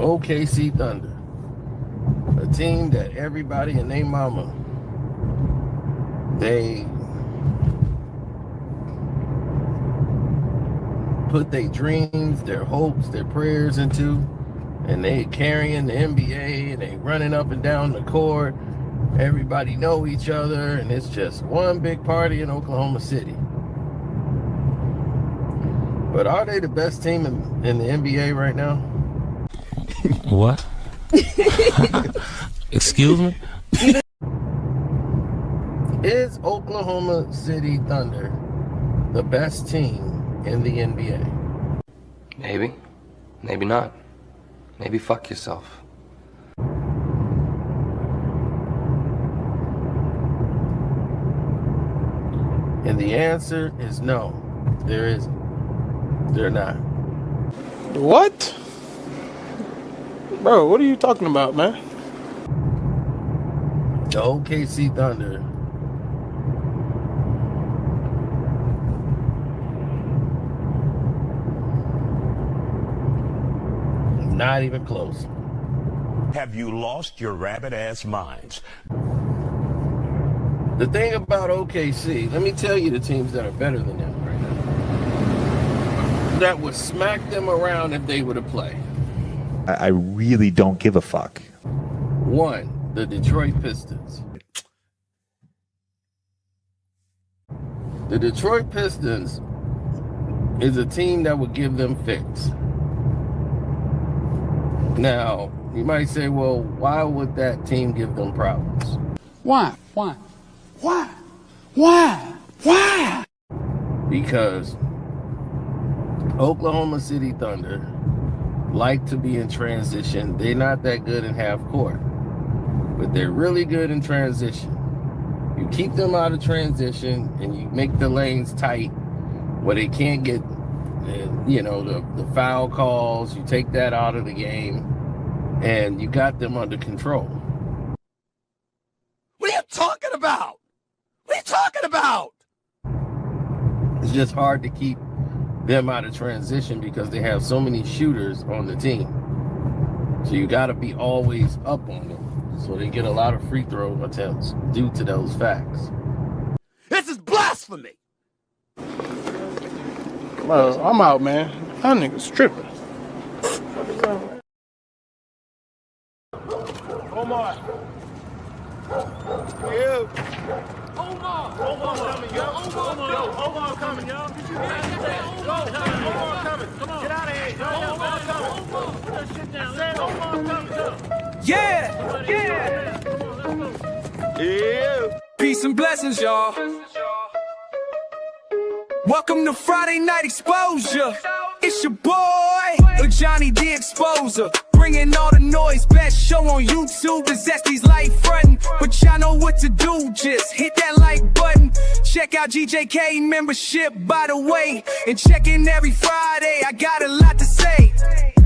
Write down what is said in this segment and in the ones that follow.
OKC Thunder, a team that everybody and their mama, they put their dreams, their hopes, their prayers into, and they carrying the NBA, and they running up and down the court. Everybody know each other, and it's just one big party in Oklahoma City. But are they the best team in the NBA right now? What? Excuse me? Is Oklahoma City Thunder the best team in the NBA? Maybe. Maybe not. Maybe fuck yourself. And the answer is no, there isn't. They're not. What? Bro, what are you talking about, man? The OKC Thunder not even close. Have you lost your rabbit-ass minds? The thing about OKC, let me tell you the teams that are better than them right now, that would smack them around if they were to play. I really don't give a fuck. One, the Detroit Pistons. The Detroit Pistons is a team that would give them fits. Now, you might say, well, why would that team give them problems? Why? Because Oklahoma City Thunder like to be in transition. They're not that good in half court, but they're really good in transition. You keep them out of transition and you make the lanes tight where they can't get, the foul calls. You take that out of the game and you got them under control. What are you talking about? What are you talking about? It's just hard to keep them out of transition because they have so many shooters on the team. So you got to be always up on them. So they get a lot of free throw attempts due to those facts. This is blasphemy! Bro, I'm out, man. That nigga's tripping. Omar! Yeah. Omar coming, yo. Omar coming, yo. Omar coming. Come on. Get out of here, yo. Omar coming. Put that shit down. Omar coming, yo. Yeah. Yeah. Peace and blessings, y'all. Welcome to Friday Night Exposure. It's your boy, Ajani the Exposer. Bringing all the noise, best show on YouTube. The Zesty's light frontin', but y'all know what to do. Just hit that like button. Check out GJK membership, by the way. And check in every Friday, I got a lot to say.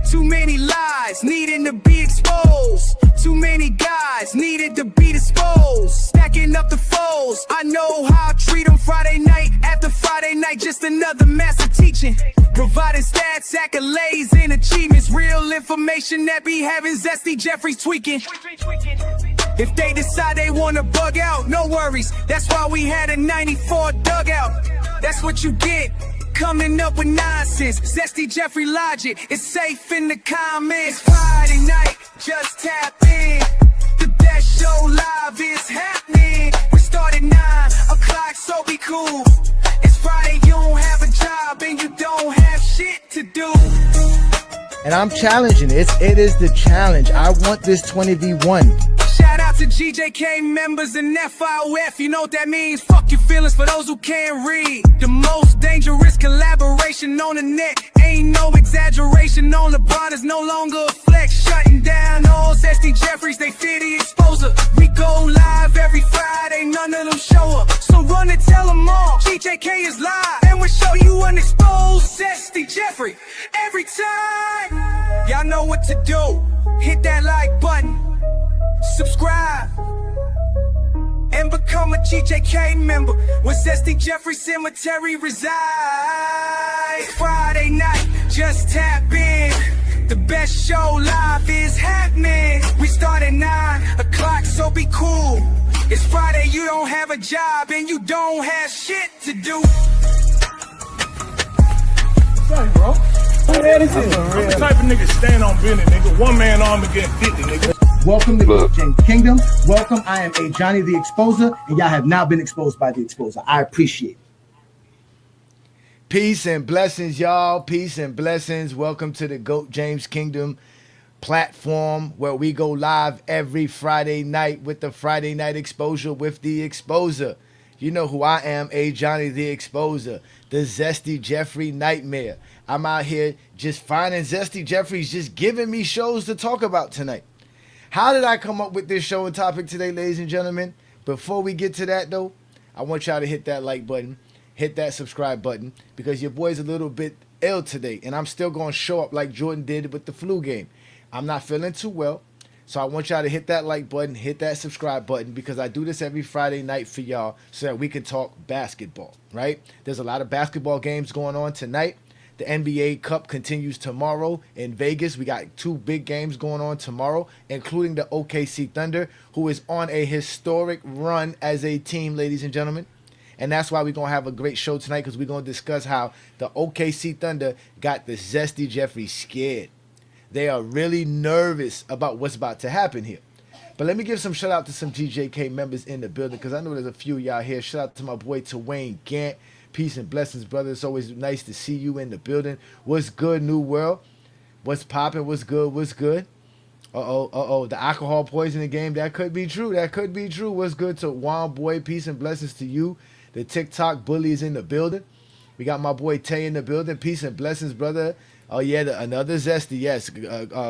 Too many lies needing to be exposed. Too many guys needed to be disposed. Stacking up the foes, I know how I treat them. Friday night after Friday night, just another master teaching. Providing stats, accolades, and achievements. Real information that be having Zesty Jeffries tweaking. If they decide they wanna bug out, no worries. That's why we had a 94 dugout. That's what you get, coming up with nonsense. Zesty Jeffrey logic, it's safe in the comments. Friday night, just tap in. The best show live is happening. We start at 9 o'clock, so be cool. It's Friday, you don't have a job and you don't have shit to do. And I'm challenging it. It is the challenge. I want this 20v1. Shout out to GJK members and FIOF. You know what that means? Fuck your feelings for those who can't read. The most dangerous collaboration on the net. Ain't no exaggeration on LeBron is no longer a flex. Shutting down all Zesty Jeffries, they fear the exposer. We go live every Friday, none of them show up. So run and tell them all, GJK is live. And we'll show you unexposed Zesty Jeffrey every time. Y'all know what to do. Hit that like button. Subscribe and become a GJK member where Zesty Jeffrey Cemetery resides. Friday night, just tap in. The best show live is happening. We start at 9 o'clock, so be cool. It's Friday, you don't have a job and you don't have shit to do. Sorry, bro. Who the hell is this? I'm the type of nigga stand on business, nigga. One man arm and get 50, nigga. Welcome to Goat James Kingdom. Welcome. I am Ajani the Exposer, and y'all have now been exposed by the Exposer. I appreciate it. Peace and blessings, y'all. Peace and blessings. Welcome to the Goat James Kingdom platform where we go live every Friday night with the Friday Night Exposure with the Exposer. You know who I am, Ajani the Exposer, the Zesty Jeffrey Nightmare. I'm out here just finding Zesty Jeffrey's just giving me shows to talk about tonight. How did I come up with this show and topic today, ladies and gentlemen? Before we get to that, though, I want y'all to hit that like button, hit that subscribe button, because your boy's a little bit ill today, and I'm still going to show up like Jordan did with the flu game. I'm not feeling too well, so I want y'all to hit that like button, hit that subscribe button, because I do this every Friday night for y'all so that we can talk basketball, right? There's a lot of basketball games going on tonight. The NBA Cup continues tomorrow in Vegas. We got 2 big games going on tomorrow, including the OKC Thunder, who is on a historic run as a team, ladies and gentlemen. And that's why we're going to have a great show tonight, because we're going to discuss how the OKC Thunder got the Zesty Jeffrey scared. They are really nervous about what's about to happen here. But let me give some shout out to some GJK members in the building, because I know there's a few of y'all here. Shout out to my boy Twain Gant. Peace and blessings, brother. It's always nice to see you in the building. What's good, New World? What's popping? What's good? What's good? Uh-oh. The alcohol poisoning game, that could be true. That could be true. What's good to Juan Boy? Peace and blessings to you. The TikTok bully is in the building. We got my boy Tay in the building. Peace and blessings, brother. Oh, yeah, another Zesty. Yes,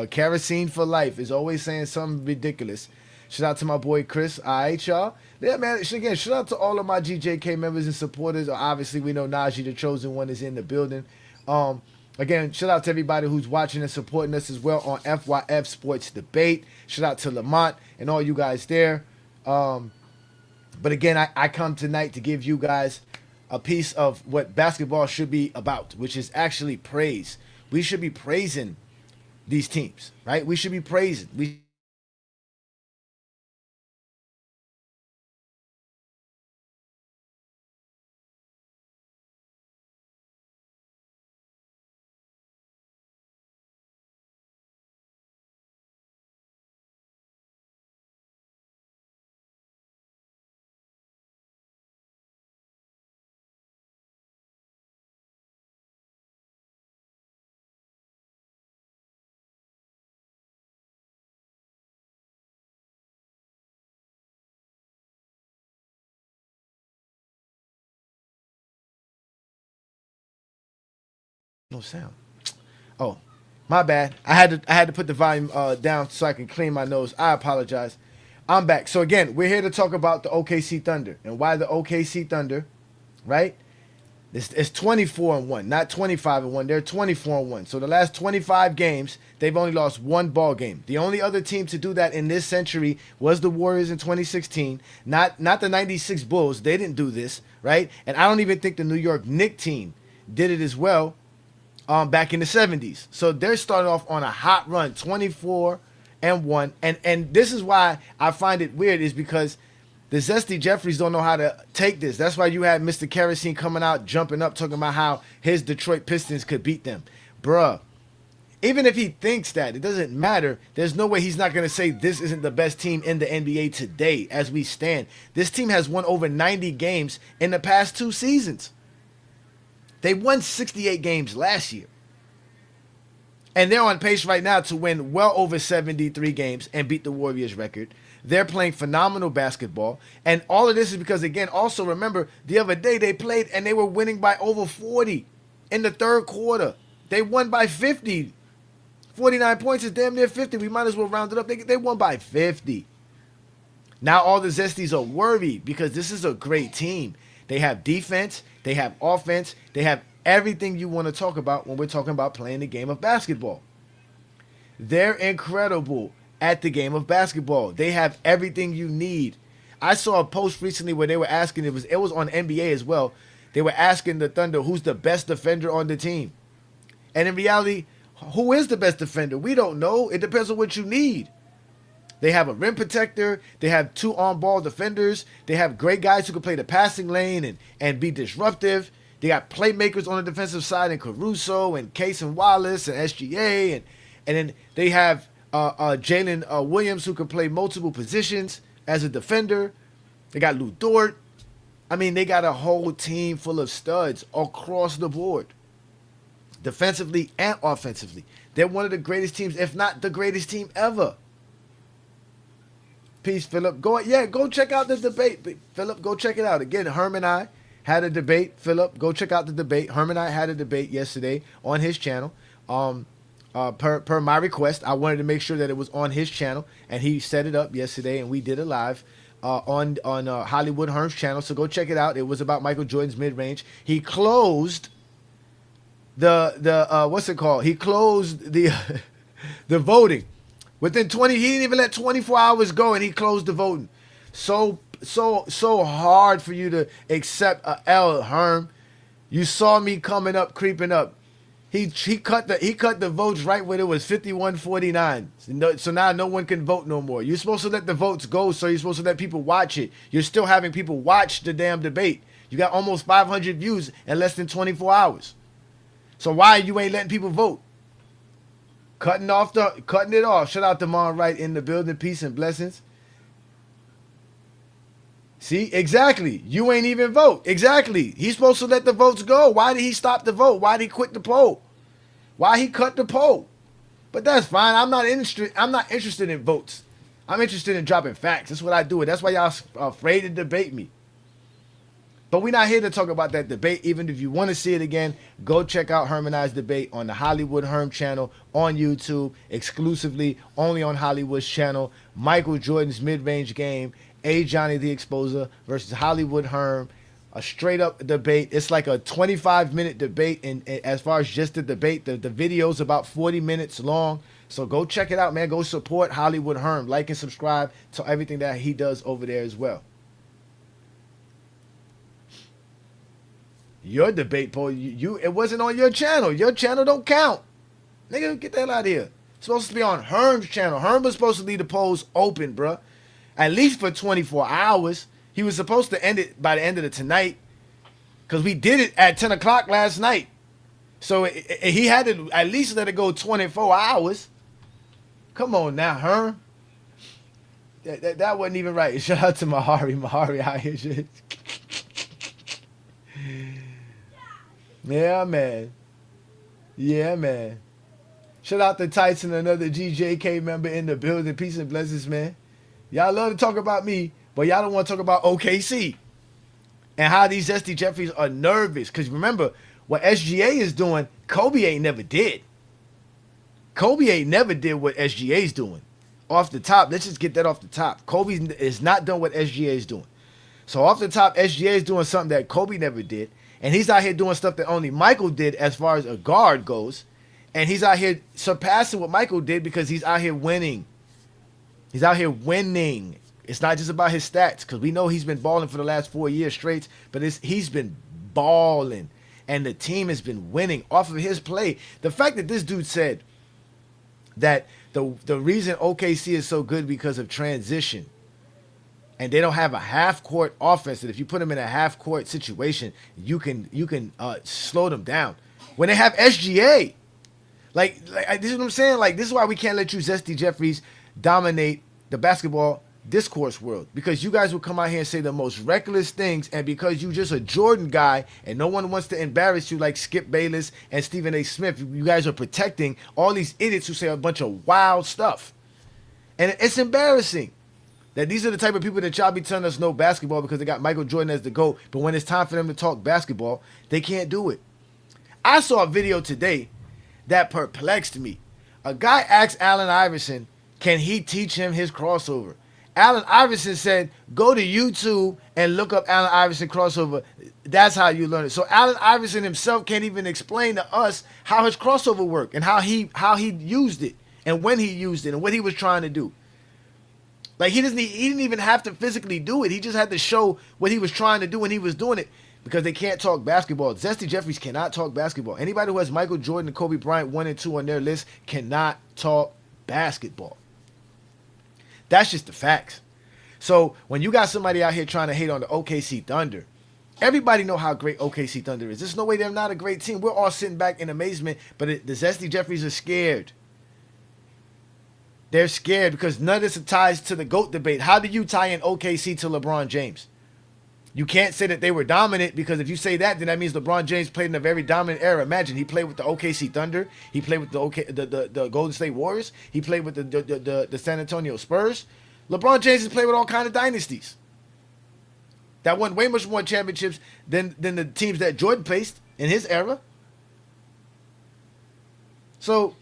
kerosene for life is always saying something ridiculous. Shout out to my boy Chris. All right, y'all. Yeah, man. Again, shout out to all of my GJK members and supporters. Obviously, we know Najee, the chosen one, is in the building. Again, shout out to everybody who's watching and supporting us as well on FYF Sports Debate. Shout out to Lamont and all you guys there. But again, I come tonight to give you guys a piece of what basketball should be about, which is actually praise. We should be praising these teams, right? We should be praising. No sound. Oh, my bad. I had to put the volume down so I can clean my nose. I apologize. I'm back. So again, we're here to talk about the OKC Thunder and why the OKC Thunder, right? It's 24-1, not 25-1. They're 24-1. So the last 25 games, they've only lost 1 ball game. The only other team to do that in this century was the Warriors in 2016. Not the 96 Bulls. They didn't do this, right? And I don't even think the New York Knicks team did it as well. Back in the 70s. So they're starting off on a hot run, 24-1. And this is why I find it weird, is because the Zesty Jeffreys don't know how to take this. That's why you had Mr. Kerosene coming out, jumping up, talking about how his Detroit Pistons could beat them. Bruh, even if he thinks that, it doesn't matter. There's no way he's not going to say this isn't the best team in the NBA today as we stand. This team has won over 90 games in the past 2 seasons. They won 68 games last year. And they're on pace right now to win well over 73 games and beat the Warriors record. They're playing phenomenal basketball. And all of this is because, again, also remember, the other day they played and they were winning by over 40 in the third quarter. They won by 50. 49 points is damn near 50. We might as well round it up. They won by 50. Now all the Zesties are worried because this is a great team. They have defense. They have offense. They have everything you want to talk about when we're talking about playing the game of basketball. They're incredible at the game of basketball. They have everything you need. I saw a post recently where they were asking, it was on NBA as well. They were asking the Thunder who's the best defender on the team. And in reality, Who is the best defender? We don't know. It depends on what you need. They have a rim protector. They have 2 on-ball defenders. They have great guys who can play the passing lane and be disruptive. They got playmakers on the defensive side in Caruso and Case and Wallace and SGA. And then they have Jalen Williams who can play multiple positions as a defender. They got Lou Dort. I mean, they got a whole team full of studs across the board. Defensively and offensively. They're one of the greatest teams, if not the greatest team ever. Peace, Philip. Go check out the debate. Philip, go check it out. Again, Herm and I had a debate. Philip, go check out the debate. Herm and I had a debate yesterday on his channel. Per my request, I wanted to make sure that it was on his channel, and he set it up yesterday, and we did it live on Hollywood Herm's channel. So go check it out. It was about Michael Jordan's mid-range. He closed the what's it called? He closed the the voting within 20. He didn't even let 24 hours go, and he closed the voting. So hard for you to accept a L, Herm. You saw me coming up, creeping up. He cut the votes right when it was 51-49. So now no one can vote no more. You're supposed to let the votes go, so you're supposed to let people watch it. You're still having people watch the damn debate. You got almost 500 views in less than 24 hours. So why you ain't letting people vote? Cutting it off. Shout out to Mom Wright in the building. Peace and blessings. See, exactly. You ain't even vote. Exactly. He's supposed to let the votes go. Why did he stop the vote? Why did he quit the poll? Why he cut the poll? But that's fine. I'm not interested in votes. I'm interested in dropping facts. That's what I do. That's why y'all are afraid to debate me. But we're not here to talk about that debate. Even if you want to see it again, go check out Herm and I's debate on the Hollywood Herm channel on YouTube, exclusively only on Hollywood's channel. Michael Jordan's mid-range game, Ajani the Exposer versus Hollywood Herm. A straight up debate. It's like a 25-minute debate, and as far as just the debate, the video's about 40 minutes long. So go check it out, man. Go support Hollywood Herm. Like and subscribe to everything that he does over there as well. Your debate poll, it wasn't on your channel. Your channel don't count. Nigga, get the hell out of here. It's supposed to be on Herm's channel. Herm was supposed to leave the polls open, bruh. At least for 24 hours. He was supposed to end it by the end of the tonight. Because we did it at 10 o'clock last night. So he had to at least let it go 24 hours. Come on now, Herm. That wasn't even right. Shout out to Mahari. Mahari out here. Shit. Yeah, man. Yeah, man. Shout out to Tyson, another GJK member in the building. Peace and blessings, man. Y'all love to talk about me, but y'all don't want to talk about OKC and how these Zesty Jeffries are nervous. Because remember, what SGA is doing, Kobe ain't never did. Kobe ain't never did what SGA's doing. Off the top, let's just get that off the top. Kobe is not doing what SGA is doing. So off the top, SGA is doing something that Kobe never did. And he's out here doing stuff that only Michael did as far as a guard goes. And he's out here surpassing what Michael did because he's out here winning. He's out here winning. It's not just about his stats, because we know he's been balling for the last 4 years straight, but he's been balling. And the team has been winning off of his play. The fact that this dude said that the reason OKC is so good because of transition, and they don't have a half-court offense, that if you put them in a half-court situation, you can slow them down. When they have SGA, like this is what I'm saying. Like, this is why we can't let you Zesty Jeffries dominate the basketball discourse world, because you guys will come out here and say the most reckless things, and because you just a Jordan guy and no one wants to embarrass you like Skip Bayless and Stephen A. Smith, you guys are protecting all these idiots who say a bunch of wild stuff. And it's embarrassing that these are the type of people that y'all be telling us know basketball because they got Michael Jordan as the GOAT, but when it's time for them to talk basketball, they can't do it. I saw a video today that perplexed me. A guy asked Allen Iverson, can he teach him his crossover? Allen Iverson said, go to YouTube and look up Allen Iverson crossover. That's how you learn it. So Allen Iverson himself can't even explain to us how his crossover worked and how he used it and when he used it and what he was trying to do. Like, he didn't even have to physically do it. He just had to show what he was trying to do when he was doing it. because they can't talk basketball. Zesty Jeffries cannot talk basketball. Anybody who has Michael Jordan and Kobe Bryant 1 and 2 on their list cannot talk basketball. That's just the facts. So when you got somebody out here trying to hate on the OKC Thunder, everybody know how great OKC Thunder is. There's no way they're not a great team. We're all sitting back in amazement, but the Zesty Jeffries are scared. They're scared because none of this ties to the GOAT debate. How do you tie in OKC to LeBron James? You can't say that they were dominant, because if you say that, then that means LeBron James played in a very dominant era. Imagine, he played with the OKC Thunder. He played with the Golden State Warriors. He played with the San Antonio Spurs. LeBron James has played with all kinds of dynasties that won way much more championships than the teams that Jordan faced in his era. So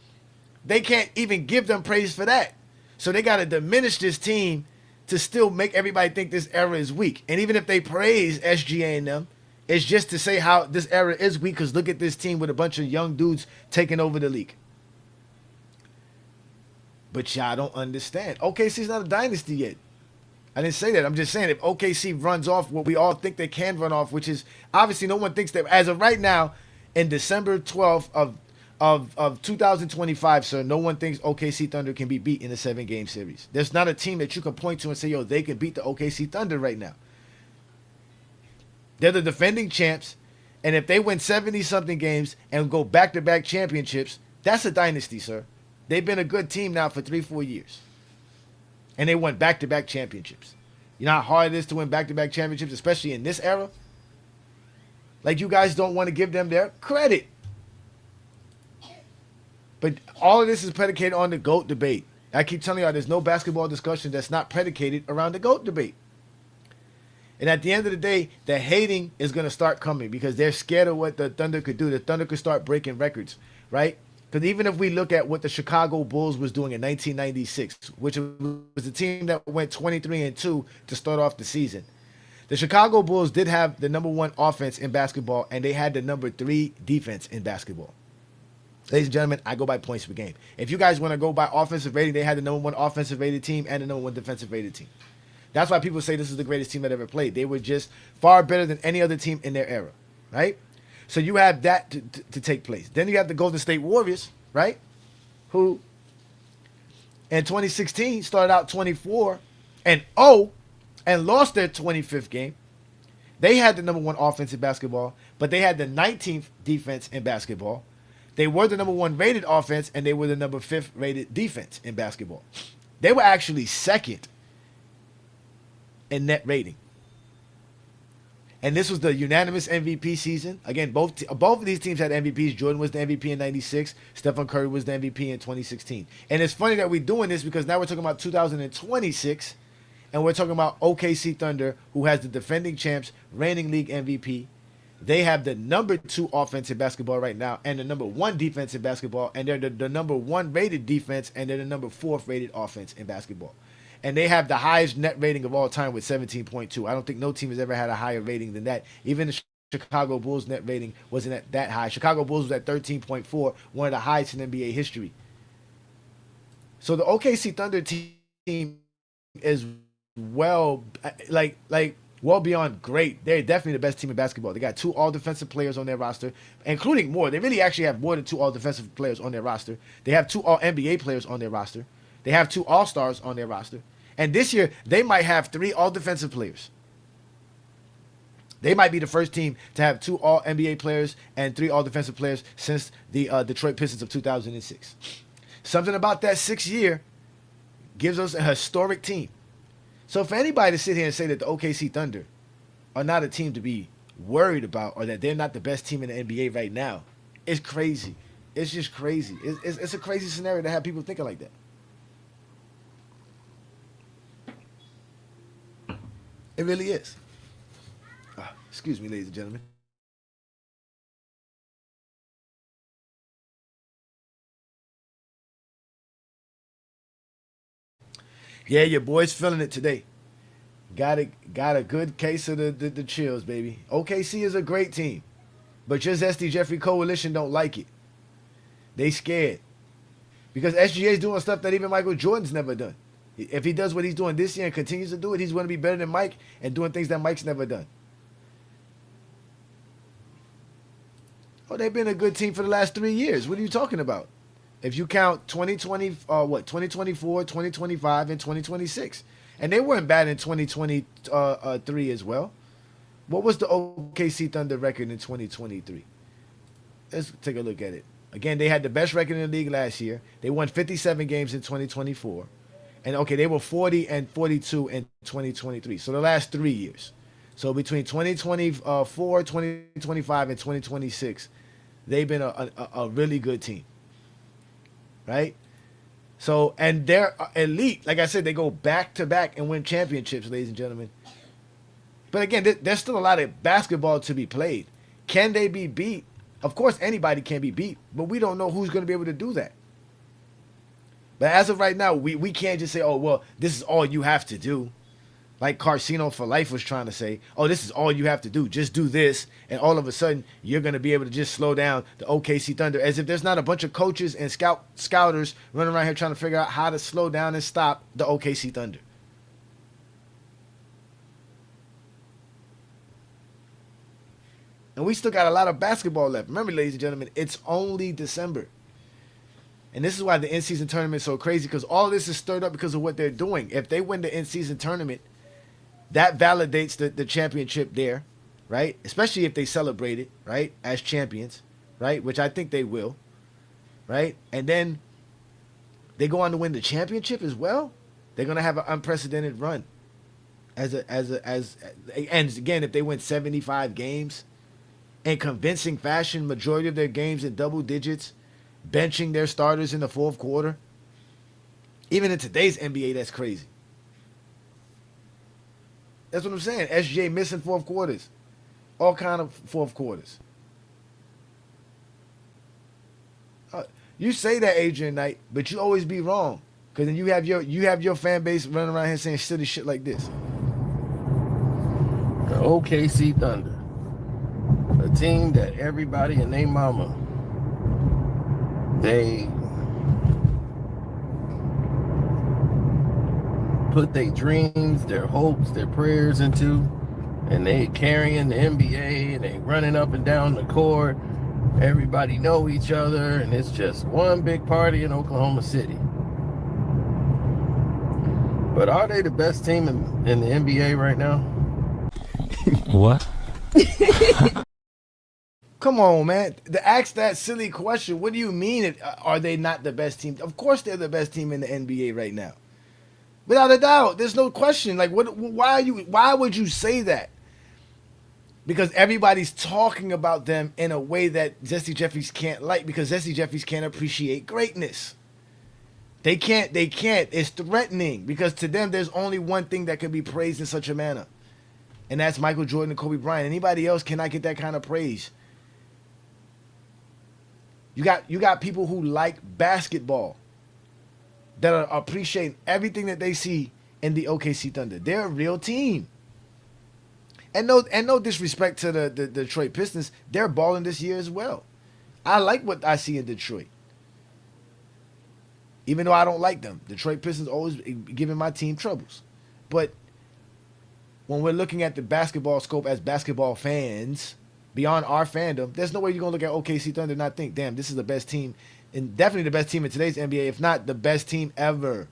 they can't even give them praise for that. So they got to diminish this team to still make everybody think this era is weak. And even if they praise SGA and them, it's just to say how this era is weak, because look at this team with a bunch of young dudes taking over the league. But y'all don't understand. OKC's not a dynasty yet. I didn't say that. I'm just saying, if OKC runs off what we all think they can run off, which is obviously no one thinks that as of right now, in December 12th of 2025, sir, no one thinks OKC Thunder can be beat in a 7-game series. There's not a team that you can point to and say, yo, they can beat the OKC Thunder right now. They're the defending champs, and if they win 70-something games and go back-to-back championships, that's a dynasty, sir. They've been a good team now for 3-4 years. And they won back-to-back championships. You know how hard it is to win back-to-back championships, especially in this era? Like, you guys don't want to give them their credit. But all of this is predicated on the GOAT debate. I keep telling y'all, there's no basketball discussion that's not predicated around the GOAT debate. And at the end of the day, the hating is going to start coming because they're scared of what the Thunder could do. The Thunder could start breaking records, right? Because even if we look at what the Chicago Bulls was doing in 1996, which was the team that went 23-2 to start off the season, the Chicago Bulls did have the #1 offense in basketball, and they had the #3 defense in basketball. Ladies and gentlemen, I go by points per game. If you guys want to go by offensive rating, they had the #1 offensive rated team and the #1 defensive rated team. That's why people say this is the greatest team that ever played. They were just far better than any other team in their era, right? So you have that to take place. Then you have the Golden State Warriors, right? Who in 2016 started out 24-0 and lost their 25th game. They had the #1 offense in basketball, but they had the 19th defense in basketball. They were the #1 rated offense, and they were the #5 rated defense in basketball. They were actually second in net rating. And this was the unanimous MVP season. Again, both of these teams had MVPs. Jordan was the MVP in 96. Stephen Curry was the MVP in 2016. And it's funny that we're doing this because now we're talking about 2026, and we're talking about OKC Thunder, who has the defending champs, reigning league MVP. They have the #2 offense in basketball right now and the #1 defense in basketball, and they're the #1 rated defense, and they're the #4 rated offense in basketball. And they have the highest net rating of all time with 17.2. I don't think no team has ever had a higher rating than that. Even the Chicago Bulls net rating wasn't that high. Chicago Bulls was at 13.4, one of the highest in NBA history. So the OKC Thunder team is well beyond great. They're definitely the best team in basketball. They got 2 all-defensive players on their roster, including more. They really actually have more than 2 all-defensive players on their roster. They have 2 all-NBA players on their roster. They have 2 all-stars on their roster. And this year, they might have 3 all-defensive players. They might be the first team to have 2 all-NBA players and 3 all-defensive players since the Detroit Pistons of 2006. Something about that 6th year gives us a historic team. So for anybody to sit here and say that the OKC Thunder are not a team to be worried about, or that they're not the best team in the NBA right now, it's crazy. It's just crazy. It's a crazy scenario to have people thinking like that. It really is. Excuse me, ladies and gentlemen. Yeah, your boy's feeling it today. Got a good case of the chills, baby. OKC is a great team, but your Zesty Jeffrey coalition don't like it. They scared because SGA is doing stuff that even Michael Jordan's never done. If he does what he's doing this year and continues to do it, he's going to be better than Mike and doing things that Mike's never done. Oh, they've been a good team for the last 3 years. What are you talking about? If you count 2024, 2025, and 2026. And they weren't bad in 2023 as well. What was the OKC Thunder record in 2023? Let's take a look at it. Again, they had the best record in the league last year. They won 57 games in 2024. And, okay, they were 40 and 42 in 2023. So the last 3 years. So between 2024, 2025, and 2026, they've been a really good team. Right? So, and they're elite. Like I said, they go back to back and win championships, ladies and gentlemen. But again, there's still a lot of basketball to be played. Can they be beat? Of course, anybody can be beat, but we don't know who's going to be able to do that. But as of right now, we can't just say, oh, well, this is all you have to do. Like Carcino for Life was trying to say, oh, this is all you have to do. Just do this, and all of a sudden, you're going to be able to just slow down the OKC Thunder. As if there's not a bunch of coaches and scouters running around here trying to figure out how to slow down and stop the OKC Thunder. And we still got a lot of basketball left. Remember, ladies and gentlemen, it's only December. And this is why the in-season tournament is so crazy, because all this is stirred up because of what they're doing. If they win the in-season tournament, that validates the championship there, right? Especially if they celebrate it, right, as champions, right, which I think they will, right? And then they go on to win the championship as well. They're going to have an unprecedented run. And again, if they win 75 games in convincing fashion, majority of their games in double digits, benching their starters in the fourth quarter. Even in today's NBA, that's crazy. That's what I'm saying. SGA missing fourth quarters. All kind of fourth quarters. You say that, Adrian Knight, but you always be wrong. Because then you have your fan base running around here saying silly shit like this. The OKC Thunder. A team that everybody and their mama, they put their dreams, their hopes, their prayers into, and they carrying the NBA, and they running up and down the court. Everybody know each other, and it's just one big party in Oklahoma City. But are they the best team in the NBA right now? What? Come on, man. To ask that silly question, what do you mean are they not the best team? Of course they're the best team in the NBA right now. Without a doubt. There's no question. Like, why would you say that? Because everybody's talking about them in a way that Zesty Jeffries can't like, because Zesty Jeffries can't appreciate greatness. They can't. It's threatening, because to them there's only one thing that can be praised in such a manner. And that's Michael Jordan and Kobe Bryant. Anybody else cannot get that kind of praise. You got people who like basketball that are appreciating everything that they see in the OKC Thunder. They're a real team. And no disrespect to the Detroit Pistons, they're balling this year as well. I like what I see in Detroit. Even though I don't like them. Detroit Pistons always giving my team troubles. But when we're looking at the basketball scope as basketball fans, beyond our fandom, there's no way you're going to look at OKC Thunder and not think, damn, this is the best team, and definitely the best team in today's NBA, if not the best team ever.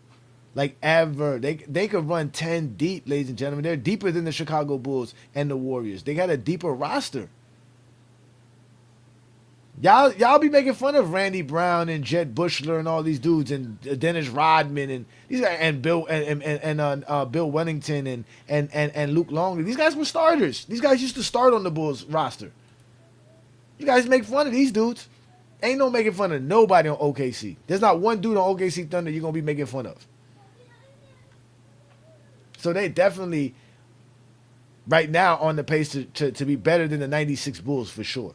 Like, ever. They could run 10 deep, ladies and gentlemen. They're deeper than the Chicago Bulls and the Warriors. They got a deeper roster. Y'all be making fun of Randy Brown and Jed Bushler and all these dudes, and Dennis Rodman and these guys, and Bill Bill Wennington and Luke Longley. These guys were starters. These guys used to start on the Bulls roster. You guys make fun of these dudes. Ain't no making fun of nobody on OKC. There's not one dude on OKC Thunder you're gonna be making fun of. So they definitely right now on the pace to be better than the 96 Bulls for sure.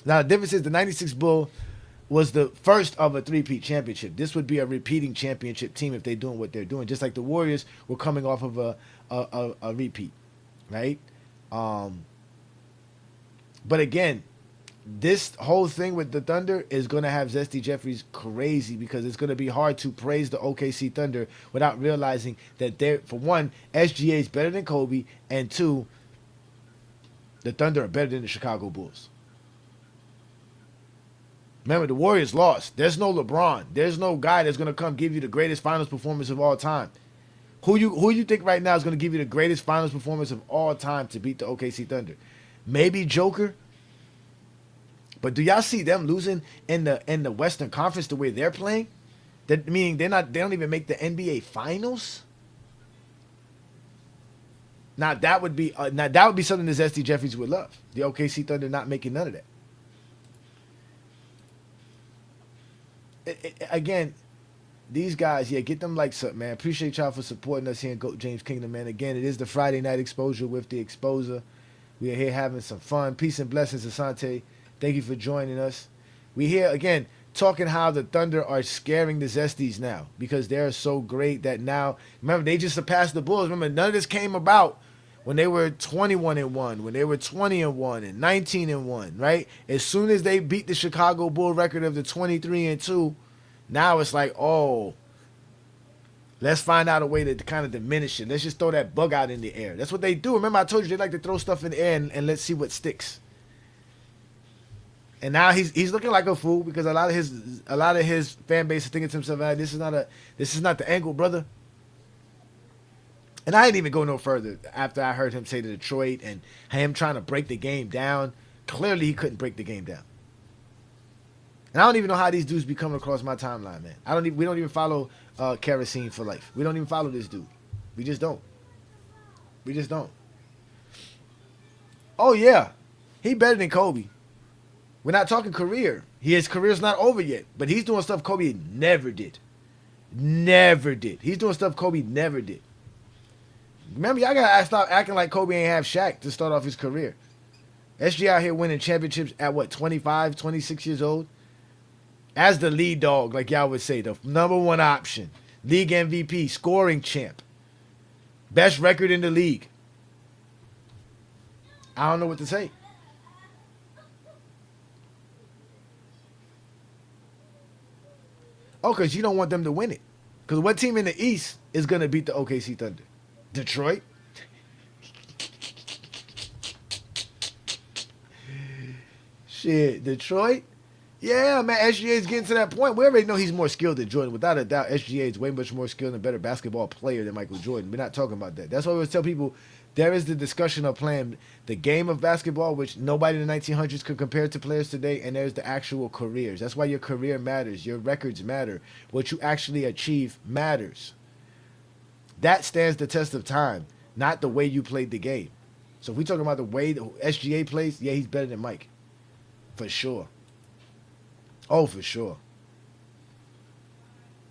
Now, the difference is the 96 Bull was the first of a three-peat championship. This would be a repeating championship team if they're doing what they're doing, just like the Warriors were coming off of a repeat, right? But again, this whole thing with the Thunder is going to have Zesty Jeffries crazy, because it's going to be hard to praise the OKC Thunder without realizing that they're, for one, SGA is better than Kobe, and two, the Thunder are better than the Chicago Bulls. Remember, the Warriors lost. There's no LeBron. There's no guy that's gonna come give you the greatest finals performance of all time. Who you think right now is gonna give you the greatest finals performance of all time to beat the OKC Thunder? Maybe Joker. But do y'all see them losing in the Western Conference the way they're playing? That meaning they don't even make the NBA Finals. Now that would be something that Zesty Jeffries would love. The OKC Thunder not making none of that. Again, these guys, get them likes up, man. Appreciate y'all for supporting us here in GOAT James Kingdom, man. Again, it is the Friday night exposure with the Exposer. We are here having some fun. Peace and blessings, Asante. Thank you for joining us. We here again talking how the Thunder are scaring the Zesties now because they're so great that now, remember, they just surpassed the Bulls. Remember, none of this came about when they were 21-1, when they were 20-1 and 19-1, right? As soon as they beat the Chicago Bull record of the 23-2, now it's like, oh, let's find out a way to kind of diminish it. Let's just throw that bug out in the air. That's what they do. Remember, I told you they like to throw stuff in the air and let's see what sticks. And now he's looking like a fool because a lot of his fan base is thinking to himself, this is not the angle, brother. And I didn't even go no further after I heard him say to Detroit and him trying to break the game down. Clearly, he couldn't break the game down. And I don't even know how these dudes be coming across my timeline, man. We don't even follow Kerosene for Life. We don't even follow this dude. We just don't. We just don't. Oh yeah, he better than Kobe. We're not talking career. His career's not over yet, but he's doing stuff Kobe never did. Never did. He's doing stuff Kobe never did. Remember, y'all gotta stop acting like Kobe ain't have Shaq to start off his career. SG out here winning championships at what, 25, 26 years old? As the lead dog, like y'all would say, the number one option. League MVP, scoring champ. Best record in the league. I don't know what to say. Oh, because you don't want them to win it. Because what team in the East is going to beat the OKC Thunder? Detroit? Shit, Detroit? Yeah, man, SGA is getting to that point. We already know he's more skilled than Jordan. Without a doubt, SGA is way much more skilled and a better basketball player than Michael Jordan. We're not talking about that. That's why we always tell people there is the discussion of playing the game of basketball, which nobody in the 1900s could compare to players today, and there's the actual careers. That's why your career matters. Your records matter. What you actually achieve matters. That stands the test of time, not the way you played the game. So if we're talking about the way the SGA plays, yeah, he's better than Mike. For sure. Oh, for sure.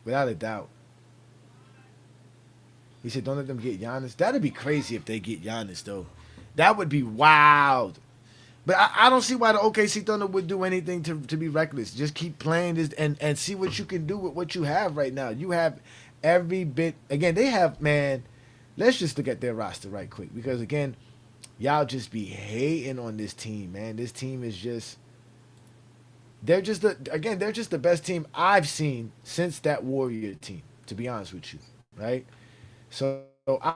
Without a doubt. He said, don't let them get Giannis. That'd be crazy if they get Giannis, though. That would be wild. But I don't see why the OKC Thunder would do anything to be reckless. Just keep playing this and see what you can do with what you have right now. You have every bit. Again, they have, man, let's just look at their roster right quick. Because, again, y'all just be hating on this team, man. This team is just... They're just the best team I've seen since that Warrior team, to be honest with you, right? So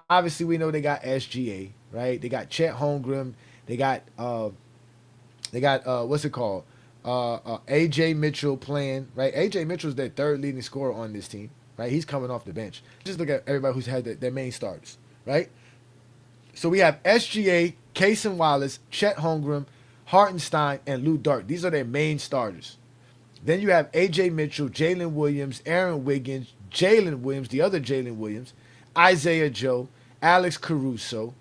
obviously we know they got SGA, right? They got Chet Holmgren, they got what's it called? AJ Mitchell playing, right? AJ Mitchell's their third leading scorer on this team, right? He's coming off the bench. Just look at everybody who's had their main starters, right? So we have SGA, Cason Wallace, Chet Holmgren, Hartenstein, and Lou Dort. These are their main starters. Then you have A.J. Mitchell, Jalen Williams, Aaron Wiggins, Jalen Williams, the other Jalen Williams, Isaiah Joe, Alex Caruso.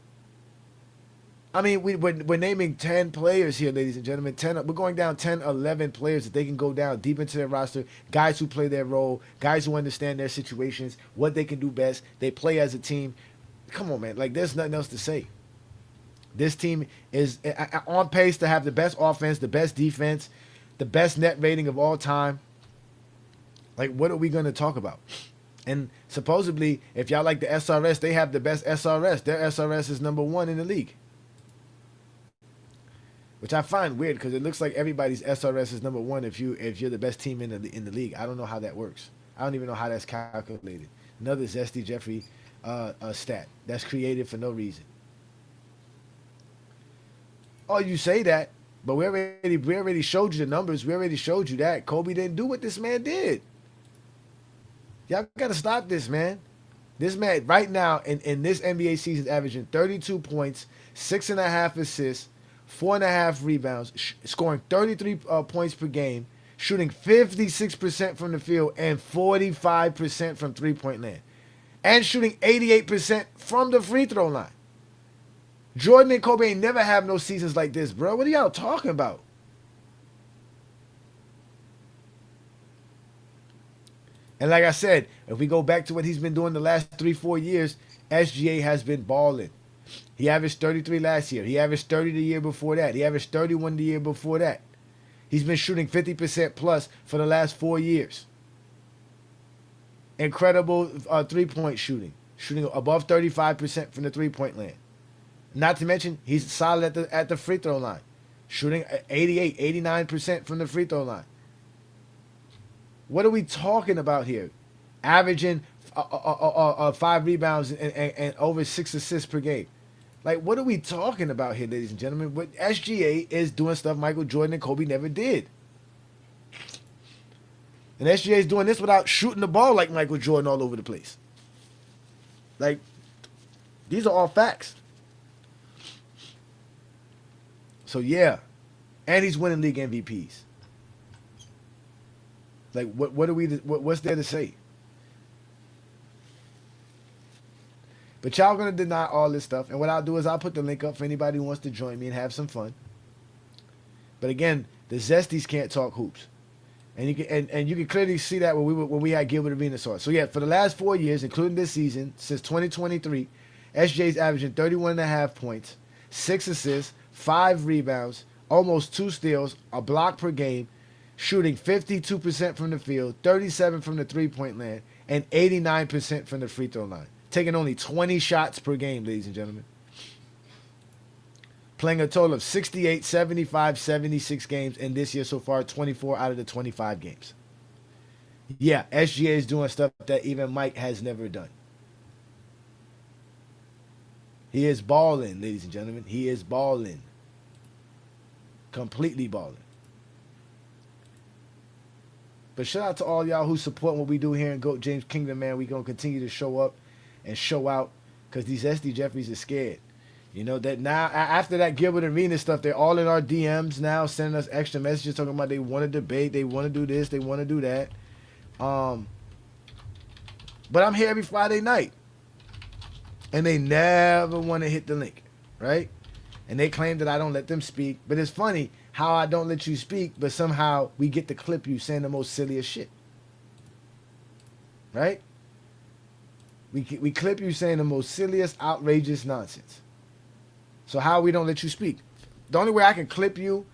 I mean, we're naming 10 players here, ladies and gentlemen. We're going down 10, 11 players that they can go down deep into their roster, guys who play their role, guys who understand their situations, what they can do best. They play as a team. Come on, man. Like, there's nothing else to say. This team is on pace to have the best offense, the best defense, the best net rating of all time. Like, what are we going to talk about? And supposedly, if y'all like the SRS, they have the best SRS. Their SRS is number 1 in the league. Which I find weird because it looks like everybody's SRS is number 1 if you're the best team in the league. I don't know how that works. I don't even know how that's calculated. Another Zesty Jeffrey stat that's created for no reason. Oh, you say that, But we already showed you the numbers. We already showed you that Kobe didn't do what this man did. Y'all gotta stop this, man. This man right now in this NBA season averaging 32 points, 6.5 assists, 4.5 rebounds, scoring 33 points per game, shooting 56% from the field and 45% from three-point land, and shooting 88% from the free throw line. Jordan and Kobe ain't never have no seasons like this, bro. What are y'all talking about? And like I said, if we go back to what he's been doing the last 3-4 years, SGA has been balling. He averaged 33 last year. He averaged 30 the year before that. He averaged 31 the year before that. He's been shooting 50% plus for the last 4 years. Incredible three-point shooting. Shooting above 35% from the three-point land. Not to mention, he's solid at the free throw line. Shooting 88, 89% from the free throw line. What are we talking about here? Averaging 5 rebounds and over 6 assists per game. Like, what are we talking about here, ladies and gentlemen? What SGA is doing stuff Michael Jordan and Kobe never did. And SGA is doing this without shooting the ball like Michael Jordan all over the place. Like, these are all facts. So, yeah. And he's winning league MVPs. Like, what's there to say? But y'all gonna deny all this stuff, and what I'll do is I'll put the link up for anybody who wants to join me and have some fun. But again, the Zesties can't talk hoops, and you can clearly see that when we had Gilbert Arenas on. So yeah, for the last 4 years, including this season, since 2023, SJ's averaging 31.5 points, 6 assists, 5 rebounds, almost 2 steals, a block per game, shooting 52% from the field, 37% from the three-point land, and 89% from the free throw line. Taking only 20 shots per game, ladies and gentlemen. Playing a total of 68, 75, 76 games in this year so far, 24 out of the 25 games. Yeah, SGA is doing stuff that even Mike has never done. He is balling, ladies and gentlemen. He is balling. Completely balling. But shout out to all y'all who support what we do here in GOAT James Kingdom, man. We going to continue to show up and show out because these SD Jeffries are scared. You know, that now, after that Gilbert Arenas stuff, they're all in our DMs now, sending us extra messages talking about they want to debate, they want to do this, they want to do that. But I'm here every Friday night. And they never want to hit the link, right? And they claim that I don't let them speak. But it's funny how I don't let you speak, but somehow we get to clip you saying the most silliest shit. Right? We clip you saying the most silliest, outrageous nonsense. So how we don't let you speak? The only way I can clip you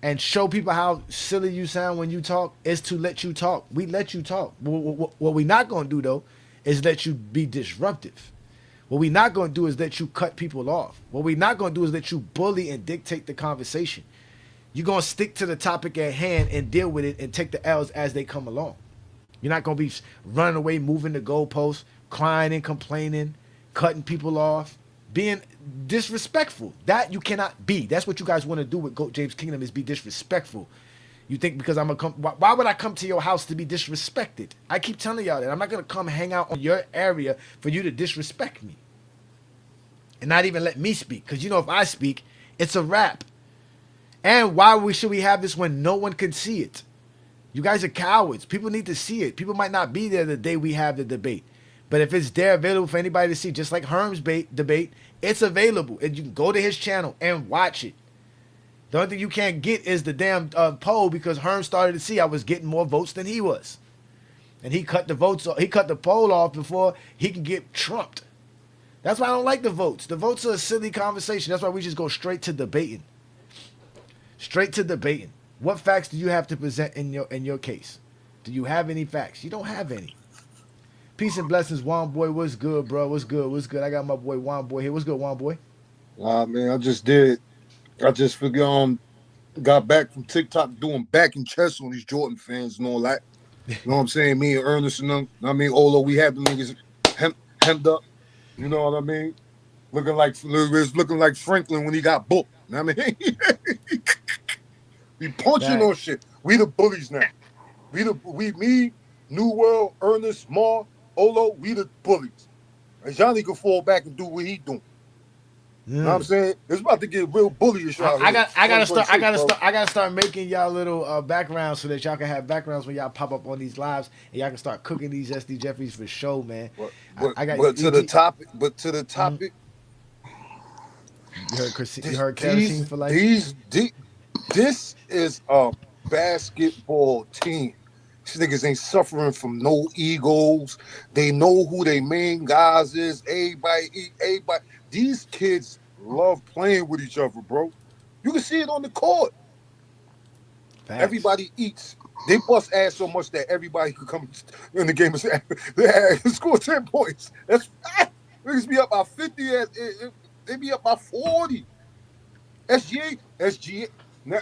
and show people how silly you sound when you talk is to let you talk. We let you talk. What we're not going to do, though, is let you be disruptive. What we're not going to do is let you cut people off. What we're not going to do is let you bully and dictate the conversation. You're going to stick to the topic at hand and deal with it and take the L's as they come along. You're not going to be running away, moving the goalposts, crying and complaining, cutting people off, being disrespectful. That you cannot be. That's what you guys want to do with GOAT James Kingdom, is be disrespectful. You think because I'm going to come, why would I come to your house to be disrespected? I keep telling y'all that. I'm not going to come hang out on your area for you to disrespect me. And not even let me speak. Because you know if I speak, it's a wrap. And why should we have this when no one can see it? You guys are cowards. People need to see it. People might not be there the day we have the debate. But if it's there available for anybody to see, just like Herm's debate, it's available. And you can go to his channel and watch it. The only thing you can't get is the damn poll, because Herm started to see I was getting more votes than he was. And he cut the poll off before he can get trumped. That's why I don't like the votes. The votes are a silly conversation. That's why we just go straight to debating. Straight to debating. What facts do you have to present in your case? Do you have any facts? You don't have any. Peace and blessings, Juan Boy. What's good, bro? What's good? What's good? I got my boy Juan Boy here. What's good, Juan Boy? Man, I just figured got back from TikTok doing back and chest on these Jordan fans and all that. You know what I'm saying? Me and Ernest and them. I mean, although we had the niggas hemmed up, you know what I mean? Looking like Franklin when he got booked. You know what I mean? We punching Right. on shit. We the bullies now. Me, New World, Ernest, Ma, Olo, we the bullies. And Johnny can fall back and do what he doing. You know what I'm saying? It's about to get real bullyish out here. I gotta 2026, start making y'all little backgrounds so that y'all can have backgrounds when y'all pop up on these lives and y'all can start cooking these Zesty Jeffries for show, man. But to the topic, you heard kerosene for life. This is a basketball team. These niggas ain't suffering from no egos. They know who their main guys is. Everybody. These kids love playing with each other, bro. You can see it on the court. Facts. Everybody eats. They bust ass so much that everybody could come in the game and say, score 10 points. That's fact. Niggas be up by 50. They be up by 40. SGA. Now,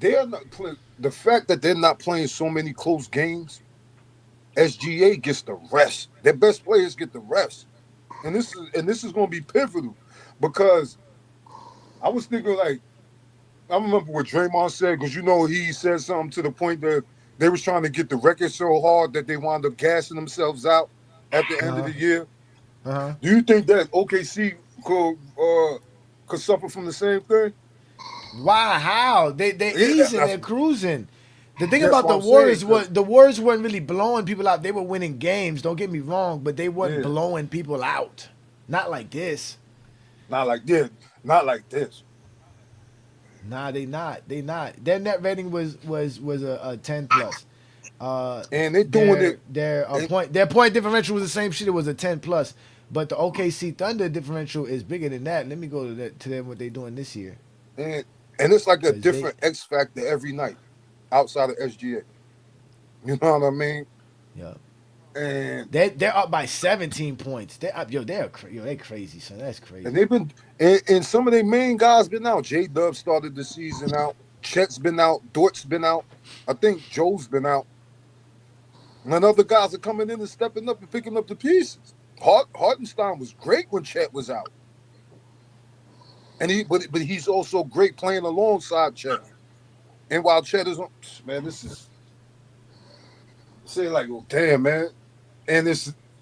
they're not playing. The fact that they're not playing so many close games, SGA gets the rest. Their best players get the rest. And this is going to be pivotal because I was thinking like, I remember what Draymond said, because he said something to the point that they was trying to get the record so hard that they wound up gassing themselves out at the end of the year. Do you think that OKC could suffer from the same thing? Why? How? They're easing, they're cruising. The thing That's about the what I'm Warriors saying, was the Warriors weren't really blowing people out. They were winning games. Don't get me wrong, but they weren't blowing people out. Not like this. Not like this. Not like this. Nah, they not. Their net rating was a 10 plus. And they're doing it. Their point differential was the same shit. It was a 10 plus. But the OKC Thunder differential is bigger than that. Let me go to them what they're doing this year. And it's like a different X factor every night outside of SGA. You know what I mean? Yeah. And they're up by 17 points. They're up, they're crazy, son. That's crazy. And they've been and some of their main guys been out. J-Dub started the season out. Chet's been out. Dort's been out. I think Joe's been out. And other guys are coming in and stepping up and picking up the pieces. Hartenstein was great when Chet was out. And but he's also great playing alongside Chet. And while Chet is on, man, this is say like, oh damn, man. And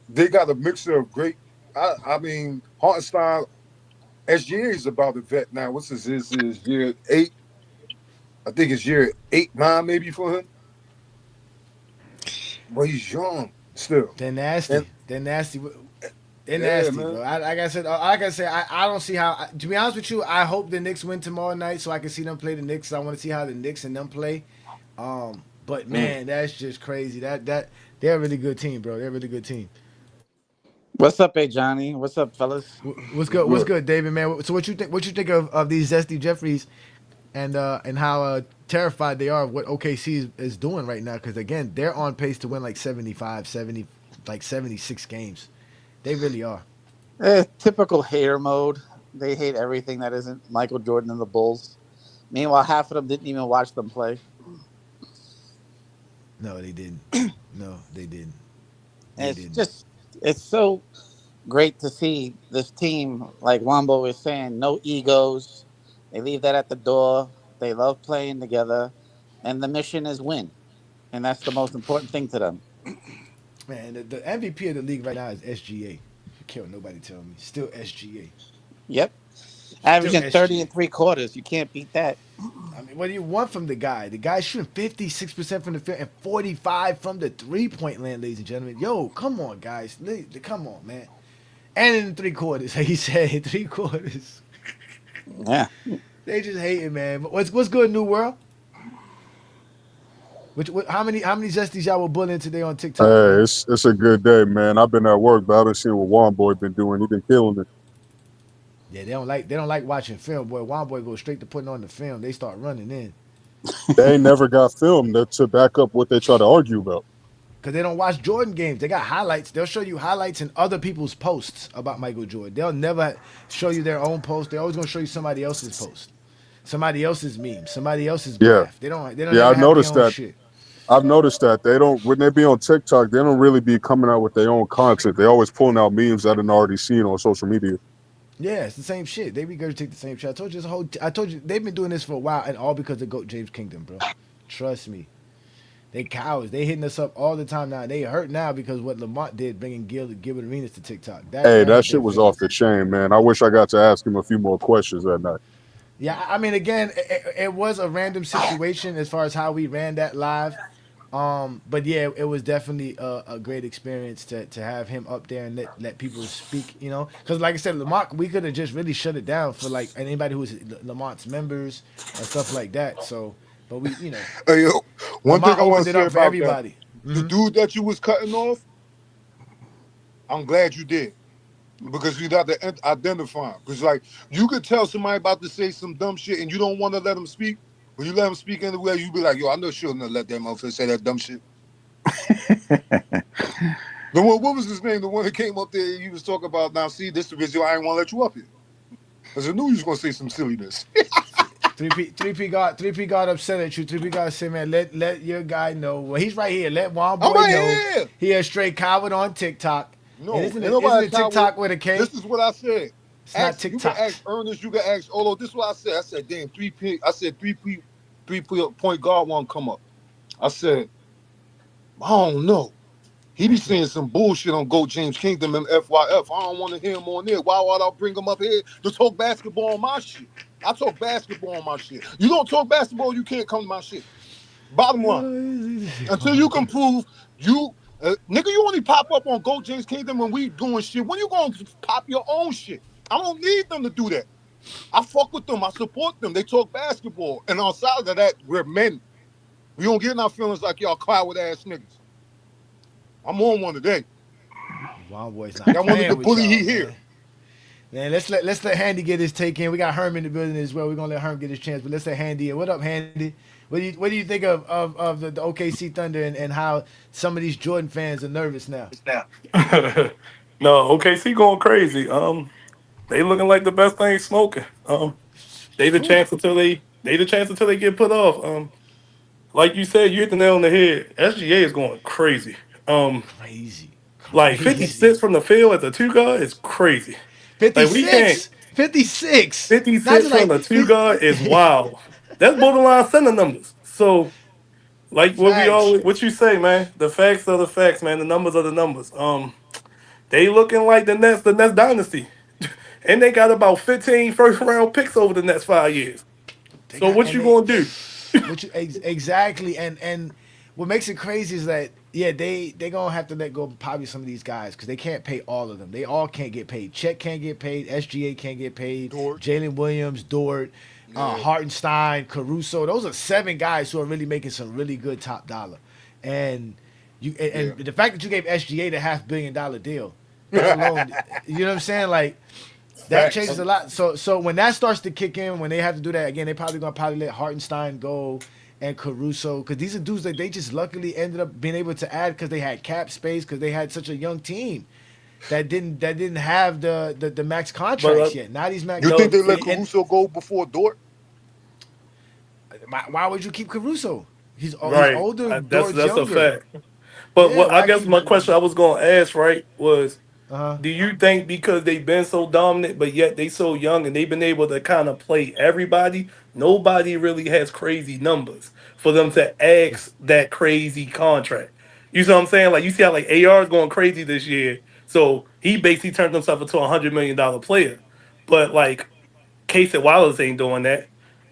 they got a mixture of great. I mean, Hartenstein, SGA is about a vet now. What's his year 8? I think it's year 8, 9 maybe for him. But he's young still. They're nasty. They're nasty. They're nasty, man. Bro. Like I said, I don't see how. To be honest with you, I hope the Knicks win tomorrow night so I can see them play the Knicks. I want to see how the Knicks and them play. But man, that's just crazy. That they're a really good team, bro. They're a really good team. What's up, Ajani? What's up, fellas? What's good? What's good, David, man? So what you think of these Zesty Jeffries and how terrified they are of what OKC is doing right now? Because again, they're on pace to win like 75, 70, like 76 games. They really are. Typical hater mode. They hate everything that isn't Michael Jordan and the Bulls. Meanwhile, half of them didn't even watch them play. No, they didn't. No, they didn't. It's so great to see this team, like Wombo was saying, no egos. They leave that at the door. They love playing together. And the mission is win. And that's the most important thing to them. Man, the MVP of the league right now is SGA. You can't nobody tell me. Still SGA. Yep. Averaging 30 and 3/4. You can't beat that. I mean, what do you want from the guy? The guy's shooting 56% from the field and 45% from the three-point land, ladies and gentlemen. Yo, come on, guys. Come on, man. And in 3/4, like he said, 3/4. Yeah. They just hating, man. What's good, New World? How many Zesties y'all were bullying today on TikTok? Hey, it's a good day, man. I've been at work, but I've been seeing what Juan Boy been doing. He been killing it. Yeah, they don't like watching film, boy. Juan Boy goes straight to putting on the film. They start running in. They ain't never got film to back up what they try to argue about. Because they don't watch Jordan games. They got highlights. They'll show you highlights in other people's posts about Michael Jordan. They'll never show you their own post. They're always going to show you somebody else's post. Somebody else's meme. Somebody else's graph. They don't Yeah, I've noticed that. Shit. I've noticed that. They don't, when they be on TikTok, they don't really be coming out with their own content. They always pulling out memes that I've already seen on social media. Yeah, it's the same shit. They regurgitate the same shit. I told you they've been doing this for a while, and all because of Goat James Kingdom, bro. Trust me. They cowards. They hitting us up all the time now. They hurt now because what Lamont did, bringing Gilbert Arenas to TikTok. Hey, That that hurt shit their was off feelings. the chain, man. I wish I got to ask him a few more questions that night. Yeah, I mean, again, it was a random situation as far as how we ran that live. But yeah, it was definitely a great experience to have him up there and let people speak, you know. Because like I said, Lamont, we could have just really shut it down for like anybody who was Lamont's members and stuff like that. So, but we, you know, Hey, yo, one thing Lamont I want opened to it say up for about that, everybody. the dude that you was cutting off, I'm glad you did. Because you got to identify him. Because, like, you could tell somebody about to say some dumb shit and you don't want to let them speak. When you let them speak anyway, you be like, yo, I know she'll not let that motherfucker say that dumb shit. The one, what was his name? The one that came up there, he was talking about, now, see, this is the reason why I didn't want to let you up here. Because I knew you was going to say some silliness. 3P got upset at you. 3P got said, man, let your guy know. Well, he's right here. Let Juan I'm Boy right know here. he a straight coward on TikTok. No, And ain't isn't nobody it TikTok with a K? This is what I said. It's not You can TikTok. ask Ernest, you can ask Olo. This is what I said. I said, damn, 3P. I said, 3 point guard won't come up. I said, I don't know. He be saying some bullshit on Go James Kingdom and FYF. I don't want to hear him on there. Why would I bring him up here to talk basketball on my shit? I talk basketball on my shit. You don't talk basketball, you can't come to my shit. Bottom line. Until you can prove you, nigga, you only pop up on Go James Kingdom when we doing shit. When you gonna pop your own shit? I don't need them to do that. I fuck with them. I support them. They talk basketball. And outside of that, we're men. We don't get in our feelings like y'all coward ass niggas. I'm on one today. Juan Boy's not Y'all wanted playing to with bully, y'all, he man. here. Man, let's let Handy get his take in. We got Herm in the building as well. We're gonna let Herm get his chance, but let's let Handy in. What up, Handy? What do you think of the OKC Thunder and how some of these Jordan fans are nervous now? No, OKC going crazy. They looking like the best thing smoking. They the Whew, chance until they get put off. Like you said, you hit the nail on the head. SGA is going crazy. crazy, Like crazy. 56 from the field as a two guard is crazy. Like we can't 56, 56. Not 56 just from like the two guard is wild. That's borderline center numbers. So like facts. what you say, man. The facts are the facts, man. The numbers are the numbers. They looking like the next dynasty. And they got about 15 first round picks over the next 5 years. They So got what and you they gonna do? exactly and what makes it crazy is that yeah they gonna have to let go of probably some of these guys because they can't pay all of them. They all can't get paid. Chet can't get paid. SGA can't get paid. Dort. Jalen Williams, Dort, Hartenstein, Caruso. Those are 7 guys who are really making some really good top dollar. And and the fact that you gave SGA the $500 million deal, that alone, you know what I'm saying? Like that changes a lot. So when that starts to kick in, when they have to do that again, they probably let Hartenstein go and Caruso because these are dudes that they just luckily ended up being able to add because they had cap space because they had such a young team that didn't have the max contracts yet. Now these max. You think they let and Caruso go before Dort? why would you keep Caruso? He's Right. older. Dort's That's a younger. fact. But Yeah, what I why guess keep? my question I was gonna ask, right, was Uh do you think because they've been so dominant, but yet they so young and they've been able to kind of play everybody, nobody really has crazy numbers for them to ask that crazy contract. You see what I'm saying? Like you see how like AR is going crazy this year. So he basically turned himself into $100 million player. But like Casey Wallace ain't doing that.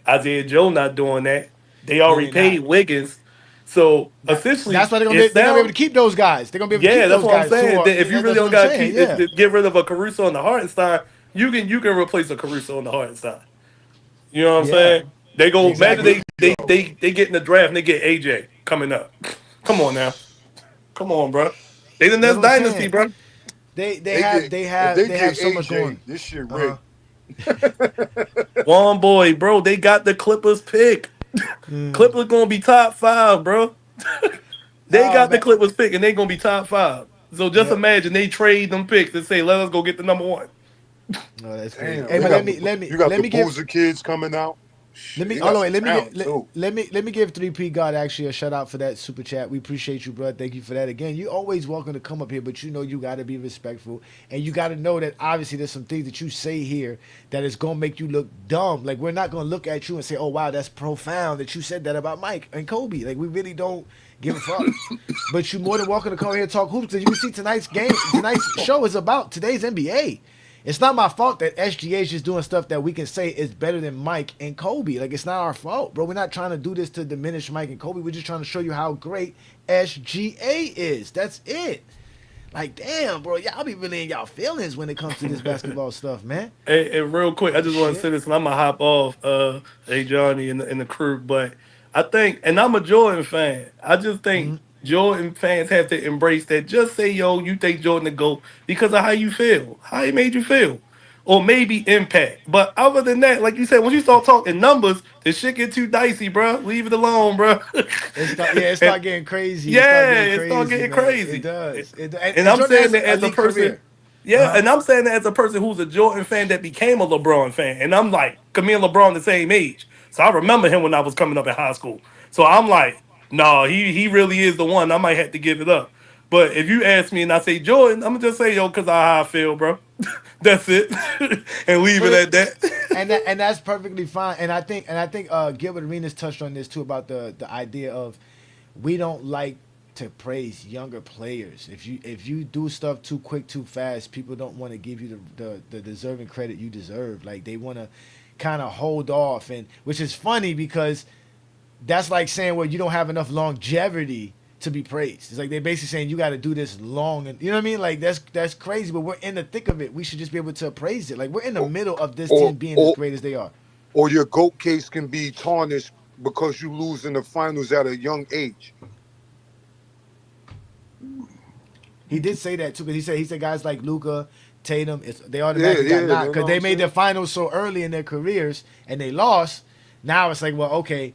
Isaiah Joe not doing that. They no, already they're not. paid Wiggins. So That's essentially, why it they're gonna be able to sounds keep those guys. They're gonna be able to yeah, keep that's those what I'm guys who saying. are. If you really That's don't what I'm got to saying. Yeah. get rid of a Caruso and the Hartenstein, you can replace a Caruso and the Hartenstein. You know what I'm Yeah. saying? They go imagine Exactly. they get in the draft and they get AJ coming up. Come on now, come on, bro. They the That's next what I'm dynasty, saying. bro. If they They have get so much AJ, going. this shit Uh huh. rigged. One boy, bro. They got the Clippers pick. Clippers gonna be top 5, bro. They Oh got the man. Clippers pick and they gonna be top 5. So just Yep. imagine they trade them picks and say, "Let us go get the number 1." No, that's crazy. Damn, Hey, they but got let the me you got let the me give Boozer kids coming out. Let me He hold got on, wait, some talent, too. let me give 3P God actually a shout out for that super chat. We appreciate you, bro. Thank you for that. Again, you always welcome to come up here, but you know you gotta be respectful. And you gotta know that obviously there's some things that you say here that is gonna make you look dumb. Like we're not gonna look at you and say, oh wow, that's profound that you said that about Mike and Kobe. Like we really don't give a fuck. But you're more than welcome to come here and talk hoops. And you can see tonight's show is about today's NBA. It's not my fault that SGA is just doing stuff that we can say is better than Mike and Kobe. Like, it's not our fault, bro. We're not trying to do this to diminish Mike and Kobe. We're just trying to show you how great SGA is. That's it. Like, damn, bro. Y'all be really in y'all feelings when it comes to this basketball stuff, man. Hey, real quick, I just want to Shit. say this, and I'm gonna hop off, Ajani and the crew. But I think, and I'm a Jordan fan. I just think Jordan fans have to embrace that. Just say, yo, you think Jordan the GOAT because of how you feel, how he made you feel, or maybe impact. But other than that, like you said, when you start talking numbers, the shit get too dicey, bro. Leave it alone, bro. It And start getting crazy. It start yeah, getting it start crazy, getting man. It crazy. does. And And I'm Jordan saying has that a as a elite person, career. yeah, and I'm saying that as a person who's a Jordan fan that became a LeBron fan. And I'm like, cause me and LeBron the same age. So I remember him when I was coming up in high school. So I'm like, no, he really is the one. I might have to give it up. But if you ask me and I say Jordan, I'm gonna just say yo, cause of how I feel, bro. That's it. And leave But it it, at that. and that's perfectly fine. And I think Gilbert Arenas touched on this too about the idea of we don't like to praise younger players. If you do stuff too quick, too fast, people don't want to give you the deserving credit you deserve. Like they want to kind of hold off, and which is funny because that's like saying, well, you don't have enough longevity to be praised. It's like they're basically saying you got to do this long, and you know what I mean. Like that's crazy, but we're in the thick of it. We should just be able to praise it. Like we're in the middle of this Or team being as or great as they are. or your GOAT case can be tarnished because you lose in the finals at a young age. He did say that too, because he said guys like Luca, Tatum, they Yeah, automatically yeah, got you knocked know because what they I'm made the saying? finals so early in their careers and they lost. Now it's like, well, okay,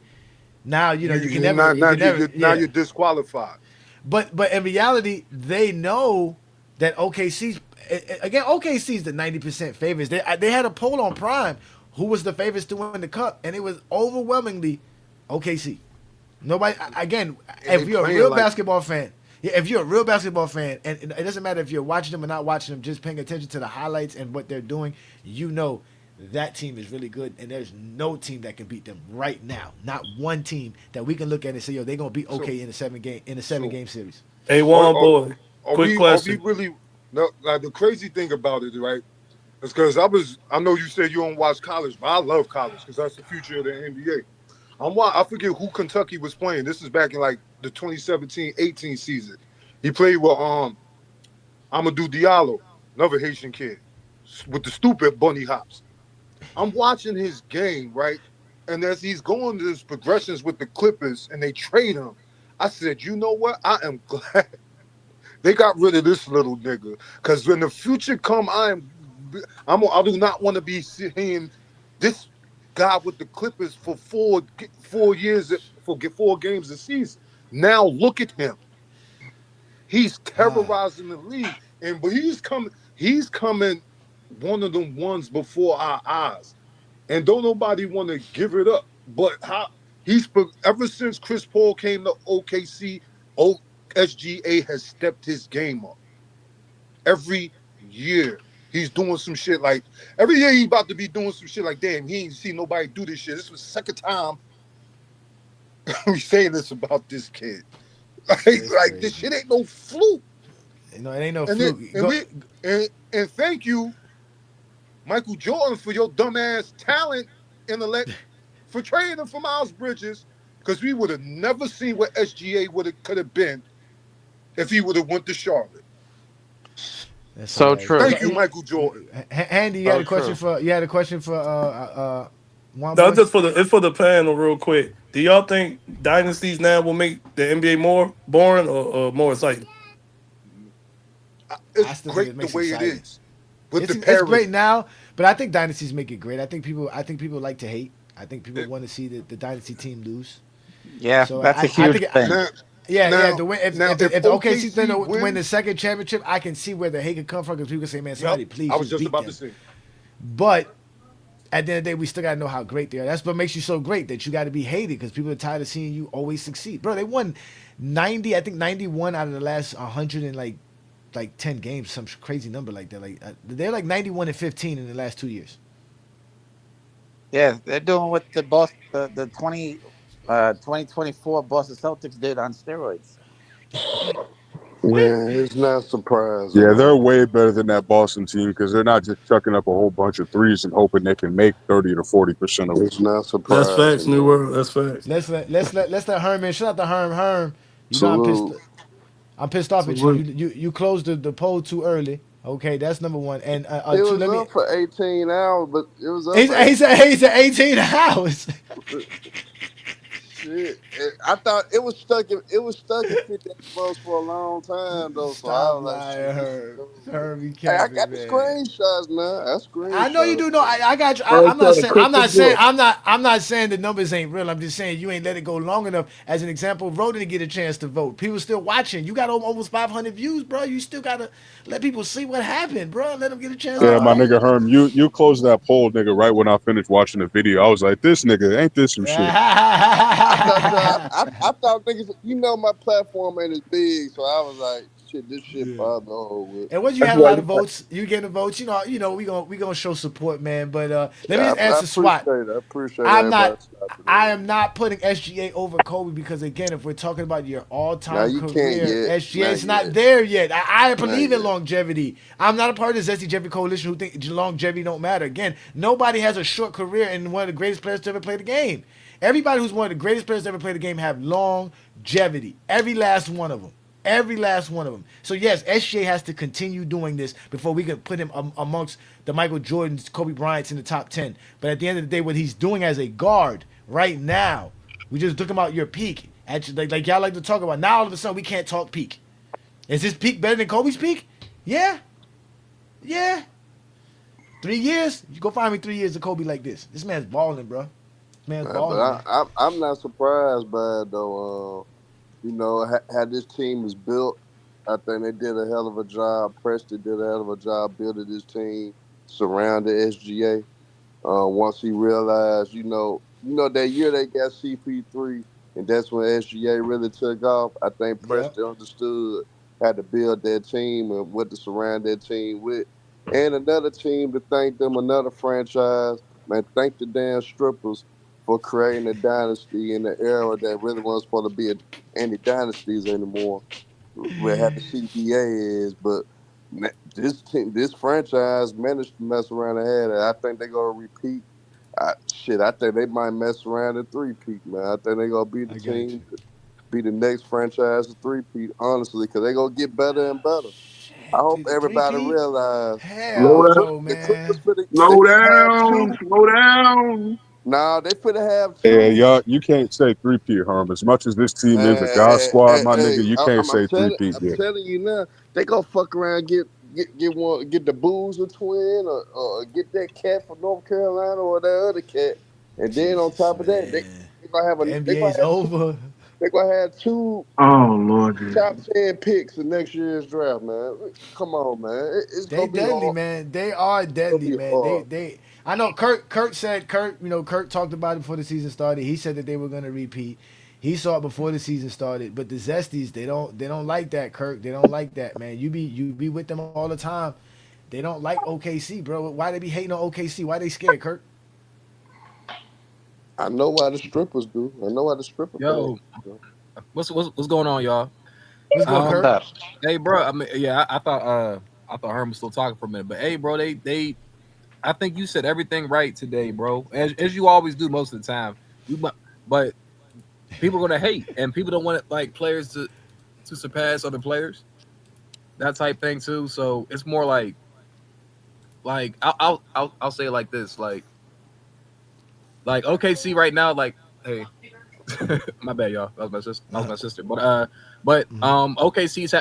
now you can never, Now yeah. you're disqualified. But in reality, they know that OKC's again. OKC's the 90% favorites. They had a poll on Prime, who was the favorites to win the cup, and it was overwhelmingly OKC. Nobody again. And they If you're a playing real like basketball fan, yeah, if you're a real basketball fan, and it doesn't matter if you're watching them or not watching them, just paying attention to the highlights and what they're doing, you know that team is really good, and there's no team that can beat them right now. Not one team that we can look at and say, yo, they're gonna beat so OK in a seven so game series. Hey, are, Juan are, boy, quick are we question. really no, like the crazy thing about it, right? Is because I know you said you don't watch college, but I love college because that's the future of the NBA. I forget who Kentucky was playing. This is back in like the 2017-18 season. He played with Amadou Diallo, another Haitian kid, with the stupid bunny hops. I'm watching his game, right? And as he's going to his progressions with the Clippers and they trade him, I said, you know what? I am glad they got rid of this little nigga. Because when the future come, I do not want to be seeing this guy with the Clippers for 4 years for 4 games a season. Now look at him. He's terrorizing the league. But he's coming one of them ones before our eyes. And don't nobody want to give it up. But how ever since Chris Paul came to OKC, SGA has stepped his game up. Every year he's doing some shit like every year he's about to be doing some shit like damn, he ain't seen nobody do this shit. This was the second time we saying this about this kid. Like this shit ain't no fluke. No, it ain't no And fluke. and thank you, Michael Jordan, for your dumbass talent, intellect, for trading him for Miles Bridges, because we would have never seen what SGA could have been if he would have went to Charlotte. That's So hilarious. true. Thank you, Michael Jordan. Handy, you had a question for one No, boy. it's for the panel, real quick. Do y'all think dynasties now will make the NBA more boring or more exciting? I It's still think great it the makes way it exciting. is. With the It's parity. great now, but I think dynasties make it great. I think people like to hate. I think people want to see the dynasty team lose. Yeah, So that's I a huge think thing. Now, The win, if the OKC then win the second championship, I can see where the hate could come from because people say, man, somebody please I was just just beat about them. to say. But at the end of the day, we still gotta know how great they are. That's what makes you so great, that you got to be hated because people are tired of seeing you always succeed, bro. They won 90, I think 91 out of the last 100 and like 10 games, some crazy number like that. Like they're like 91-15 in the last 2 years. Yeah, they're doing what the 2024 Boston Celtics did on steroids. Man, it's not surprising, Yeah, they're man. way better than that Boston team because they're not just chucking up a whole bunch of threes and hoping they can make 30 to 40% of them. It's not That's facts, surprising, New man. World. That's facts. Let's let Herman. Shout out to Herm. You know Salute. I'm pissed off at you. Salute. You closed the poll too early. Okay, that's number one. And It two, was let me. up for 18 hours, but it was up He for said, he said 18 hours. shit. I thought it was stuck in 50 votes for a long time though. So I Stop was like, lying, shit, this is Herb. cool. Herb, you Hey, I capping, got the man. screenshots now. I I know you screenshot. do. No, I got you. Bro, I'm not trying to saying. cook I'm not the saying. book. I'm not saying the numbers ain't real. I'm just saying you ain't let it go long enough. As an example, voting to get a chance to vote. People still watching. You got almost 500 views, bro. You still gotta let people see what happened, bro. Let them get a chance to Yeah, my vote. nigga Herm, you closed that poll, nigga, right when I finished watching the video. I was like, this nigga, ain't this some shit? I thought niggas, my platform ain't as big, so I was like, shit, this shit probably with. And once you That's had a why lot of you got votes, you getting the votes. We gonna show support, man. But let me Yeah, just I answer appreciate SWAT. it. I appreciate I'm everybody not. stopping I in. am not putting SGA over Kobe because again, if we're talking about your Now all-time you can't career, yet. SGA Not is not yet. there yet. I Not believe in yet. longevity. I'm not a part of the Zesty Jeffrey coalition who think longevity don't matter. Again, nobody has a short career and one of the greatest players to ever play the game. Everybody who's one of the greatest players to ever play the game have longevity. Every last one of them. Every last one of them. So yes, SGA has to continue doing this before we can put him amongst the Michael Jordans, Kobe Bryant's in the top 10. But at the end of the day, what he's doing as a guard right now, we just talking about your peak. Actually, like y'all like to talk about. Now all of a sudden we can't talk peak. Is his peak better than Kobe's peak? Yeah. Yeah. 3 years? You go find me 3 years of Kobe like this. This man's balling, bro. This man's But balling, man. I'm not surprised by it though. How this team is built, I think they did a hell of a job. Preston did a hell of a job building this team, surrounding SGA. Once he realized, that year they got CP3, and that's when SGA really took off. I think Yep. Preston understood how to build that team and what to surround that team with. And another team to thank them, another franchise, man, thank the damn strippers for creating a dynasty in the era that really wasn't supposed to be any dynasties anymore. Where how the CBA is, but this team, this franchise managed to mess around and had it. I think they're gonna repeat. I think they might mess around and three-peat, man. I think they're gonna be the I got you. team, be the next franchise to three-peat, honestly, because they're gonna get better and better. I hope everybody Three-peat? realize slow Hell down, no, the Clippers man. they slow finna have down, two. slow down. Nah, they finna have Yeah, two. y'all, you can't say three-peat, Herm. As much as this team is a God Man, squad, my nigga, you can't I'm say telling, three-peat I'm yet. telling you now, they gonna fuck around, get the Boozer twin, or get that cat from North Carolina or that other cat, and then on Jesus, top of that, man. they gonna have The NBA's over. two Oh Lord Jesus. top 10 picks in next year's draft, man. Come on, man, it's They gonna be deadly, hard. man. They are It's gonna deadly, be man. hard. I know Kurt talked about it before the season started. He said that they were gonna repeat. He saw it before the season started. But the Zesties, they don't like that, Kurt. They don't like that, man. You be with them all the time. They don't like OKC, bro. Why they be hating on OKC? Why they scared, Kurt? I know why the strippers do. I know why the stripper Yo, fans. what's going on, y'all? What's good, What's Kurt? up? Hey, bro. I mean, yeah, I thought Herm was still talking for a minute, but hey, bro, I think you said everything right today, bro. As you always do most of the time. But people are gonna hate, and people don't want like players to surpass other players, that type thing too. So it's more like I'll say it like this, like OKC right now, like hey, my bad, y'all. That was my sister. But OKC's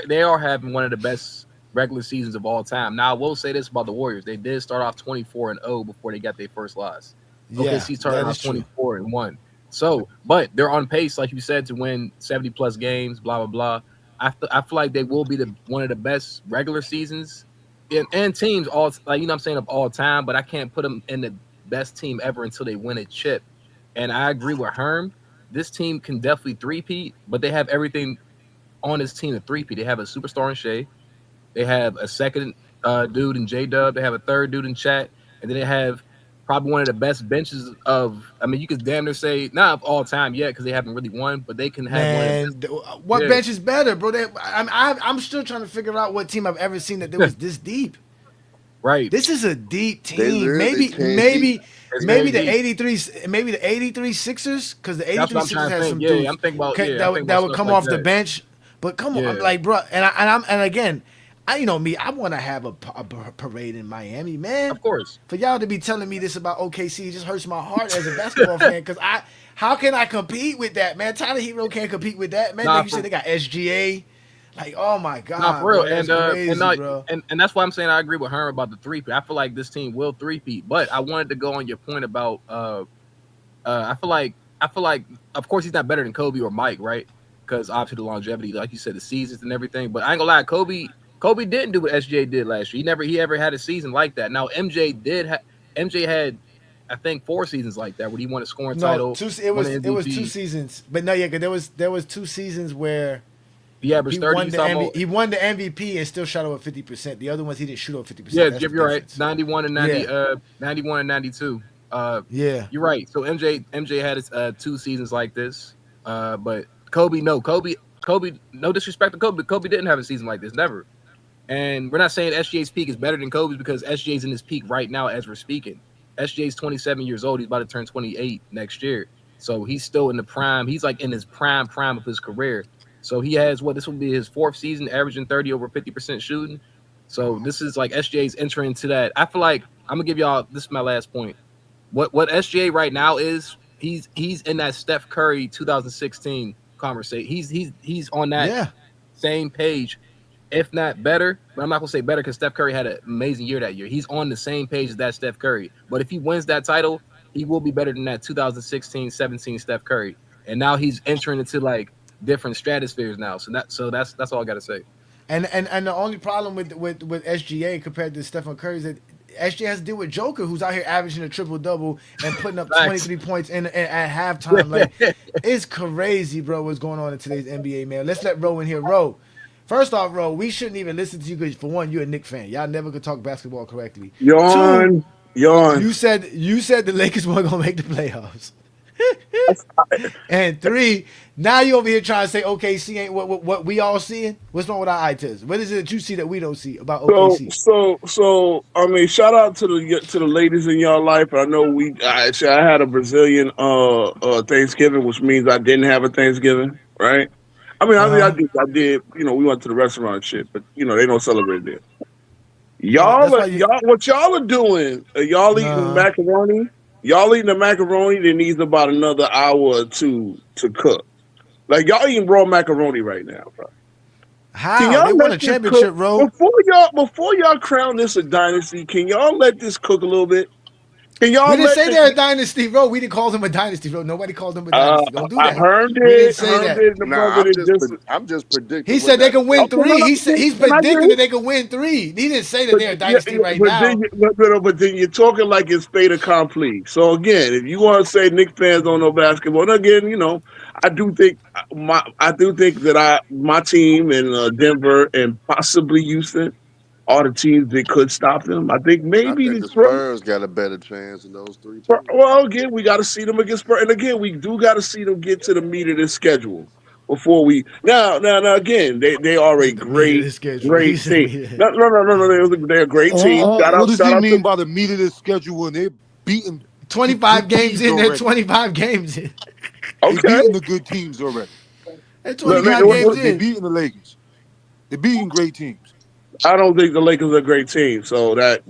they are having one of the best regular seasons of all time. Now I will say this about the Warriors: they did start off 24-0 before they got their first loss. Yeah, OKC started that off is true. 24-1. So, but they're on pace, like you said, to win 70 plus games. Blah blah blah. I feel like they will be one of the best regular seasons and teams all like what I'm saying of all time. But I can't put them in best team ever until they win a chip. And I agree with Herm. This team can definitely three-peat, but they have everything on this team to three-peat. They have a superstar in Shea. They have a second dude in J-Dub. They have a third dude in Chat. And then they have probably one of the best benches of, I mean, you could damn near say, not of all time yet because they haven't really won, but they can have what bench is better, bro? I'm still trying to figure out what team I've ever seen that was this deep. Right. This is a deep team. Maybe the 83 Sixers, because the 83 Sixers had some dudes I'm thinking about, that would come off the bench. But come on, I'm like, bro, and again, you know me, I want to have a parade in Miami, man. Of course. For y'all to be telling me this about OKC just hurts my heart as a basketball fan, because how can I compete with that, man? Tyler Hero can't compete with that, man. Like you said, they got SGA. Like, oh my God, nah, for real. Bro, that's crazy, bro. And that's why I'm saying I agree with Herm about the three-peat. I feel like this team will three-peat, but I wanted to go on your point about I feel like of course he's not better than Kobe or Mike, right? Because obviously the longevity, like you said, the seasons and everything. But I ain't gonna lie, Kobe didn't do what SGA did last year. He ever had a season like that. Now MJ had I think 4 seasons like that where he won a scoring title. It was 2 seasons, but no, yeah, because there was 2 seasons where he averaged 30. He won the MVP and still shot over 50%. The other ones he didn't shoot over 50%. Yeah, you're right. 91 and 90, 91 and 92. Yeah, you're right. So MJ had his 2 seasons like this, but Kobe, no disrespect to Kobe, but Kobe didn't have a season like this, never. And we're not saying SGA's peak is better than Kobe's because SGA's in his peak right now as we're speaking. SGA's 27 years old. He's about to turn 28 next year. So he's still in the prime. He's like in his prime of his career. So he has this will be his 4th season, averaging 30 over 50% shooting. So this is like SGA's entering into that. I feel like I'm gonna give y'all, this is my last point. What SGA right now is, he's in that Steph Curry 2016 conversation. He's on that same page, if not better. But I'm not gonna say better because Steph Curry had an amazing year that year. He's on the same page as that Steph Curry. But if he wins that title, he will be better than that 2016-17 Steph Curry. And now he's entering into like different stratospheres now. So that's all I gotta say. And the only problem with SGA compared to Stephen Curry is that SGA has to deal with Joker, who's out here averaging a triple-double and putting up 23 points at halftime. Like, it's crazy, bro, what's going on in today's NBA, man. Let's let Ro in here. Ro, first off, Ro, we shouldn't even listen to you because, for one, you're a Knicks fan. Y'all never could talk basketball correctly. Yawn. You said the Lakers weren't going to make the playoffs. And 3, now you over here trying to say OKC ain't what we all seeing. What's wrong with our eye test? What is it that you see that we don't see about OKC? So I mean, shout out to the ladies in your life. I know I had a Brazilian Thanksgiving, which means I didn't have a Thanksgiving, right? I mean, I did. You know, we went to the restaurant and shit, but you know they don't celebrate there. What y'all are doing? Are y'all eating macaroni? Y'all eating the macaroni that needs about another hour or 2 to cook. Like y'all eating raw macaroni right now, bro. How? They won a championship, bro. Before y'all crown this a dynasty, can y'all let this cook a little bit? We didn't say they're a dynasty, bro. We didn't call them a dynasty, bro. Nobody called them a dynasty. Don't do that. I heard it. We didn't say that. I'm just predicting. He said they can win 3. He's predicting that they can win 3. He didn't say that they're a dynasty right now. But then you're talking like it's fait accompli. So again, if you want to say Knicks fans don't know basketball, and again, you know, I do think that my team in Denver and possibly Houston are the teams that could stop them. I think maybe the Spurs got a better chance than those 3 teams. Well, again, we got to see them against Spurs, and again, we do got to see them get to the meat of this schedule before we. Now, again, they are a great team. No, they're a great team. What does he mean by the meat of the schedule when they're beating 25 games in? They're 25 games in. Okay, they're beating the good teams already. They're 25 games in. They're beating the Lakers. They're beating great teams. I don't think the Lakers are a great team, so that's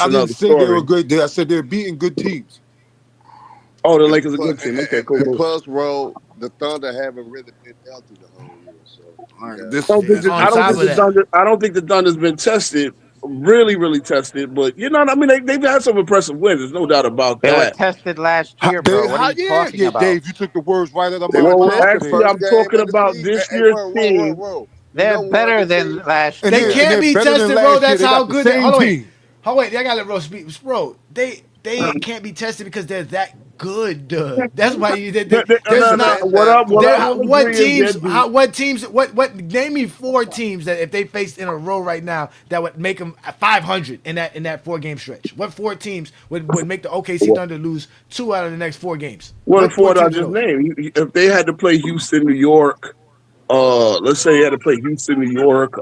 another story. They were great. I said they're beating good teams. Oh, the Lakers are a good team. Okay, cool. Plus, the Thunder haven't really been healthy the whole year. So I don't think the Thunder's been tested, really tested. But you know, I mean, they've had some impressive wins. There's no doubt about that. They were tested last year, bro. What are you talking about? Dave, you took the words right out of my mouth. Actually, I'm talking about this year's team. They're better than last year. They can't be tested, bro. That's how good they are. Hold on, wait. I gotta let Bro speak. Bro, they they can't be tested because they're that good. That's why there's No, not. what I will What agree teams? is that What teams? What? Name me 4 teams that if they faced in a row right now that would make them 500 in that 4-game stretch. What 4 teams would make the OKC Thunder lose 2 out of the next 4 games? what What the 4 four I teams are just those? named. If they had to play Houston, New York, let's say they had to play Houston, New York,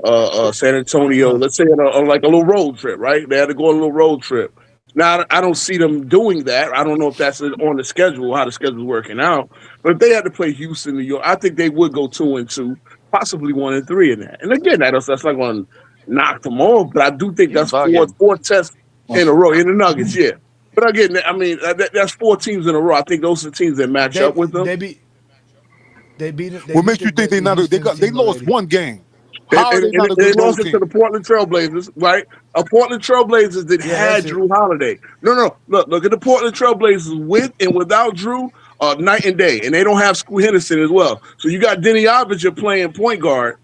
San Antonio. Let's say on like a little road trip, right? They had to go on a little road trip. Now I don't see them doing that. I don't know if that's on the schedule, how the schedule's working out. But if they had to play Houston, New York, I think they would go 2-2, possibly 1-3 in that. And again, that's not going to knock them off. But I do think You that's bugging. four tests in a row in the Nuggets. Yeah. But again, I mean that's 4 teams in a row. I think those are the teams that match up with them. They beat. What makes you think they not? They lost one game. How are they not a They good road lost it to team? the Portland Trailblazers, right? A Portland Trailblazers that Yeah, had that's it. Drew Holiday. No. Look at the Portland Trailblazers with and without Drew, night and day. And they don't have Scoot Henderson as well. So you got Denny Avdija playing point guard.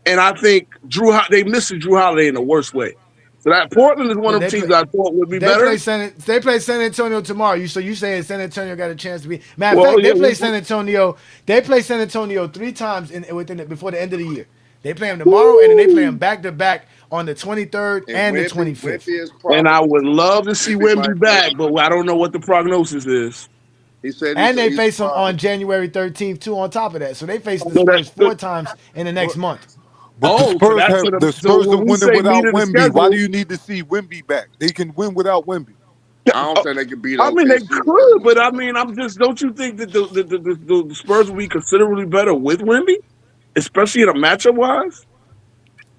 And I think they missed Drew Holiday in the worst way. So that Portland is one of the teams I thought would be better. They play San Antonio tomorrow. So you saying San Antonio got a chance to be? Matter of fact, they play San Antonio. They play San Antonio 3 times before the end of the year. They play them tomorrow, and then they play them back to back on the 23rd and the 25th. And I would love to see Wemby back, but I don't know what the prognosis is. He said, and they face them on January 13th too. On top of that, so they face the Spurs 4 times in the next month. But the Spurs are winning without Wemby. Why do you need to see Wemby back? They can win without Wemby. I don't think they can beat. I mean, they could, but I mean, don't you think that the Spurs will be considerably better with Wemby, especially in a matchup wise?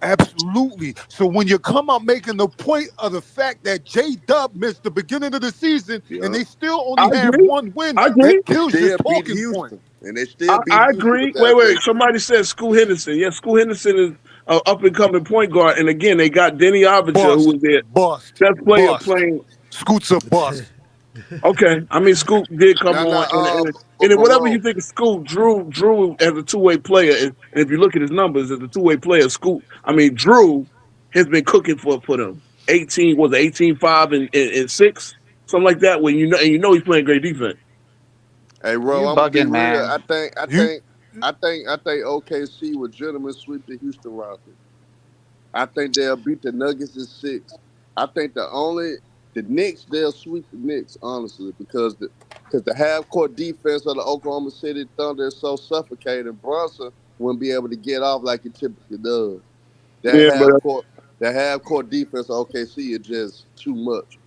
Absolutely. So when you come out making the point of the fact that J-Dub missed the beginning of the season and they still only have 1 win, that kills your talking point. And they still beat I Houston agree. with that Wait. thing. Somebody said Scoot Henderson. Yeah, Scoot Henderson is an up-and-coming point guard. And again, they got Denny Avdija, who was their best player playing. Scoot's a bust. Okay. I mean, Scoot did come on. And whatever you think of Scoot, Drew as a two-way player, and if you look at his numbers as a two-way player, Drew has been cooking for them. 18-5 and 6, something like that. When you know he's playing great defense. Hey, Ro, You I'm gonna be bugging, real. man. I think OKC would gentlemen sweep the Houston Rockets. I think they'll beat the Nuggets in 6. I think the Knicks, they'll sweep the Knicks, honestly, because the half-court defense of the Oklahoma City Thunder is so suffocating. Brunson wouldn't be able to get off like he typically does. That half-court defense of OKC is just too much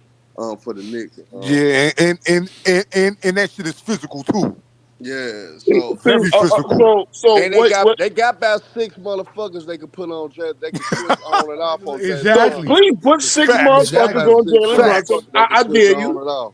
for the Knicks. And that shit is physical too. Yeah, so very physical. And they got about 6 motherfuckers they can put on. They can switch on and off on. Exactly. Please put 6 motherfuckers on Jalen Brunson. I dare you.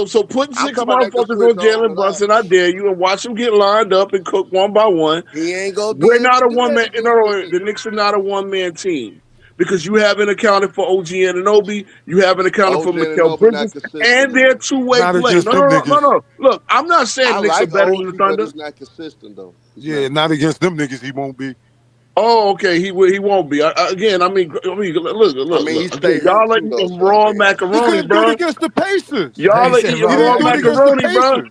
So put 6 motherfuckers on Jalen Brunson. I dare you, and watch them get lined up and cook one by one. He ain't gonna. We're not a one man. No, the Knicks are not a one man team. Because you haven't accounted for OG Anunoby, you haven't accounted for Mikal Bridges, and their two-way play. No. Look, I'm not saying the Knicks are better than the Thunder. He's not consistent though. Not against them niggas. He won't be. Oh, okay. He won't be. Look. Y'all like eating raw macaroni, bro. Against the Pacers. Y'all like eating raw macaroni, bro.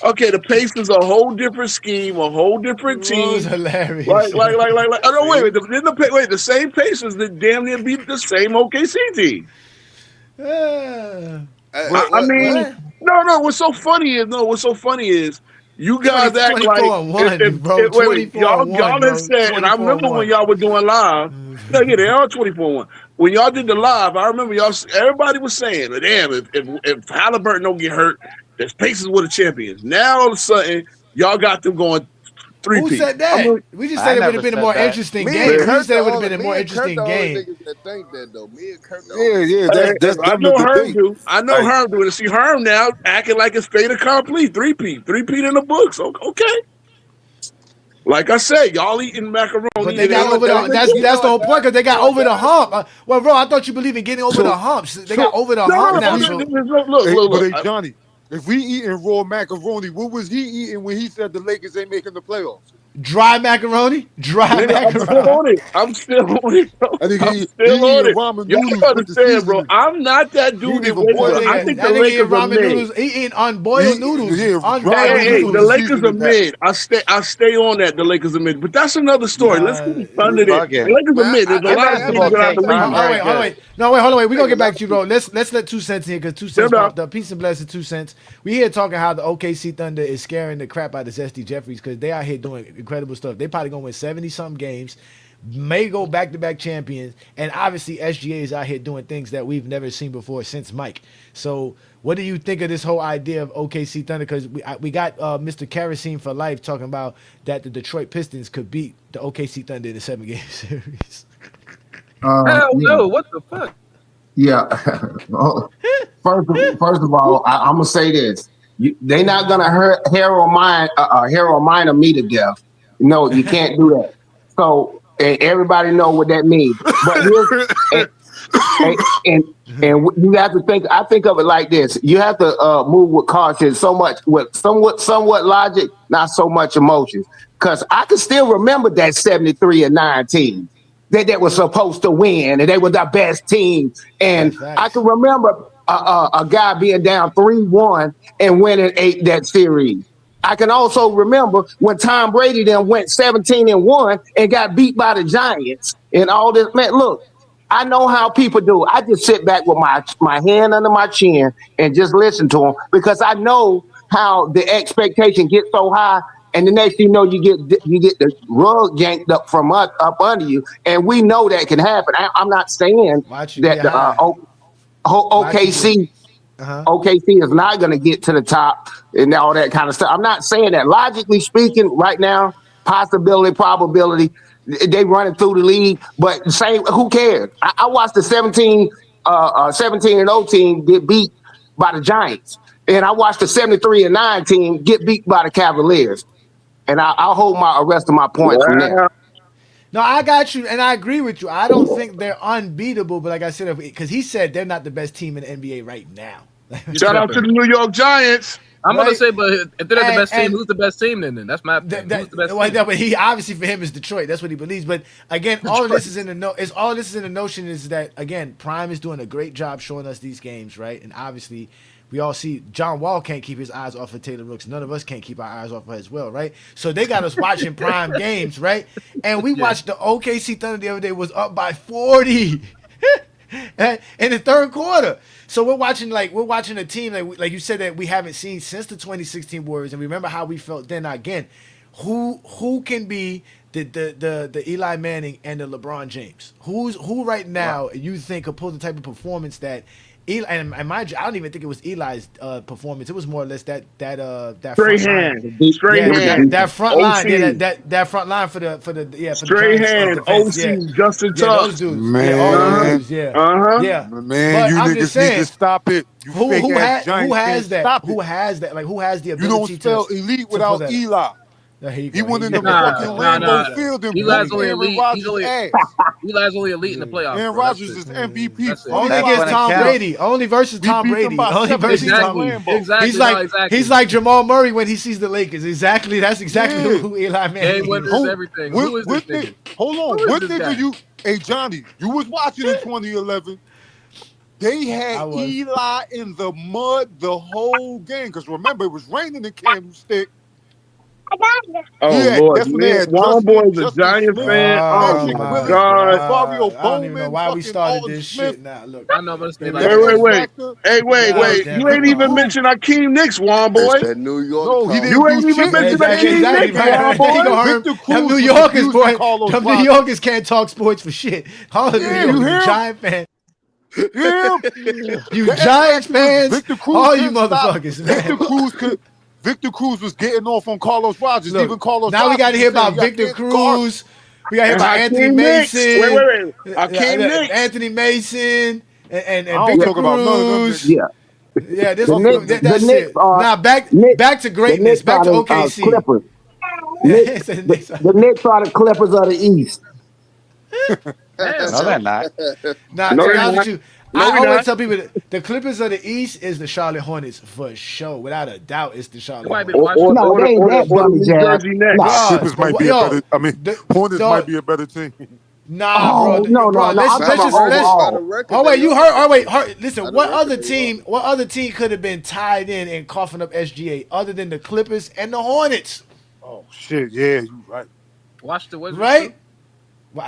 Okay, the Pacers are a whole different scheme, a whole different team. Was hilarious. Like. Oh no, wait. The same Pacers that damn near beat the same OKC team. I mean, no. What's so funny is you guys act like y'all had said, and I remember when y'all were doing live. They are 24-1. When y'all did the live, I remember everybody was saying, damn, if Halliburton don't get hurt, the Pacers were the champions. Now all of a sudden, y'all got them going 3-peat. Who said that? We just said it would have been a more interesting game. We said it would have been a more interesting game. That think that though. Me and Kurt. That's I know Herm do. Herm do. And see Herm now acting like it's fait accompli. 3-peat in the books. Okay. Like I said, y'all eating macaroni. But they got over that's the whole point, because they got over the hump. Well, bro, I thought you believe in getting over the humps. They got over the hump now. Look, Johnny, if we eating raw macaroni, what was he eating when he said the Lakers ain't making the playoffs? Dry macaroni. Nigga, I'm still on it. I'm still on it, bro. I think I'm he still on eating it. ramen Y'all noodles don't with the understand, bro. seasoning. I'm not that dude that even wins. boil I it. think That the nigga eating Lakers are ramen mid. noodles. He eating unboiled noodles. Unboiled Hey, noodles. the Lakers are mid. I stay on that. The Lakers are mid, but that's another story. Let's go to Thunder. The Lakers are mid. There's a lot of things that I believe. Hold on, wait. We're gonna get back to you, bro. Let's let 2 cents in here because 2 cents popped up. Peace and blessings, 2 cents. We here talking how the OKC Thunder is scaring the crap out of Zesty Jeffries because they out here doing incredible stuff. They probably gonna win 70-something games, may go back-to-back champions, and obviously SGA is out here doing things that we've never seen before since Mike. So what do you think of this whole idea of OKC Thunder? Because we got Mr. Kerosene for Life talking about that the Detroit Pistons could beat the OKC Thunder in a 7-game series. Hell no! What the fuck? Yeah. First of all, I'm gonna say this: they're not gonna hurt Harold Miner me to death. No, you can't do that. So and everybody know what that means. But and you have to think. I think of it like this: you have to move with caution, with somewhat logic, not so much emotions. Because I can still remember that 73-9 team that was supposed to win, and they were the best team. And I can remember a guy being down 3-1 and winning that series. I can also remember when Tom Brady then went 17-1 and got beat by the Giants and all this. Man, look, I know how people do. I just sit back with my hand under my chin and just listen to them because I know how the expectation gets so high. And the next thing you know, you get the rug yanked up from up under you, and we know that can happen. I'm not saying that OKC is not going to get to the top and all that kind of stuff. I'm not saying that. Logically speaking, right now, possibility, probability, they running through the league. But who cares? I watched the 17-0 team get beat by the Giants, and I watched the 73-9 team get beat by the Cavaliers. And I'll hold my rest of my points from there. No, I got you, and I agree with you. I don't think they're unbeatable, but like I said, because he said they're not the best team in the NBA right now. Shout out to the New York Giants. I'm gonna say, but if they're not the best team, who's the best team then? That's my thing. Who's the best team? But he obviously for him is Detroit. That's what he believes. But again, all of this is in the notion is that again, Prime is doing a great job showing us these games, right? And obviously, we all see John Wall can't keep his eyes off of Taylor Rooks. None of us can't keep our eyes off of her as well, right? So they got us watching Prime games, right? And we watched the OKC Thunder the other day was up by 40 in the third quarter. So we're watching a team like you said that we haven't seen since the 2016 Warriors, and remember how we felt then. Again, who can be the Eli Manning and the LeBron James? Who right now you think could pull the type of performance that Eli, and mind you, I don't even think it was Eli's performance. It was more or less that straight hand, that front line, that front line for the straight hand, OC, Justin Tubbs, those dudes, man, all those dudes, man, you niggas need to stop it. Who has that? Who has that? Like who has the ability you don't spell elite without Eli. He went in the fucking Lambeau Field and Eli's only Aaron elite. Rodgers' ass. Eli's only elite in the playoffs. Aaron Rodgers is MVP. Only against Tom Brady. Only versus Tom Brady. Only versus Tom Brady. Exactly. He's like Jamal Murray when he sees the Lakers. That's exactly who Eli Manning is. Everything. Who is this nigga? Hold on. What nigga you? Hey Johnny, you was watching in 2011. They had Eli in the mud the whole game because remember it was raining in Candlestick. Oh Lord, man! Wild Boy is a Giant fan. Oh my God! I don't even know why we started this shit. Now look, I know, but wait! Hey, wait! You ain't even mentioned Akeem Nicks, Wild Boy. It's that New York. No, he didn't. You ain't even mentioned Akeem Nicks, Wild Boy. Them New Yorkers, boy. Them New Yorkers can't talk sports for shit. All the New Yorkers, Giant fans. You Giants fans, all you motherfuckers, man. Victor Cruz was getting off on Carlos Rogers. Look, even Carlos. Now Rogers we got to hear about Victor Cruz. We got to hear about Anthony Mason. Wait. Akeem Nicks. Anthony Mason and I Victor don't talk about none of them. Yeah, that's it. Now back to greatness. Back to OKC. Clippers. The Knicks are the Clippers of the East. No, they're not. Nah, to be honest with you, I we always not. tell people that the Clippers of the East is the Charlotte Hornets for sure. Without a doubt, it's the Charlotte might be the Hornets. Washington. No, they ain't that Or the dummy New jab. Jersey Nets. No. Clippers might be a better. I mean, Hornets might be a better team. Nah, Oh, no, bro. no. Let's I'm talking just about let's. overall. Oh wait, you heard? Oh wait, listen. By the What record, other they team? What other team could have been tied in and coughing up SGA other than the Clippers and the Hornets? Oh shit, yeah, you right. Washington Wizards. Right? But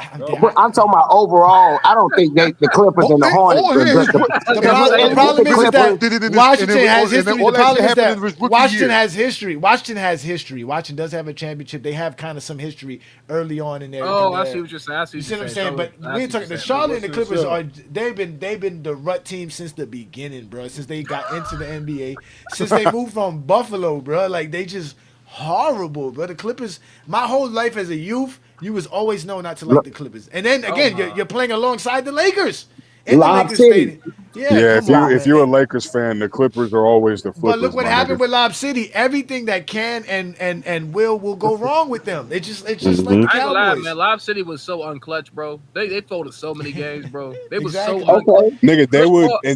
I'm talking about overall. I don't think the Clippers and the Hornets are good. The problem is that Washington has history. The problem is that Washington year. has history. Washington has history. Washington does have a championship. They have kind of some history early on in their. Oh, I see what you're saying. I see You see what I'm you're saying? But we're talking the Charlotte and the Clippers are they've been the rut team since the beginning, bro. Since they got into the NBA, since they moved from Buffalo, bro. Like they just horrible, bro. The Clippers. My whole life as a youth, you was always known not to like the Clippers, and then again, you're playing alongside the Lakers in the Lob Lakers City. stadium. Yeah, if you're a Lakers fan, the Clippers are always the flippers. But look what my happened nigga. with Lob City. Everything that can and will go wrong with them. It's just like the I ain't gonna lie, Cowboys. man. Lob City was so unclutch, bro. They folded so many games, bro. They was Exactly. so unclutch. Nigga,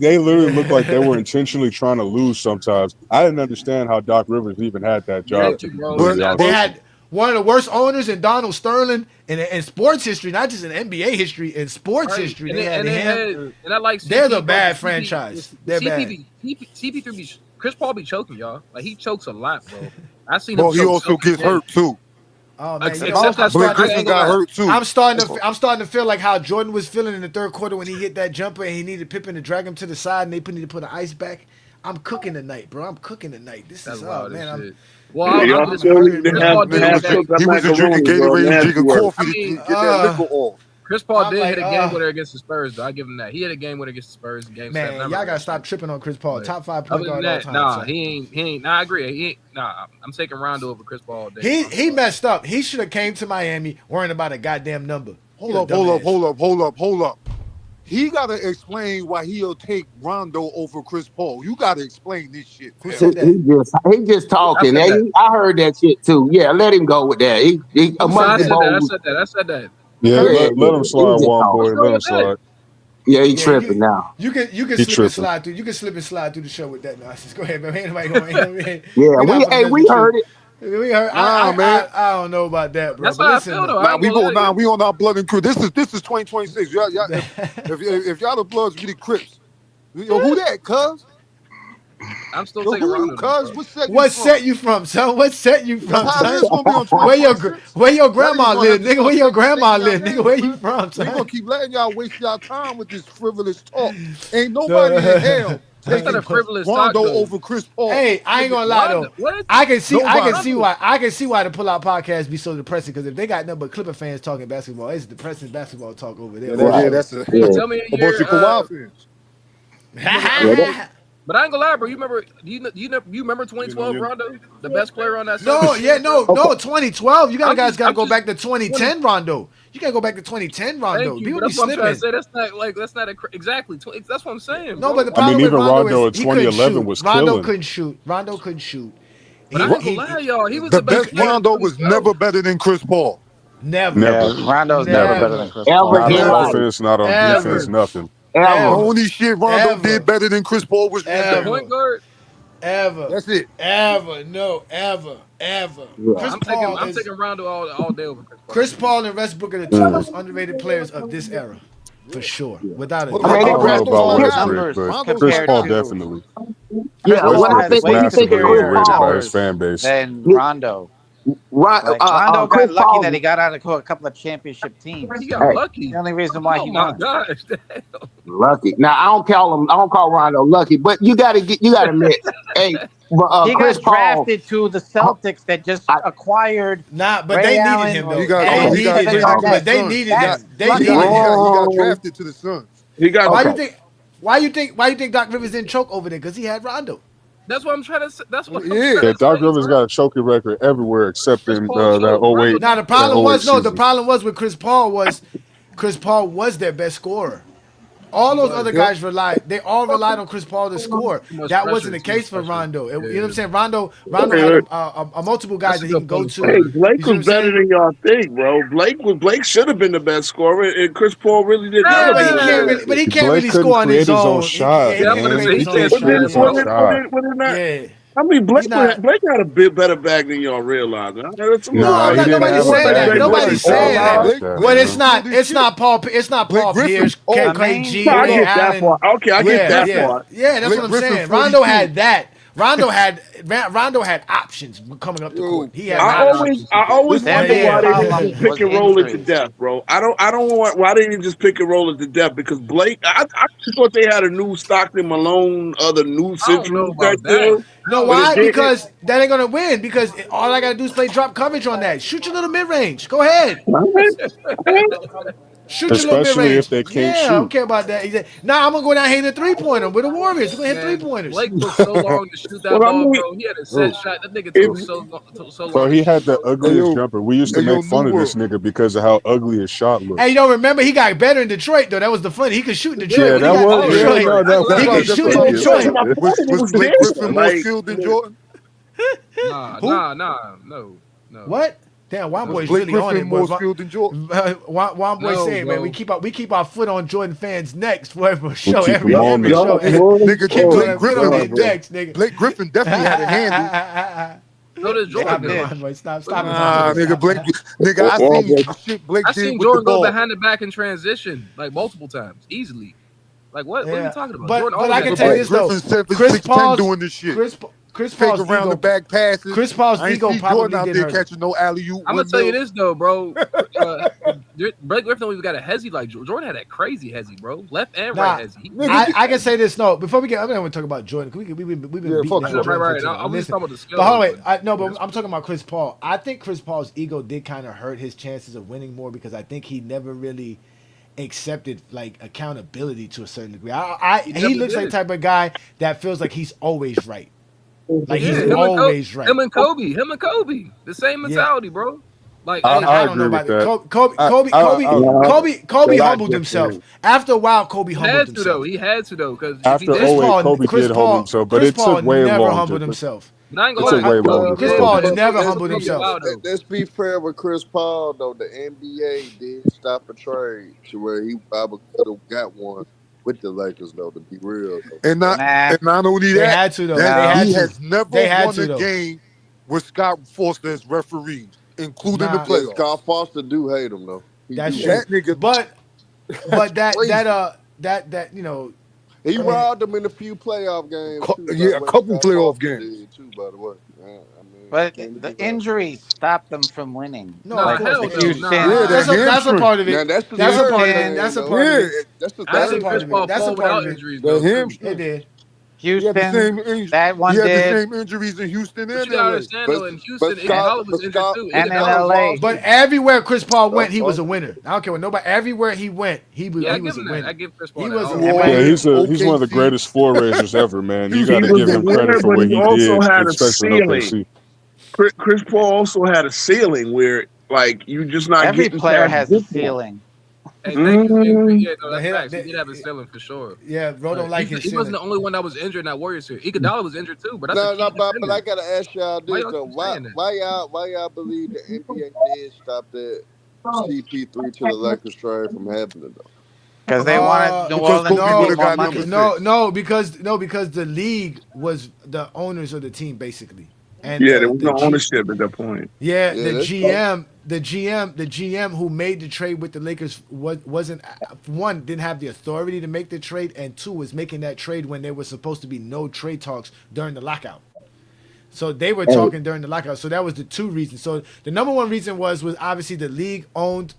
they literally looked like they were intentionally trying to lose sometimes. I didn't understand how Doc Rivers even had that job. Thank you, bro. But they had one of the worst owners in Donald Sterling in sports history, not just in NBA history, in sports history. They had him. And I like They're the CP, bad bro. franchise. They're bad. CP3 be Chris Paul be choking y'all. Like he chokes a lot, bro. I seen him. Well, he choke also so gets many hurt too. Oh man, Except that Blake Griffin got hurt too. I'm starting to feel like how Jordan was feeling in the third quarter when he hit that jumper and he needed Pippen to drag him to the side and they need to put an ice back. I'm cooking tonight, bro. I'm cooking tonight. This is man. Well, he was drinking Gatorade, drinking coffee to get that liquor off. Chris Paul did hit a game winner against the Spurs, though. I give him that. He hit a game winner against the Spurs in Game 7. Man, y'all gotta stop tripping on Chris Paul. Top 5 point guard all time. Nah, he ain't. Nah, I agree. I'm taking Rondo over Chris Paul. He messed up. He should have came to Miami worrying about a goddamn number. Hold up. He gotta explain why he'll take Rondo over Chris Paul. You gotta explain this shit. He just talking. I heard that shit too. Yeah, let him go with that. I said that. Yeah, let him slide, one boy. Let him slide. Yeah, he tripping now. You can slip and slide through. You can slip and slide through the show with that nonsense. Go ahead, man. We heard it. We heard. Man. I don't know about that, bro. That's but how listen, I feel, though. We on our blood and crew. This is 2026. Y'all, if y'all the Bloods, we the Crips. Yo, who that, cuz? I'm still taking Rondo. What set you from, son? What set you from, son? Where your grandma live, nigga? Where your grandma live, nigga? Where you from, son? We gonna keep letting y'all waste y'all time with this frivolous talk. Ain't nobody in hell taking Rondo over Chris Paul. Hey, I ain't gonna lie though. I can see why the pull-out podcast be so depressing because if they got nothing but Clipper fans talking basketball, it's depressing basketball talk over there. Yeah, that's a bunch of Kawhi fans. But I ain't gonna lie, bro. You remember 2012 Rondo, the best player on that side? No, 2012. You guys gotta go back to 2010 Rondo. You gotta go back to 2010 Rondo. Thank you, that's what I'm trying to say. That's not exactly. That's what I'm saying. No, but the problem with Rondo is 2011 was Rondo couldn't shoot. But I ain't gonna lie, y'all. He was the best. Rondo was never better than Chris Paul. Never. Rondo's never better than Chris Paul. Not on offense, not on defense, nothing. The only shit Rondo did better than Chris Paul was point guard. Ever. That's it. Ever. Ever. Yeah. I'm taking Rondo all day over Chris Paul. Chris Paul and Westbrook are the two most underrated players of this era. For sure. Without a doubt. I don't know about Westbrook, but Chris Paul definitely. Yeah, when I think when you think of Chris by Paul, his fan base. Then Rondo. Rondo got Chris lucky Paul, that he got out of a couple of championship teams. He got lucky. The only reason why he won. Gosh, lucky. Now I don't call Rondo lucky, but you gotta admit, hey, he Chris got drafted to the Celtics that just acquired. But Ray they Allen needed him though. They needed him. He got drafted to the Suns. Why you think Doc Rivers didn't choke over there? Because he had Rondo. That's what I'm trying to say. That's what. Yeah, Doc Rivers got a choking record everywhere except in that 08. Now the problem was with Chris Paul was their best scorer. All those other guys they all relied on Chris Paul to score. much That pressure, wasn't the too much case for pressure. Rondo. You know Yeah. what I'm saying? Rondo had a multiple guys that he can go to. Hey, Blake You see what I'm was better saying? than y'all think, bro. Blake should have been the best scorer, and Chris Paul really didn't Yeah, but he elevate can't him. really, but he can't Blake really couldn't score on his create his own own. shot, He Yeah, I'm can't gonna man. say create He his he own can't can't shot. create shoot his his own Yeah, own. shot. Not. yeah. I mean, He's not. Blake had a bit better bag than y'all realize. That's a little Nah, No, he like didn't nobody's have a saying that. bag Nobody's like saying that. that. Like that, But man. it's not Paul. It's not Blake Paul Griffin. Pierce, Oh, Clay G, No, I Ray get that Allen. part. Okay, I get that part. Yeah, that's Blake what I'm Griffin, saying. Rondo 42. had that. Rondo had options coming up the court. He had I options. always Their wonder main why they didn't problem just pick was and roll it to injuries. death, bro. I don't want why they didn't just pick and roll it to death because Blake. I thought they had a new Stockton Malone, other new I don't know Central back about there, that. No, but it why? didn't. Because that ain't gonna win. Because all I gotta do is play drop coverage on that. Shoot your little mid range. Go ahead. Shoot your little mid Especially if range. they can't Yeah, I don't shoot. care about that. He said, "Nah, I'm gonna go down here and hit a 3-pointer with the Warriors. We're gonna hit Man, 3-pointers." Blake took so long to shoot that Well, I ball, mean, bro. He had a Oh. set shot. That nigga if took so Bro, long to he shoot, had the bro. Hey, ugliest yo, jumper. We used to hey, yo, make fun New of this World. nigga because of how ugly his shot looked. Hey, you don't remember he got better in Detroit though. That was the funny. He could shoot in Detroit. Yeah, When he that got was to yeah, Detroit, no, that he could That's shoot what in I'm saying. to Detroit. my point, it Was was Blake Griffin more there. Like, skilled than Jordan? Nah, no. What? Damn, Juan No. Was Boy's Blake really on Griffin it, boy. more skilled than Jordan? Juan Boy No, saying, man, bro. we keep our foot on Jordan fans' necks for show keep every them on me. show. Nigga, Keep Blake your foot on their Griffin, necks, nigga. Blake Griffin definitely had a handle. So does Stop Jordan it, though. Juan Boy. Stop it, Nah, Juan Boy. nigga, Stop. nigga, I seen the shit Blake I did seen with the Jordan go ball. behind the back in transition like multiple times, easily. Like what? What are we Yeah, talking about? but Jordan but always I had can the tell you ball. this Blake though, Griffin Chris 6'10" Paul's doing this shit. Chris Fake Paul's around the ego. back passes. Chris Paul's I ain't ego see probably Jordan out didn't there hurt him. catching no alley oop. I'm gonna tell you this though, bro. Blake Griffin always got a hezzy like Jordan had that crazy hezzy, bro. Left and right hezzy. I can say this. No, before we get, I'm going to talk about Jordan. We've been beating down Jordan right. for too I long. was talking about the skill. But hold on, wait. But I'm talking about Chris Paul. I think Chris Paul's ego did kind of hurt his chances of winning more because I think he never really accepted like accountability to a certain degree. He looks like the type of guy that feels like he's always right. Like he's always right. Him and Kobe, the same mentality, bro. Like I don't know about it. Kobe humbled himself. After a while, Kobe humbled himself. He had to though, because after 08, Kobe did humble himself, but it took way never long. humbled himself. But I ain't It gonna took way longer. Chris Paul never humbled himself. Let's be fair with Chris Paul though. The NBA did stop a trade to where he probably could have got one with the Lakers though. To be real, though. And not only They that, had to though. He has never won a game with Scott Foster as referee, including the playoffs. Scott Foster do hate him though. That's true. That nigga, but that you know, he robbed them in a few playoff games. Too, a couple playoff games too. By the way, but the injuries stopped them from winning. No, like of course. Houston. That's a part of it. Now, That's a part of it. That's a part of it. That's a part of it. That's a part of it. injuries. The hamstring. It did. Houston, that one did. He had the same injuries in Houston and You gotta understand though, in Houston, Iguodala was injured too. And in LA. But everywhere Chris Paul went, he was a winner. I don't care what nobody. Everywhere he went, he was a winner. I give Chris Paul He that. was a Yeah, winner. he's one of the greatest floor raisers ever, man. You He got to was give a him winner, credit for but what he he also did, had a especially in OKC. ceiling. Chris Paul also had a ceiling where, like, you just not Every getting player past has this a ceiling. Hey, thank you. Yeah, no, But that's facts. He did have a ceiling for sure. Yeah, bro don't like his He wasn't ceiling. the only one that was injured in that Warriors here. Iguodala was injured too, but that's but I gotta ask y'all Why this y'all though. keep Why saying that? why y'all believe the NBA did stop that CP3 to the Lakers trade from happening though? Because they wanted New because Orleans Kobe to would've get more got money. number six. Because the league was the owners of the team basically. And Yeah, there was no ownership at that point. Yeah, Yeah, the that's GM who made the trade with the Lakers wasn't one, didn't have the authority to make the trade, and two, was making that trade when there was supposed to be no trade talks during the lockout. So they were talking during the lockout. So that was the two reasons. So the number one reason was obviously the league owned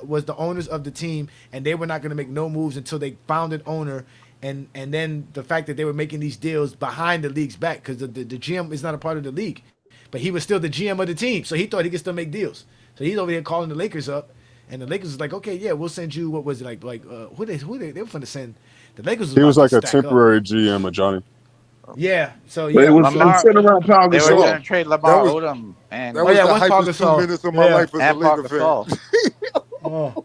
was the owners of the team, and they were not going to make no moves until they found an owner. And then the fact that they were making these deals behind the league's back, because the GM is not a part of the league, but he was still the GM of the team, so he thought he could still make deals. So he's over here calling the Lakers up, and the Lakers was like, okay, yeah, we'll send you. What was it like? Who they were going to send? The Lakers. He was about like to a stack temporary GM, Ajani. up. Yeah. So But yeah. it was sitting around Pau They were going to Gasol. trade That Lamar was- Odom and That was the what's Pau hypest 2 Gasol? minutes of my life as a and Paul Laker fan. Gasol. Oh.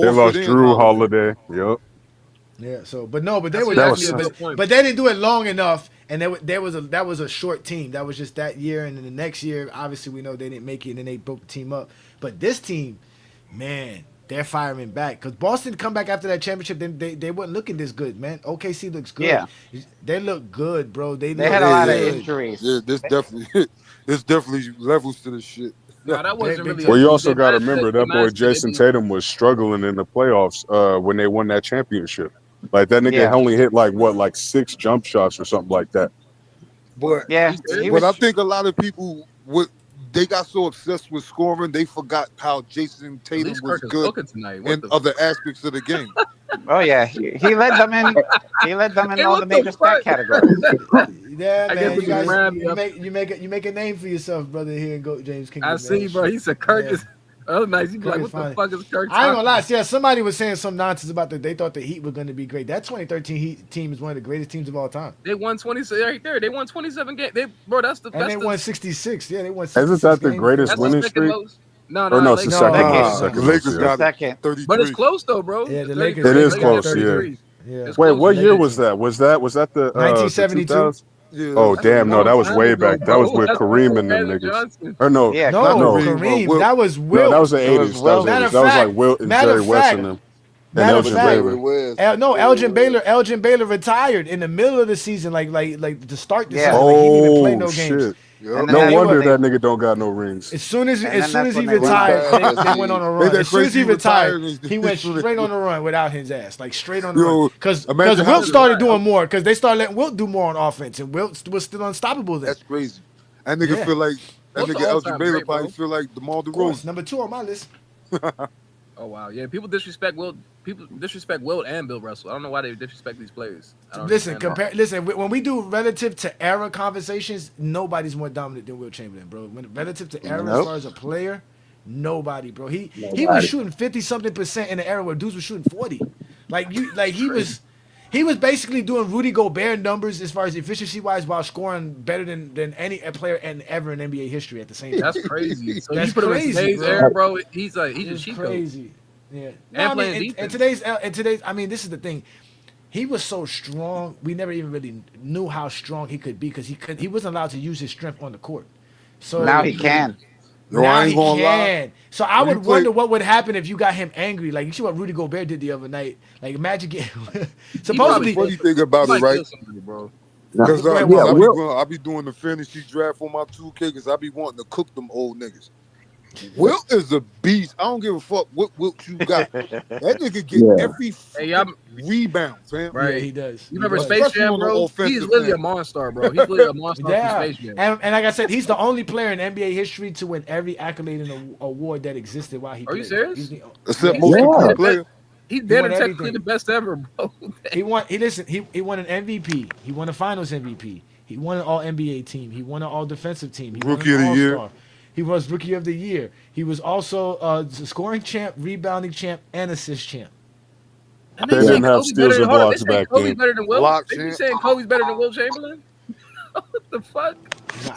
They Horford lost and Drew Holiday. Holiday. Yep. Yeah. So, but no, but they That's were actually definitely, a good point. but they didn't do it long enough, And that was a short team. That was just that year, and then the next year, obviously we know they didn't make it, and then they broke the team up. But this team, man, they're firing back because Boston come back after that championship. They weren't looking this good, man. OKC looks good. Yeah. They look good, bro. They had a lot of good. injuries. Yeah, this definitely levels to the shit. No, that wasn't really. Well, you also got to remember that boy Jason Tatum was struggling in the playoffs when they won that championship. Like that nigga only hit like 6 jump shots or something like that. But I think a lot of people they got so obsessed with scoring they forgot how Jason Tatum was good in other aspects of the game. Oh yeah, he led them in. He led them in all the major stat categories. Yeah, man. You guys, you make a name for yourself, brother. Here in Goat James Kingdom. I see, bro. He said Kirk is. Oh, nice. He'd be like, what the fuck is Kirk? I ain't gonna lie. Yeah, somebody was saying some nonsense about that. They thought the Heat were going to be great. That 2013 Heat team is one of the greatest teams of all time. They won 27 right there. They won 27 games. They won 66. Yeah, they won 66. Isn't that the greatest winning streak? No, it's the second. The Lakers got second. 33. But it's close though, bro. Yeah, the Lakers. It is close. Yeah. Wait, what year was that? Was that the 1972? Yeah. Oh damn! No, that was way back. That was with Kareem and them niggas. Or no, Kareem. That was Wilt. No, that was the 80s. That was like Wilt and Jerry West and them. And Elgin Baylor. Elgin Baylor retired in the middle of the season, like to start the season. Oh, like he didn't even play no games. Shit. No wonder that nigga don't got no rings. As soon as he retired, they went on a run. As soon as he retired, he went straight on the run without his ass, like straight on the run. Because Wilt started doing more, because they started letting Wilt do more on offense, and Wilt was still unstoppable then. That's crazy. That nigga feel like Elgin Baylor probably feel like DeMar DeRozan. Number 2 on my list. Oh wow, yeah. People disrespect Wilt. People disrespect Wilt and Bill Russell. I don't know why they disrespect these players. Listen, when we do relative to era conversations, nobody's more dominant than Wilt Chamberlain, bro. When relative to era as far as a player, nobody, bro. He was shooting 50-something% in the era where dudes were shooting 40. He was basically doing Rudy Gobert numbers as far as efficiency wise while scoring better than any player ever in NBA history at the same time. That's crazy. So that's you put him in today's era, bro. He's just cheat crazy. Yeah. And playing defense. In today's, I mean, this is the thing. He was so strong. We never even really knew how strong he could be because he wasn't allowed to use his strength on the court. So now he can. Now he can. So I would wonder what would happen if you got him angry. Like you see what Rudy Gobert did the other night. Like imagine getting supposedly. What do you think about it, right? Because I be doing the fantasy draft for my 2K because I be wanting to cook them old niggas. Wilt is a beast. I don't give a fuck what Wilt you got. That nigga get every rebound, fam. Right, yeah, he does. You remember Space Jam, bro? He's literally a monster, bro. He's literally a monster from Space Jam. And like I said, he's the only player in NBA history to win every accolade and award that existed while he played. Are you serious? Except most player. He's better technically the best ever, bro. He won an MVP. He won a Finals MVP. He won an All NBA team. He won an All Defensive team. He Rookie of the Year. He was Rookie of the Year. He was also scoring champ, rebounding champ, and assist champ. They didn't have steals and blocks back then. Better than Wilt? They be saying Kobe's better than Wilt Chamberlain? What the fuck?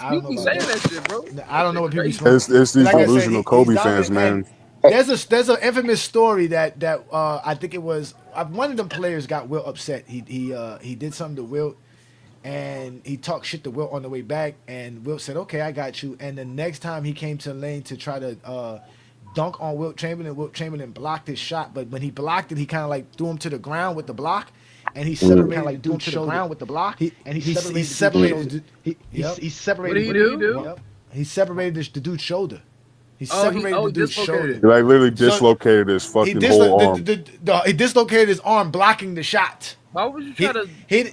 People saying that shit, bro. I don't know what people It's these delusional Kobe fans, man. There's an infamous story that I think it was one of them players got Wilt upset. He did something to Wilt. And he talked shit to Wilt on the way back, and Wilt said, "Okay, I got you." And the next time he came to the lane to try to dunk on Wilt Chamberlain blocked his shot. But when he blocked it, he kind of like threw him to the ground with the block, and he separated like threw him to the ground with the block. He separated. He separated. What did he do? Yep. He separated the dude's shoulder. He separated the dude's shoulder. He like literally dislocated his fucking whole arm. He dislocated his arm blocking the shot. Why would you try to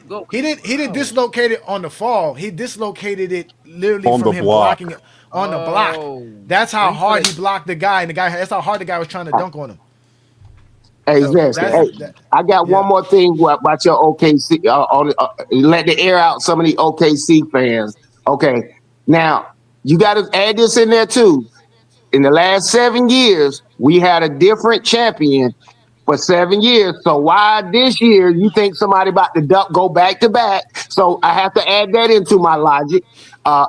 go? He didn't dislocate it on the fall. He dislocated it literally on from the him block. blocking it on the block. That's how hard he blocked the guy, and that's how hard the guy was trying to dunk on him. Hey, Zesty, I got one more thing about your OKC. Let the air out some of the OKC fans. Okay, now you got to add this in there too. In the last 7 years, we had a different champion for 7 years. So why this year you think somebody about to go back to back? So I have to add that into my logic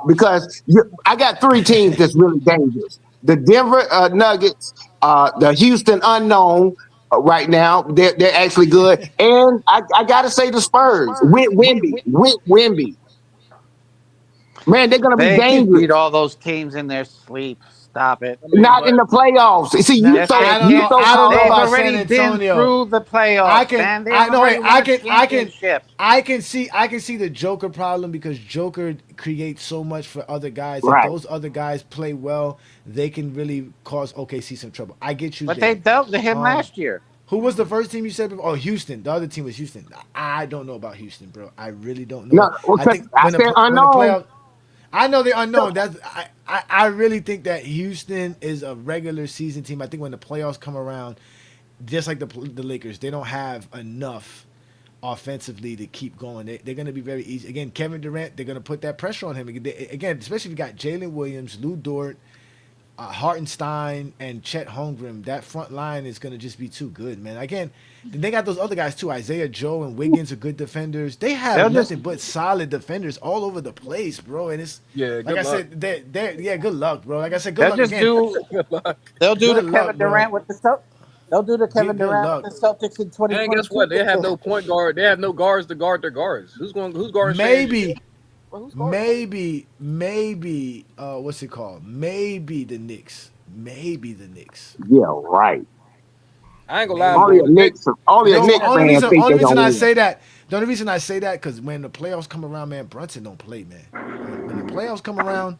because I got 3 teams that's really dangerous. The Denver Nuggets, the Houston Unknown right now, they're actually good. And I got to say the Spurs, Wemby. Man, they're gonna be They can dangerous. beat all those teams in their sleep. Stop it. Not in the playoffs. See, you Yes, so they I don't you know. can. so I don't know They've called. about San already been Antonio. through the playoffs, man. They've already won a championship. I can see the Joker problem because Joker creates so much for other guys. If Right. those other guys play well, they can really cause OKC some trouble. I get you But there. they dealt to him last year. Who was the first team you said before? Oh, Houston. The other team was Houston. I don't know about Houston, bro. I really don't know. No, well, I 'cause think I said when the unknown. playoff, I know they're unknown. I really think that Houston is a regular season team. I think when the playoffs come around, just like the Lakers, they don't have enough offensively to keep going. They're going to be very easy. Again, Kevin Durant, they're going to put that pressure on him. Again, especially if you got Jalen Williams, Lou Dort, Hartenstein, and Chet Holmgren. That front line is going to just be too good, man. Again, they got those other guys too. Isaiah Joe and Wiggins are good defenders. They have They'll nothing but solid defenders all over the place, bro. And it's Yeah, like I good said, yeah, good luck, bro. Like I said, good They'll luck just again. They'll do the Good Kevin luck, bro. Durant with the Celtics. They'll do the Kevin Good Durant luck. with the Celtics in 2022. And guess what? They have no point guard. They have no guards to guard their guards. Who's guarding? Maybe, Who's guarding? maybe, what's it called? Maybe the Knicks. Maybe the Knicks. Yeah, right. I ain't gonna lie, Only bro. a Knicks fan think Only they're reason gonna I win. say that, the only reason I say that, because when the playoffs come around, man, Brunson don't play, man. When the playoffs come around,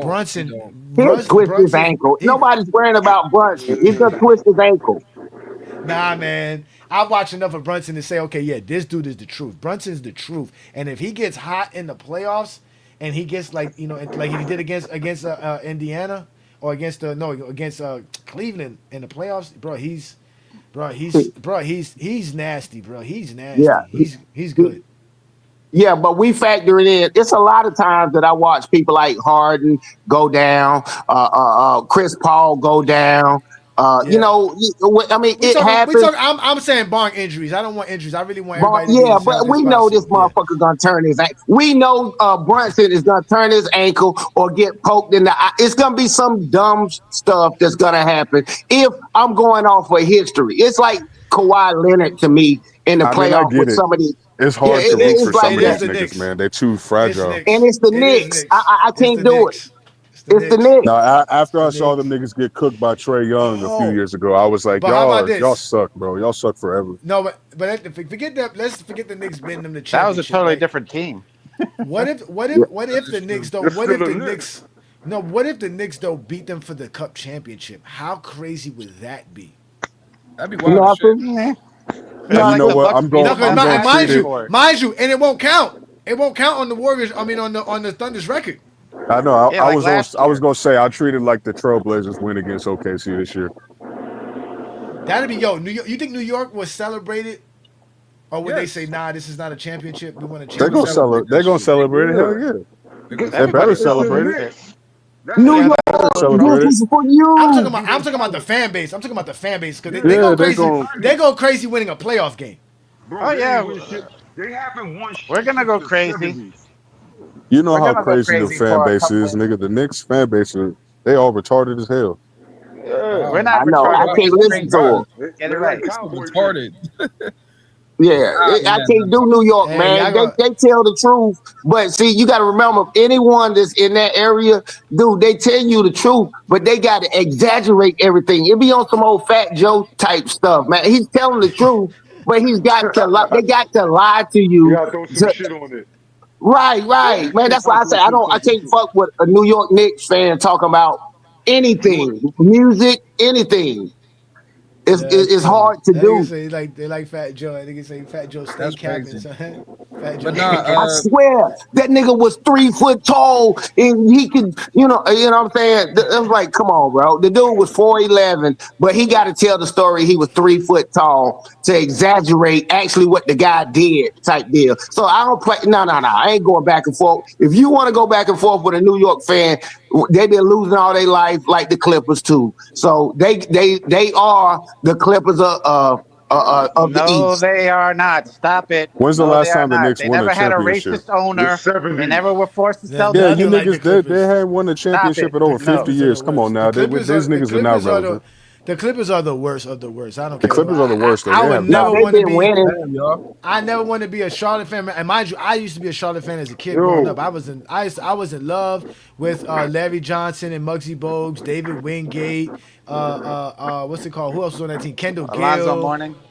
Brunson, He'll twist his ankle. Nobody's worrying about Brunson. He's gonna twist his ankle. Nah, man. I've watched enough of Brunson to say, okay, yeah, this dude is the truth. Brunson's the truth. And if he gets hot in the playoffs, and he gets like like he did against Indiana or against Cleveland in the playoffs, he's nasty, bro. He's nasty. Yeah. He's good. Yeah, but we factor it in. It's a lot of times that I watch people like Harden go down, Chris Paul go down. You know, I mean, it happens. I'm saying barring injuries. I don't want injuries. I really want But, everybody to be yeah, as but healthy we as know this possible. motherfucker gonna turn his ankle. We know Brunson is gonna turn his ankle or get poked in the eye. It's gonna be some dumb stuff that's gonna happen. If I'm going off of history, it's like Kawhi Leonard to me in the playoff with somebody. It's hard to root for some of these niggas, man. They're too fragile. And it's the Knicks. I can't do it. It's the Knicks. Now, after I saw them niggas get cooked by Trae Young a few years ago, I was like, But how about this? y'all suck, bro. Y'all suck forever. No, but forget that. Let's forget the Knicks beating them the championship. That was a totally right? different team. What if the Knicks though? What if the Knicks? No, what if the Knicks though beat them for the Cup championship? How crazy would that be? That'd be wild as shit. And you know what? I'm going mind treat you, and it won't count. It won't count on the Warriors. I mean, on the Thunder's record. I know. I was gonna say I treated like the Trailblazers win against OKC this year. That'd be New York. You think New York was celebrated, or would they say, "Nah, this is not a championship. We want a championship." They're gonna celebrate it. Hell yeah. They better celebrate it. New York, this is for you. I'm talking about the fan base. I'm talking about the fan base because they go crazy. They go crazy winning a playoff game. Oh yeah, they haven't won. We're gonna go crazy. You know how crazy the fan base is, nigga. The Knicks fan base, they all retarded as hell. We're not. I know. I can't listen to them. Get it right. Retarded. Yeah, I can't do New York, man. They tell the truth, but see, you got to remember, anyone that's in that area, dude, they tell you the truth, but they got to exaggerate everything. It be on some old Fat Joe type stuff, man. He's telling the truth, but he's got to lie. They got to lie to you. You got to throw some shit on it. Right, man. That's why I say I can't fuck with a New York Knicks fan talking about anything, music, anything. It's hard to do. They like Fat Joe. They can say Fat Joe stay capping. Fat Joe. I swear that nigga was 3 foot tall and he could, you know what I'm saying? It was like, come on, bro. The dude was 4'11", but he got to tell the story. He was 3 foot tall to exaggerate actually what the guy did type deal. So I don't play. No. I ain't going back and forth. If you want to go back and forth with a New York fan, they been losing all their life like the Clippers too. So they are the Clippers of the East. No, they are not. Stop it. When's the last time the Knicks They won a never had a championship? racist owner. They never were forced to sell. Yeah, you niggas, they had won a championship in over 50 years. Come on now. These niggas are not relevant. The Clippers are the worst of the worst. I don't The care. Clippers are the worst. Though. I would never they've want to been be. winning. I never want to be a Charlotte fan. And mind you, I used to be a Charlotte fan as a kid Yo. growing up. I was in love with Larry Johnson and Muggsy Bogues, David Wingate. What's it called? Who else was on that team? Kendall Gill,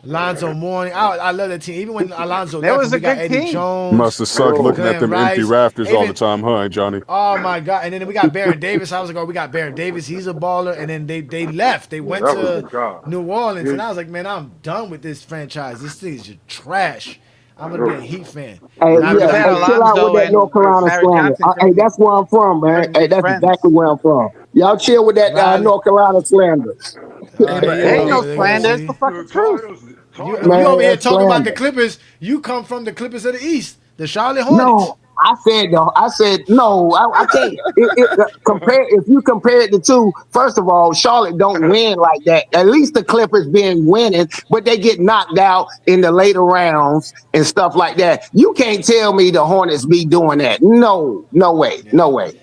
Alonzo Mourning. I love that team. Even when Alonzo left, was a we got good Eddie team. Jones. Must have sucked looking at them Glenn empty Rice. rafters all Even- the time, huh, Johnny? Oh my God! And then we got Baron Davis. I was like, oh, we got Baron Davis. He's a baller. And then they left. They went That was the to guy. New Orleans, and I was like, man, I'm done with this franchise. This thing is just trash. I'm gonna be a Heat fan. Hey, And I yeah, really- hey, chill out with that North Carolina slander. Hey, that's where I'm from, man. Hey, that's exactly where I'm from. Y'all chill with that North Carolina slander. Ain't no slander. It's the fucking truth. You Man, over here that's talking about slander. the Clippers. You come from the Clippers of the East, the Charlotte Hornets. No, I said no. I can't compare. If you compare the two, first of all, Charlotte don't win like that. At least the Clippers been winning, but they get knocked out in the later rounds and stuff like that. You can't tell me the Hornets be doing that. No way, no way.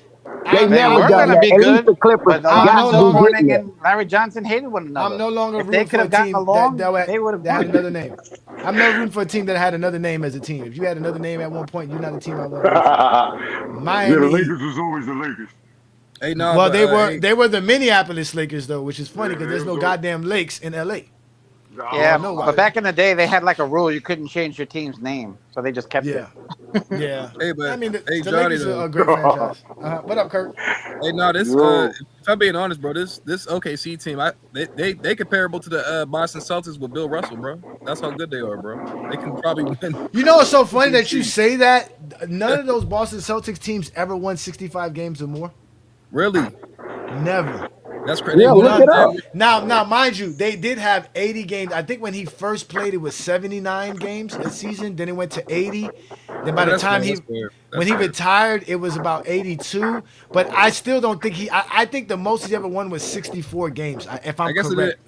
They never were done gonna that. be At good, least the Clippers but got Alonzo to be getting Mourning there. and Larry Johnson hated one another. I'm no longer If they rooting could for a have gotten team along, that they would have had won. another name. I'm never rooting for a team that had another name as a team. If you had another name at one point, you're not a team I want to root for. Miami. Yeah, the Lakers was always the Lakers. Hey, no, Well, but, they were the Minneapolis Lakers though, which is funny because there's no goddamn lakes in LA. Yeah, no but back in the day, they had like a rule you couldn't change your team's name, so they just kept it. Yeah. Hey, but I mean, the hey, Lakers Johnny, are though. a great franchise. What up, Kurt? Hey, no, this. If I'm being honest, bro, this OKC team, they comparable to the Boston Celtics with Bill Russell, bro. That's how good they are, bro. They can probably win. You know, it's so funny that you say that. None of those Boston Celtics teams ever won 65 games or more. Really? Never. That's crazy. Yeah, look it up. Now, mind you, they did have 80 games. I think when he first played, it was 79 games a season. Then it went to 80. Then by the time when he retired, it was about 82. But I still don't think I think the most he ever won was 64 games. If I'm correct.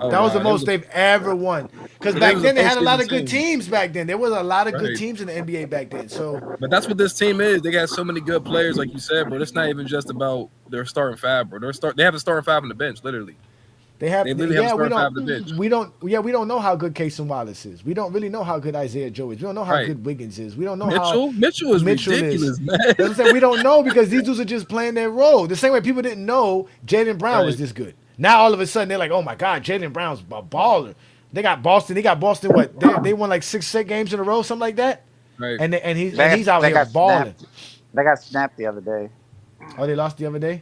That was the most they've ever won. Because back then they had a lot of good teams. Back then there was a lot of good teams in the NBA back then. So, but that's what this team is. They got so many good players, like you said, bro. It's not even just about their starting five, bro. They have a starting five on the bench, literally. They literally have a starting five on the bench. We don't know how good Casey Wallace is. We don't really know how good Isaiah Joe is. We don't know how good Wiggins is. We don't know how Mitchell is ridiculous, man. That's what I'm saying. We don't know because these dudes are just playing their role. The same way people didn't know Jaylen Brown was this good. Now all of a sudden they're like, oh my God, Jaylen Brown's a baller. They got Boston. What? They won like 6 games in a row, something like that. Right. And he's out here balling. They got snapped the other day. Oh, they lost the other day?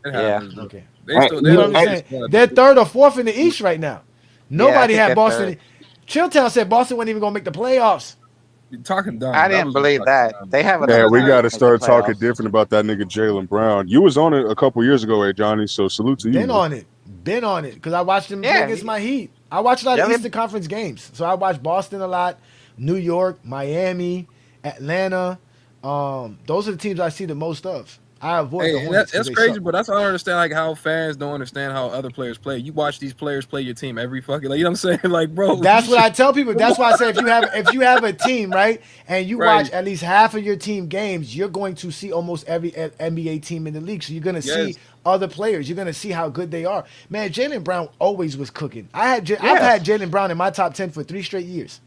Yeah. Okay. They're They're third or fourth in the East right now. Nobody had Boston. Third. Chilltown said Boston wasn't even gonna make the playoffs. You're talking dumb. I didn't believe that. They have it. Yeah, we got to start talking different about that nigga Jaylen Brown. You was on it a couple years ago, Johnny. So salute to you. Been on it because I watched him play against my Heat. I watched a lot of Eastern Conference games, so I watched Boston a lot, New York, Miami, Atlanta. Those are the teams I see the most of. I avoid the Hornets. That's crazy, but that's I don't understand like how fans don't understand how other players play. You watch these players play your team every fucking you know what I'm saying? Like, bro. That's what I tell people. That's why I say if you have a team, right, and you watch at least half of your team games, you're going to see almost every NBA team in the league. So you're gonna see other players. You're gonna see how good they are. Man, Jaylen Brown always was cooking. I've had Jaylen Brown in my top 10 for 3 straight years.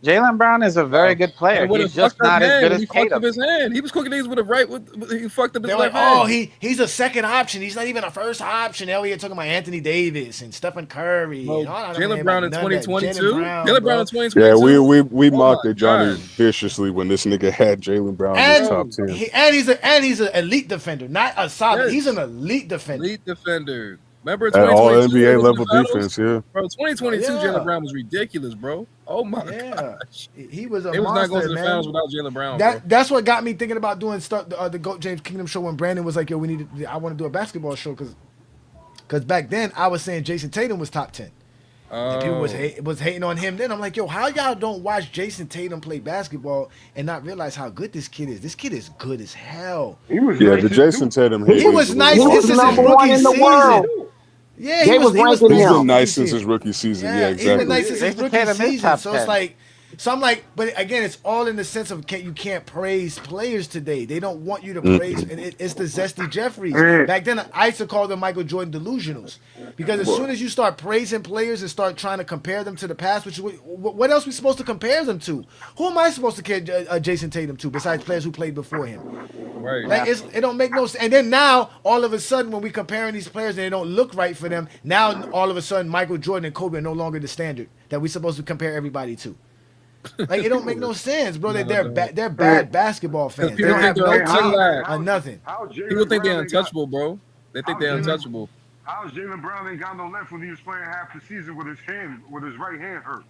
Jaylen Brown is a very good player. He's just not as good as Tatum. He was cooking these with a right. He fucked up his left hand. He's a second option. He's not even a first option. Hell, you're talking about Anthony Davis and Stephen Curry. Jaylen Brown in 2022. Jaylen Brown in 2022. Yeah, we mocked at Johnny viciously when this nigga had Jaylen Brown in the top 10. And he's an elite defender, not a solid. He's an elite defender. Elite defender. Remember at all NBA level defense, Bro, 2022 Jaylen Brown was ridiculous, bro. Oh my gosh. He was a monster, was not going to the man. finals without Jaylen Brown. That's what got me thinking about doing the GOAT James Kingdom show when Brandon was like, yo, I want to do a basketball show because back then I was saying Jason Tatum was top 10. And people was hating on him then. I'm like, yo, how y'all don't watch Jason Tatum play basketball and not realize how good this kid is? This kid is good as hell. The Jason Tatum. He was nice. This is his rookie season. Yeah, he's been nice since his rookie season. Yeah, exactly. He's been nice since his rookie season. So it's like So I'm like, but again, it's all in the sense of you can't praise players today. They don't want you to praise, and it's the Zesty Jeffries. Back then, I used to call them Michael Jordan delusionals, because as soon as you start praising players and start trying to compare them to the past, which what else are we supposed to compare them to? Who am I supposed to compare Jason Tatum to besides players who played before him? Right. Like it don't make no sense. And then now, all of a sudden, when we comparing these players and they don't look right for them, now all of a sudden, Michael Jordan and Kobe are no longer the standard that we're supposed to compare everybody to. Like, it don't make no sense, bro. They're bad basketball fans. They don't have no team or nothing. People think they're untouchable, bro. They think they're untouchable. How's Jaylen Brown ain't got no left when he was playing half the season with his right hand hurt?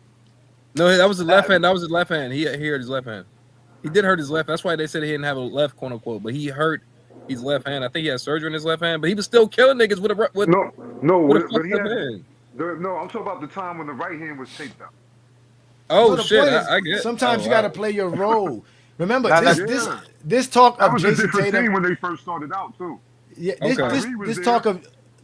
No, that was his left hand. That was his left hand. He hurt his left hand. He did hurt his left. That's why they said he didn't have a left, quote unquote. But he hurt his left hand. I think he had surgery in his left hand. But he was still killing niggas with a but he had, hand. No, I'm talking about the time when the right hand was taped out. Oh shit! I get. Sometimes you got to play your role. Remember this talk that of was Jason a different Tatum team when they first started out too. Yeah,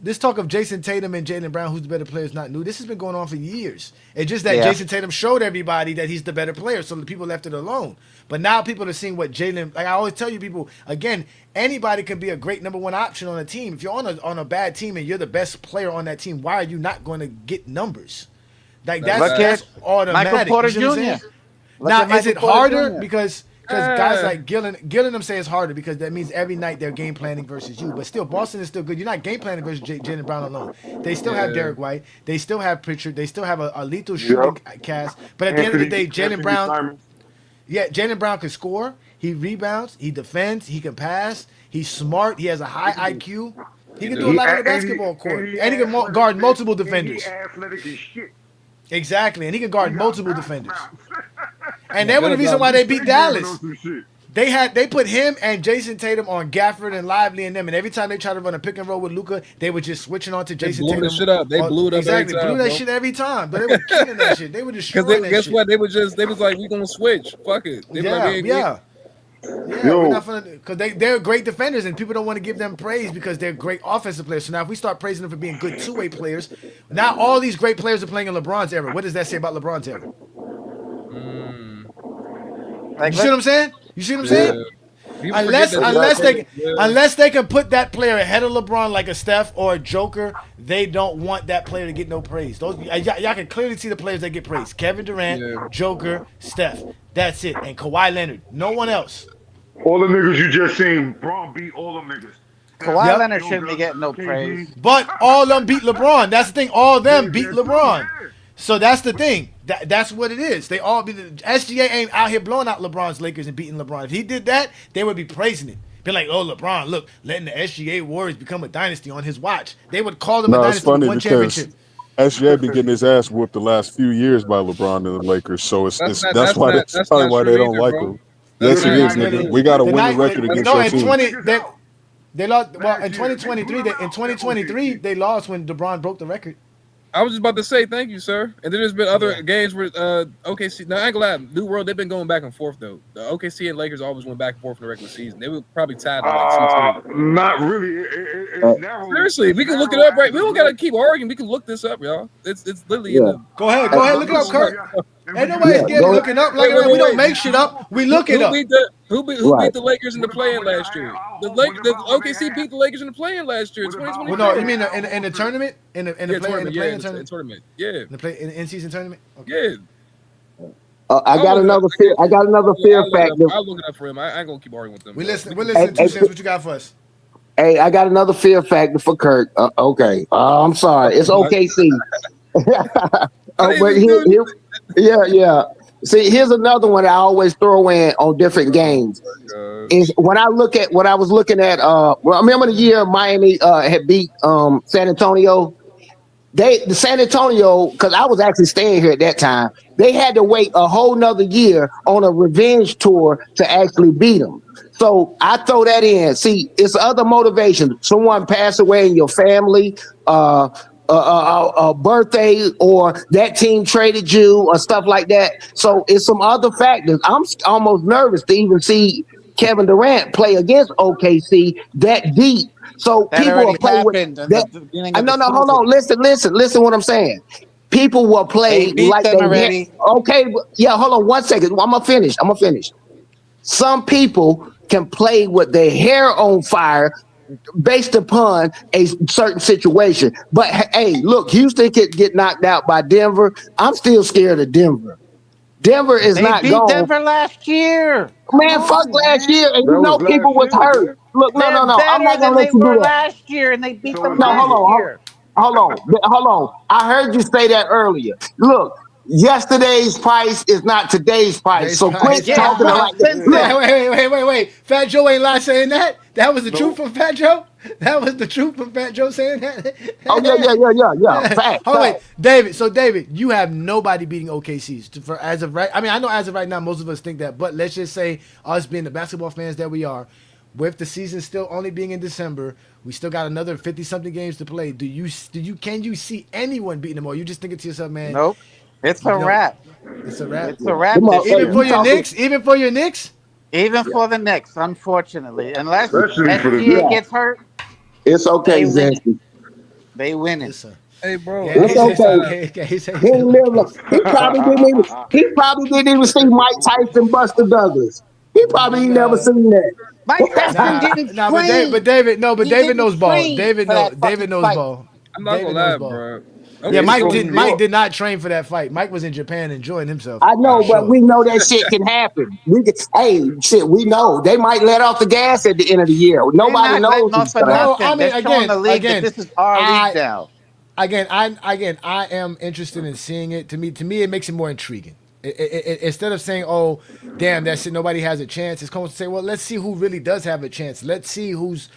this talk of Jason Tatum and Jaylen Brown, who's the better player, is not new. This has been going on for years. It's just that Jason Tatum showed everybody that he's the better player, so the people left it alone. But now people are seeing what Jaylen. Like I always tell you, people again, anybody can be a great number one option on a team. If you're on a bad team and you're the best player on that team, why are you not going to get numbers? Like that's automatic. Michael Porter You know Jr. Now, is it harder because guys like Gillen say it's harder because that means every night they're game planning versus you. But still, Boston is still good. You're not game planning versus Jaylen Brown alone. They still have Derek White. They still have Pritchard. They still have a lethal shooting cast. But at the end of the day, Jaylen Brown, Jaylen Brown can score. He rebounds. He defends. He can pass. He's smart. He has a high IQ. He can do a lot on the basketball court. And he can guard multiple defenders. He athletic as shit. Exactly, and he can guard multiple defenders. And that was the reason why they beat Dallas. They put him and Jason Tatum on Gafford and Lively and them, and every time they tried to run a pick and roll with Luka, they were just switching on to Jason Tatum. They blew the shit up. They blew it up. Exactly, every time, blew that bro. shit every time. But they were killing that shit. They were destroying that shit. Guess what? They was like, we gonna switch. Fuck it. They we're not gonna, because they're great defenders and people don't want to give them praise because they're great offensive players. So now if we start praising them for being good two-way players, now all these great players are playing in LeBron's era. What does that say about LeBron's era? You see what I'm saying? You see what I'm saying? Unless they can put that player ahead of LeBron like a Steph or a Joker, they don't want that player to get no praise. Those y'all can clearly see the players that get praised: Kevin Durant, Joker, Steph. That's it, and Kawhi Leonard. No one else. All the niggas you just seen, Braun beat all them niggas. Kawhi Leonard shouldn't be getting no praise. But all of them beat LeBron. That's the thing. All of them beat LeBron. So that's the thing. That's what it is. They all be the SGA ain't out here blowing out LeBron's Lakers and beating LeBron. If he did that, they would be praising it. Be like, oh, LeBron, look, letting the SGA Warriors become a dynasty on his watch. They would call them a dynasty with one championship. SGA been getting his ass whooped the last few years by LeBron and the Lakers, so that's probably why they don't like him. Yes, it is, nigga. We got to win the record against your team. They lost. Well, in 2023, they lost when LeBron broke the record. I was just about to say thank you, sir. And then there's been other games where OKC. Now I ain't gonna lie, New World, they've been going back and forth though. The OKC and Lakers always went back and forth in the regular season. They were probably tied to like 2-2. Not really. It's narrow. Seriously, we can look it up, right? We don't gotta keep arguing. We can look this up, y'all. It's literally in the. Go ahead, look it up, Kurt. Ain't nobody scared of looking up. Like we don't make shit up. We look it up. Who beat the Lakers in the play-in last year? The OKC beat the Lakers in the play-in last year. 2023. Well, no, you mean in the tournament? In the play-in tournament? Yeah. In the in-season tournament? Okay. Yeah. I got another fear factor. I'll look it up for him. I ain't gonna keep arguing with them. We're listening to 2 cents. What you got for us? Hey, I got another fear factor for Kirk. Okay. I'm sorry. It's OKC. Yeah. See, here's another one I always throw in on different games. Is when I look at what I was looking at. Remember the year Miami had beat San Antonio. The San Antonio, because I was actually staying here at that time, they had to wait a whole nother year on a revenge tour to actually beat them. So I throw that in. See, it's other motivation. Someone passed away in your family, a birthday, or that team traded you, or stuff like that. So it's some other factors. I'm almost nervous to even see Kevin Durant play against OKC that deep. So that people are playing with that. No, hold on. Listen what I'm saying. People will play They beat like them they already. okay. Yeah, hold on 1 second. I'm gonna finish. Some people can play with their hair on fire based upon a certain situation. But hey, look, Houston could get knocked out by Denver. I'm still scared of Denver. Denver is They not beat gone. Denver last year. Come Man, fuck on, last man. year, and That you was know people last was year, hurt. man. Look, no. They're I'm better not than gonna let they you do were that. last year, and they beat So them is No, last Denver. year. hold on. I heard you say that earlier. Look, yesterday's price is not today's price. Today's So quit price. Yeah, talking but like that. since Look, Wait. Fat Joe ain't lie saying that. That was the truth No. from Fat Joe. That was the truth from Fat Joe saying that. oh yeah. Fact. Hold on, wait, David. So David, you have nobody beating OKC's for as of right. I mean, I know as of right now, most of us think that, but let's just say us being the basketball fans that we are, with the season still only being in December, we still got another 50-something games to play. Can you see anyone beating them, or you just thinking to yourself, man, nope, it's a no, wrap. it's a wrap. It's a wrap this Hey, Even year. for you your talking? Knicks, even for your Knicks. Even for the Knicks, unfortunately, unless Especially for the SGA Knicks. Yeah, gets hurt, it's okay, they winning. Zesty. They winning. Yes, sir. Hey, bro, Yeah, I he It's don't said know it's okay. why. okay. Okay, he said He it's ain't okay. live long. He probably didn't even see Mike Tyson, Buster Douglas. He probably ain't never Nah, seen Mike Tyson that. didn't but train. David, no, but He David didn't knows ball. train for that David fucking knows fight. ball. I'm not gonna David knows lie, ball. bro. Yeah, Yeah, he Mike from did. New Mike York. did not train for that fight. Mike was in Japan enjoying himself. I For know, but sure. we know that shit can happen. We know they might let off the gas at the end of the year. They're Nobody not knows letting what's off for gonna happen. No, I nothing. They're mean, showing the league that this is our league I now. I am interested in seeing it. To me, it makes it more intriguing. Instead of saying, "Oh, damn, that's it, nobody has a chance," it's going to say, "Well, let's see who really does have a chance. Let's see who's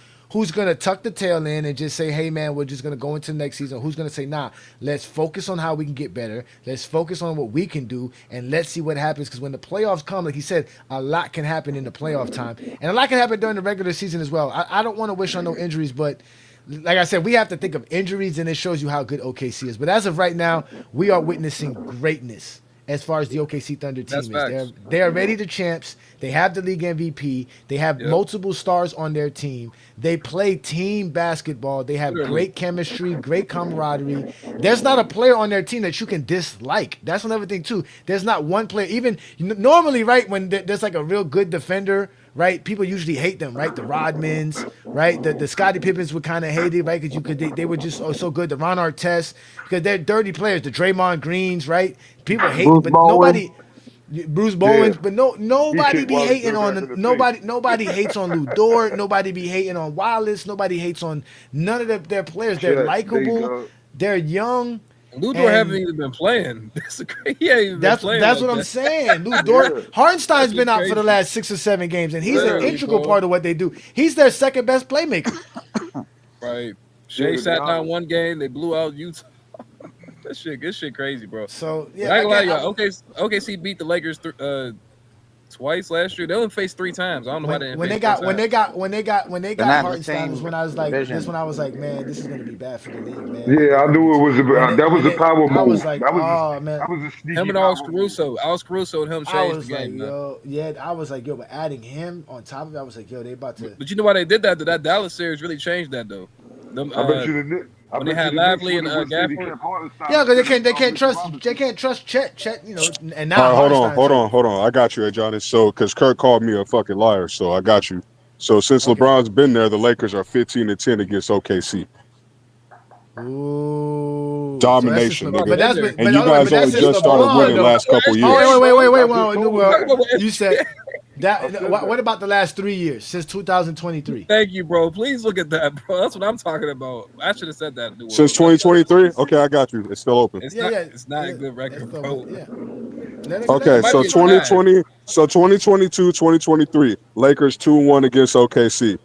going to tuck the tail in and just say, hey, man, we're just going to go into the next season. Who's going to say, nah, let's focus on how we can get better. Let's focus on what we can do, and let's see what happens. Because when the playoffs come, like he said, a lot can happen in the playoff time, and a lot can happen during the regular season as well. I don't want to wish on no injuries, but like I said, we have to think of injuries, and it shows you how good OKC is. But as of right now, we are witnessing greatness as far as the OKC Thunder That's team is. facts. They are ready to champs. They have the league MVP. They have Yep. multiple stars on their team. They play team basketball. They have Literally. great chemistry, great camaraderie. There's not a player on their team that you can dislike. That's another thing too. There's not one player. Even normally, right, when there's like a real good defender, right? People usually hate them, right? The Rodmans, right? The Scottie Pippins were kind of hated, right? Because they were just so good. The Ron Artest, because they're dirty players. The Draymond Greens, right? People hate, Bruce but Bowen. Bruce Yeah. Bowens, but He nobody kicked be Wallace hating Dirk on ass in the nobody hates on Lou Dort. Nobody be hating on Wallace. Nobody hates on none of their players. They're Chet, likable. D-Dub. They're young. Ludor haven't And even been playing. He ain't even been that's playing that's like what I'm that. saying. Lou Yeah. Dort, Hardenstein's That's been just out for the crazy. last 6 or 7 games, and he's an Literally, integral bro. part of what they do. He's their second best playmaker. Right. Shea Yeah, sat Giannis. down one game. They blew out Utah. This shit crazy, bro. So But yeah, I ain't gonna lie, again, y'all. OKC beat the Lakers twice last year. They only faced 3 times. I don't know why they didn't when face they got four when times. they got They're not in the Hartenstein was same when I was like this division. when I was like, man, this is gonna be bad for the league, man. When Yeah, they I when knew it it's was that was when a they power I was move. like, That was oh man. a Him sneaky and Alex power move. Caruso. Alex Caruso and him I changed the was like, game, man. yo, yeah, I was like, yo, but adding him on top of it, I was like, yo, they about to. But you know why they did that? That Dallas series really changed that though. Them I bet you the Knicks. I when they bet you had the Knicks Lively and would have said he Gafford. kept Hartenstein Yeah, because instead they of can't Mitchell trust Chet, you know, and All now right, Hartenstein's hurt. hold on. I got you, Ajani. So, because Kirk called me a fucking liar, so I got you. So, since Okay. LeBron's been there, the Lakers are 15-10 against OKC. Ooh, so that's just Domination, LeBron. LeBron nigga. But been that's there. And but you hold on, guys but that's only just just started LeBron winning though. last couple Oh years. wait, I well, just told him well, that. you said that. I said What that. about the last 3 years since 2023? Thank you, bro. Please look at that, bro. That's what I'm talking about. I should have said that. New Since World. 2023? Okay, I got you. It's still open. It's Yeah, not. yeah. It's not a good record, bro. Yeah. Let it Okay, It might so be a tie. 2020, so 2022, 2023, Lakers 2-1 against OKC.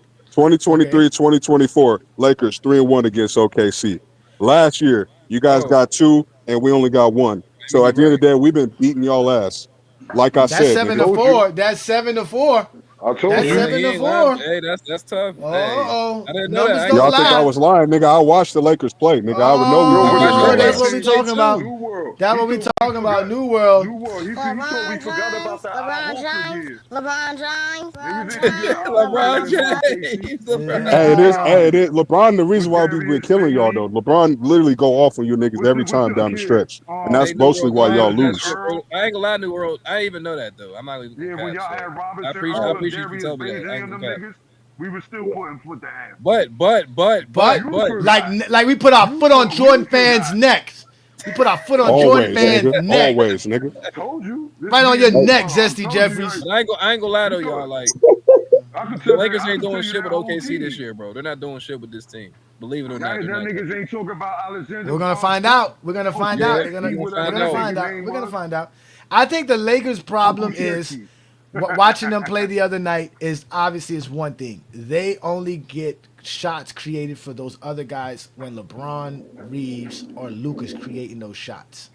Okay. 2023, 2024, Lakers 3-1 against OKC. Last year, you guys Bro, got 2 and we only got 1. give So me at the end of break. the day, we've been beating y'all ass. Like I That's said, seven nigga. to Told you. four. That's 7-4. I told That's you. seven He to ain't lying. four. Hey, that's tough. Hey, Oh, I didn't know that. numbers I ain't don't Y'all gonna think I lie. was lying, nigga? I watched the Lakers play, nigga. I would know we Yo, were but beating it's Oh, y'all like that's that what ass. we series. talking about. too. New world. That's what we talking about. New World. New World. He thought we forgot about the LeBron Horford years. LeBron James. Niggas ain't forget LeBron James. Hey, it is LeBron. The reason why we've been killing y'all though, LeBron literally go off on you niggas every time down the stretch, and that's mostly why y'all lose. I ain't gonna lie, New World. I didn't even know that though. I'm not even. Yeah, when y'all had Robinson, I appreciate you telling me that. I ain't gonna cap. niggas, we were still putting foot to ass. But like we put our foot on Jordan fans' necks. We put our foot on Jordan fans' neck. Always, nigga. Told you. Right on your neck, Zesty Jeffries. I ain't gonna lie though, y'all. Like the Lakers ain't doing shit with OKC this year, bro. They're not doing shit with this team. Believe it or not. That niggas ain't talking about Alexander. We're gonna find out. We're gonna find out. We're gonna find out. I think the Lakers' problem is watching them play the other night is one thing. They only get shots created for those other guys when LeBron, Reeves, or Luka's creating those shots.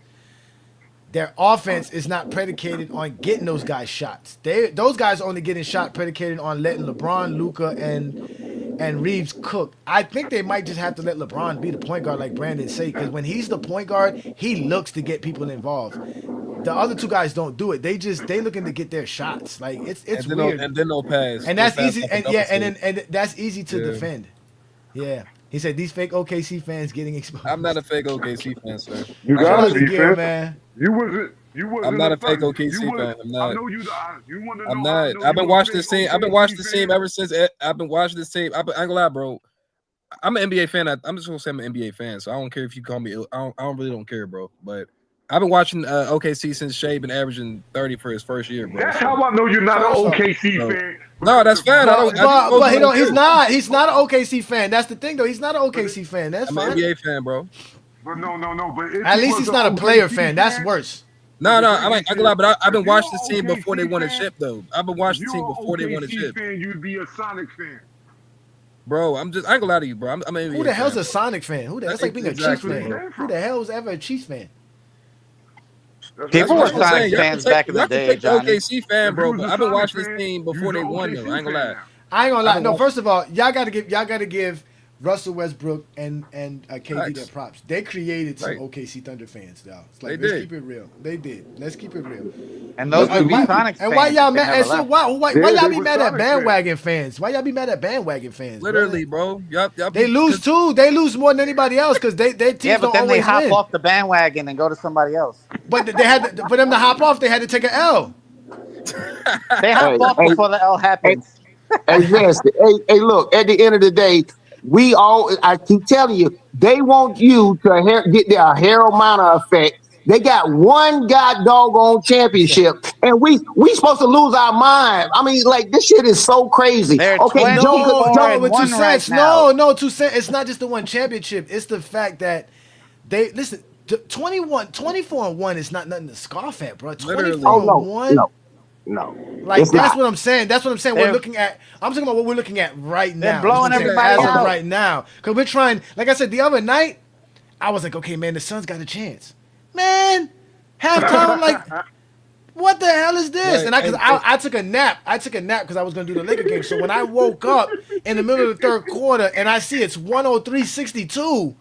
Their offense is not predicated on getting those guys shots. Those guys only getting shot predicated on letting LeBron, Luka, and Reeves cook. I think they might just have to let LeBron be the point guard, like Brandon said, because when he's the point guard, he looks to get people involved. The other two guys don't do it. They looking to get their shots. Like it's weird. And then no pass. And that's easy. And that's easy to defend. Yeah. He said these fake OKC fans getting exposed. I'm not a fake OKC fan, sir. You gotta be, man. You wasn't. I'm not a fake OKC fan. I'm not. I know you. You want to know. I'm not. I've been watching this team. I've been watching this team ever since. I've been watching this team. I ain't gonna lie, bro. I'm an NBA fan. I'm just gonna say I'm an NBA fan. So I don't care if you call me. I really don't care, bro. But I've been watching OKC since Shea been averaging 30 for his first year, bro. That's how I know you're not an OKC fan. No, that's fine. But he's not. He's not an OKC fan. That's the thing, though. He's not an OKC fan. That's fine. I'm an NBA fan, bro. But no. But at least he's not a player fan. That's worse. No. I'm like, but I've been watching this team before they won a chip, though. I've been watching the team before they won a chip. You'd be a Sonic fan. Bro, I ain't gonna lie to you, bro. I'm an NBA Who the hell's a Sonic fan? That's like being a Chiefs fan. Who the hell was ever a Chiefs fan? People were Sonic fans back in the day, Johnny. OKC fan, bro. But I've been watching this team before they won, though. I ain't gonna lie. No, first of all, y'all gotta give Russell Westbrook and KD their props. They created some OKC Thunder fans, though. It's like, let's keep it real. They did. Let's keep it real. And those would be Sonic fans. And why y'all mad? And so why y'all be mad at bandwagon fans? Why y'all be mad at bandwagon fans? Literally, bro. Y'all they lose too. They lose more than anybody else because their teams but don't then they always hop win. off the bandwagon and go to somebody else. But they had for them to hop off, they had to take an L. They hop off before the L happens. Hey, look, at the end of the day, I keep telling you, they want you to get their Harold Miner effect. They got one doggone championship, and we supposed to lose our mind. I mean, like, this shit is so crazy. Okay, with 2 cents. No, 2 cents. It's not just the one championship. It's the fact that they listen. 24-1 is not nothing to scoff at, bro. 24-1. No. Like that's what I'm saying. That's what I'm saying. I'm talking about what we're looking at right now. They're blowing everybody out right now. Because we're trying, like I said, the other night, I was like, okay, man, the Suns got a chance. Man, halftime, I'm like, what the hell is this? I took a nap. I took a nap because I was going to do the Laker game. So when I woke up in the middle of the third quarter and I see it's 103-62.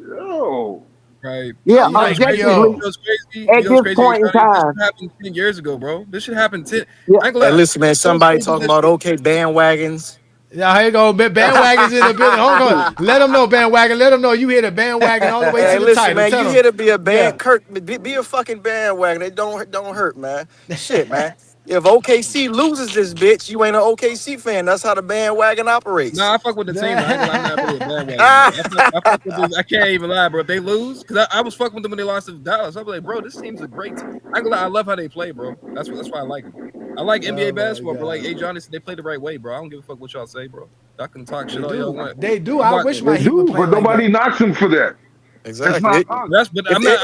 Yo. Right. Yeah, crazy. At this point in time. This happened 10 years ago, bro. This should happen 10. Hey, listen, man. Somebody talking about bandwagons. Yeah, here you go. Bandwagons in the building. Hold on. Let them know, bandwagon. Let them know you hit a bandwagon all the way to the title. Man, you here to be a be a fucking bandwagon. It don't hurt, man. Shit, man. If OKC loses this bitch, you ain't an OKC fan. That's how the bandwagon operates. Nah, I fuck with the team. I'm not really a bandwagon. I fuck with this. I can't even lie, bro. If they lose, because I was fucking with them when they lost to Dallas. I was like, bro, this team's a great team. I love how they play, bro. That's why I like them. I like NBA basketball, bro. Like Ajani said, they play the right way, bro. I don't give a fuck what y'all say, bro. Y'all can talk shit all y'all want. They do. I wish my Heat would play. But nobody knocks them for that. Exactly.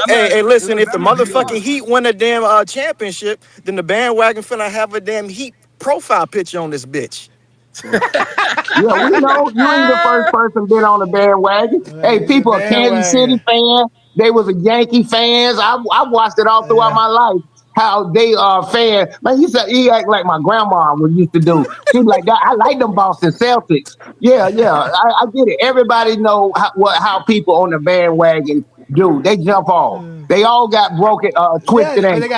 Hey, listen, if the motherfucking Heat win a damn championship, then the bandwagon finna have a damn Heat profile picture on this bitch. Yeah, we know you ain't the first person been on the bandwagon. Hey, people are Kansas City fan. They was a Yankee fans. I watched it all throughout my life. How they are fans. Man, he act like my grandma used to do. She's like, I like them Boston Celtics. Yeah, I get it. Everybody know how people on the bandwagon Dude, they jump off. They all got broken, twisted Yeah, but ankles.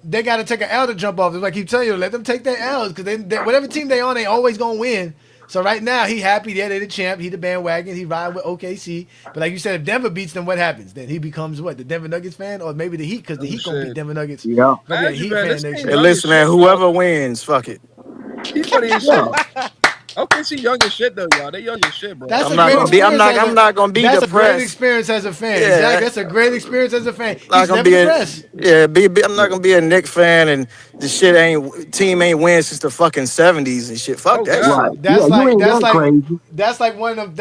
they got to take an L to jump off. It's like I keep telling you, let them take their L's because they whatever team they on, they always gonna win. So right now he happy. Yeah, they the champ. He the bandwagon. He ride with OKC. But like you said, if Denver beats them, what happens? Then he becomes what, the Denver Nuggets fan, or maybe the Heat because the Heat gonna beat Denver Nuggets. Yeah. Gonna be a Heat fan next Hey, year. listen, man. Whoever wins, fuck it. He's funny as shit. OKC young as shit though, y'all. They young as shit, bro. That's I'm a not great gonna be. experience. I'm not gonna be That's a great depressed. experience as a fan. Yeah. Exactly. That's a great experience as a fan. Not He's gonna never be depressed. I'm not gonna be a Knicks fan and the shit team ain't win since the fucking 70s and shit. Fuck that Right. shit. That's Yeah, you like ain't that crazy. that's like one of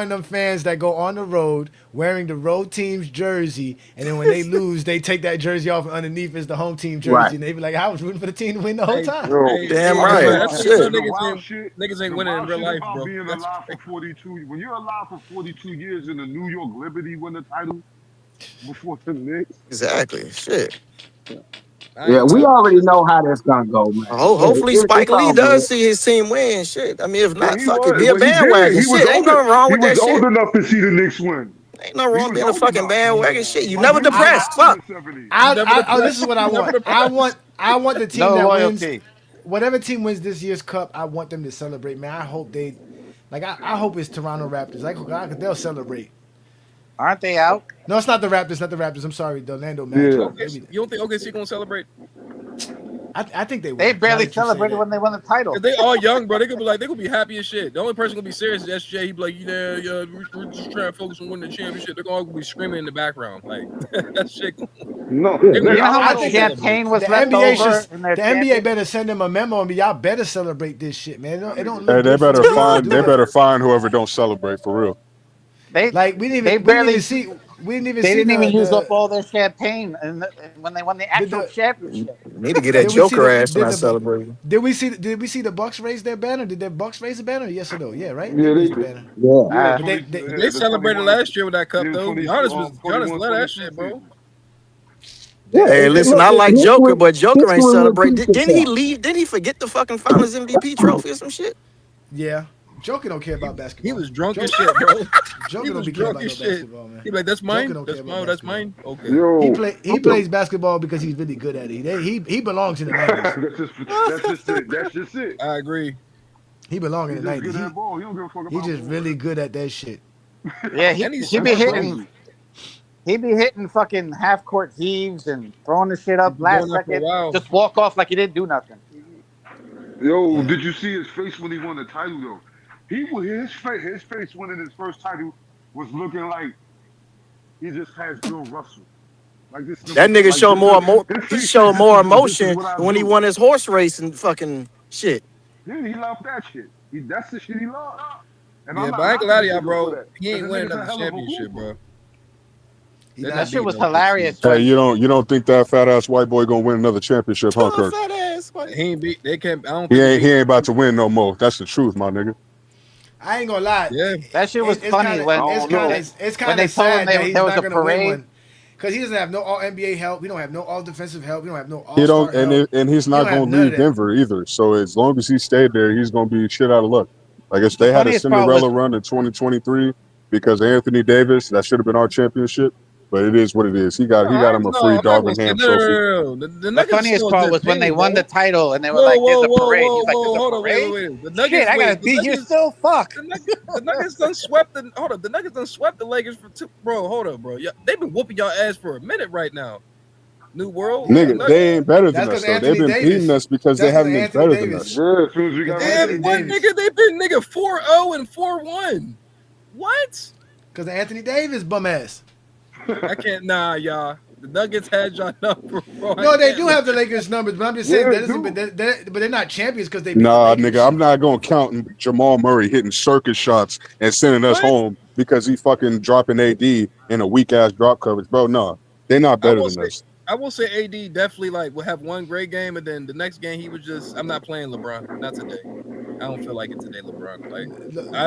them fans that go on the road wearing the road team's jersey, and then when they lose, they take that jersey off and underneath is the home team jersey, Right. and they be like, "I was rooting for the team to win the whole time." Damn Hey, right. the That's Shit. the wild shit. niggas ain't The winning in wild real shit life, about bro. being That's alive for 42. When you're alive for 42 years and the New York Liberty win the title before the Knicks. Exactly. Shit. I Yeah, ain't we gonna. already know how that's gonna go, man. Hopefully It's Spike Lee all good. does see his team win. Shit. I mean, if Yeah, not, he fuck it. was. Be a Well, he did. bandwagon. He was Shit. Ain't older. nothing wrong He with that was old shit. enough to see the Knicks win. Ain't nothing He wrong was being a old fucking enough. bandwagon. Shit. You Like, never he was depressed. around in Fuck. the 70s. This is what I want. I want the team No that wins. loyalty. Whatever team wins this year's cup, I want them to celebrate. Man, I hope they, like, I hope it's Toronto Raptors. They'll celebrate. Aren't they out? No, it's not the Raptors. Not the Raptors. I'm sorry, the Orlando Yeah. Magic. Okay, Maybe. you don't think OKC gonna celebrate? I think they will. They Now barely that you say celebrated that. when they won the title. Cause they all young, bro. They gonna be like, they gonna be happy as shit. The only person gonna be serious is SJ. He be like, yeah, we're just trying to focus on winning the championship. They're all gonna be screaming in the background, like that shit. No. They gonna You be know how I much think champagne was the left NBA over should, in their the NBA champion? better send them a memo and be, y'all better celebrate this shit, man. It don't Hey, look they good for the better league to find. do They that. better find whoever don't celebrate for real. They Like they we didn't even barely see use up all their champagne when they won the actual the championship. Need to get that did we see Joker the ass when I celebrate. did we see the Bucks raise their banner? Did their Bucks raise the banner? Yes or no? Yeah, right. They Yeah, they raised the did. banner. Yeah. Yeah, But 20, they They the celebrated 21. last year with that cup Yeah, though. 20, Giannis led that 22 shit, bro. season. Yeah. Hey, listen, Look, I like Joker, but Joker ain't history celebrate. repeats Didn't he itself. leave? Didn't he forget the fucking Finals MVP trophy or some shit? yeah. Joker don't care about He basketball. was drunk as shit, bro. Joker He don't was be caring drunk about no as shit. basketball, man. He be like, that's Joker mine. don't That's care about mine. That's basketball. mine. Okay. Yo, He plays basketball because he's really good at it. He belongs in the 90s. that's just it. That's just it. I agree. He belongs in He's the just good 90s. at ball. He don't give a fuck He about just ball. really good at that shit. Yeah, And he's he be super hitting crazy. he be hitting fucking half court heaves and throwing the shit He's up been doing last that for a second. while. Just walk off like he didn't do nothing. Yo, did you see his face when he won the title though? His face winning his first title was looking like he just has Bill Russell. Like this That nigga like showed his he face showed said more this is emotion what I when he do. won his horse race and fucking shit. Yeah, he loved that shit. That's the shit he loved. And I'm Yeah, but not I ain't gonna lie to knocking y'all, the nigga for bro. that. He ain't Because the winning nigga's a another hell of a championship, hooper. bro. He They're not That shit beating was OKC. hilarious. Hey, When you don't think that fat ass white boy gonna win another championship, huh, Kirk? Fat ass. He ain't beat. They can't. I don't He think they ain't. beat. He ain't about to win no more. That's the truth, my nigga. I ain't gonna lie. Yeah. that shit was It's funny kind of when it's when kind they of told him sad that there he's was not a gonna win parade. one because he doesn't have no All NBA help. We don't have no All Defensive help. We don't have no He All Star don't, help. and he's He not don't have gonna none of leave that. Denver either. So as long as he stayed there, he's gonna be shit out of luck. Like if The they had a funniest part was Cinderella run in 2023 because of Anthony Davis, that should have been our championship. But it is what it is. He got him a free I'm not gonna say Darvingham trophy. no. The the Nuggets funniest still a part good was when they team, won the bro. title and they were Whoa, like, "There's whoa, a whoa, parade." whoa, He's like, "There's whoa. a Hold on, parade." wait. The Shit, Nuggets, I gotta wait. be here still. Fuck. The Nuggets done swept the. Hold up, the Nuggets done swept the Lakers for two. Bro, hold up, bro. Yeah, they've been whooping y'all ass for a minute right now. New World, Nigga, they ain't better than us though. They've been beating us because they haven't been better than us. Yeah, as soon as we got Damn, what nigga? They been nigga 4-0 and 4-1. What? Because Anthony Davis bum ass. I can't. Nah, y'all. The Nuggets had y'all number, bro. No, they do have the Lakers numbers, but I'm just saying that isn't. But they're not champions because they beat the Nah, Lakers. nigga, I'm not gonna count Jamal Murray hitting circus shots and sending us home because he fucking dropping AD in a weak ass drop coverage, bro. No, they're not better than us. I will say AD definitely will have one great game, and then the next game he was just. I'm not playing LeBron. Not today. I don't feel like it today, LeBron.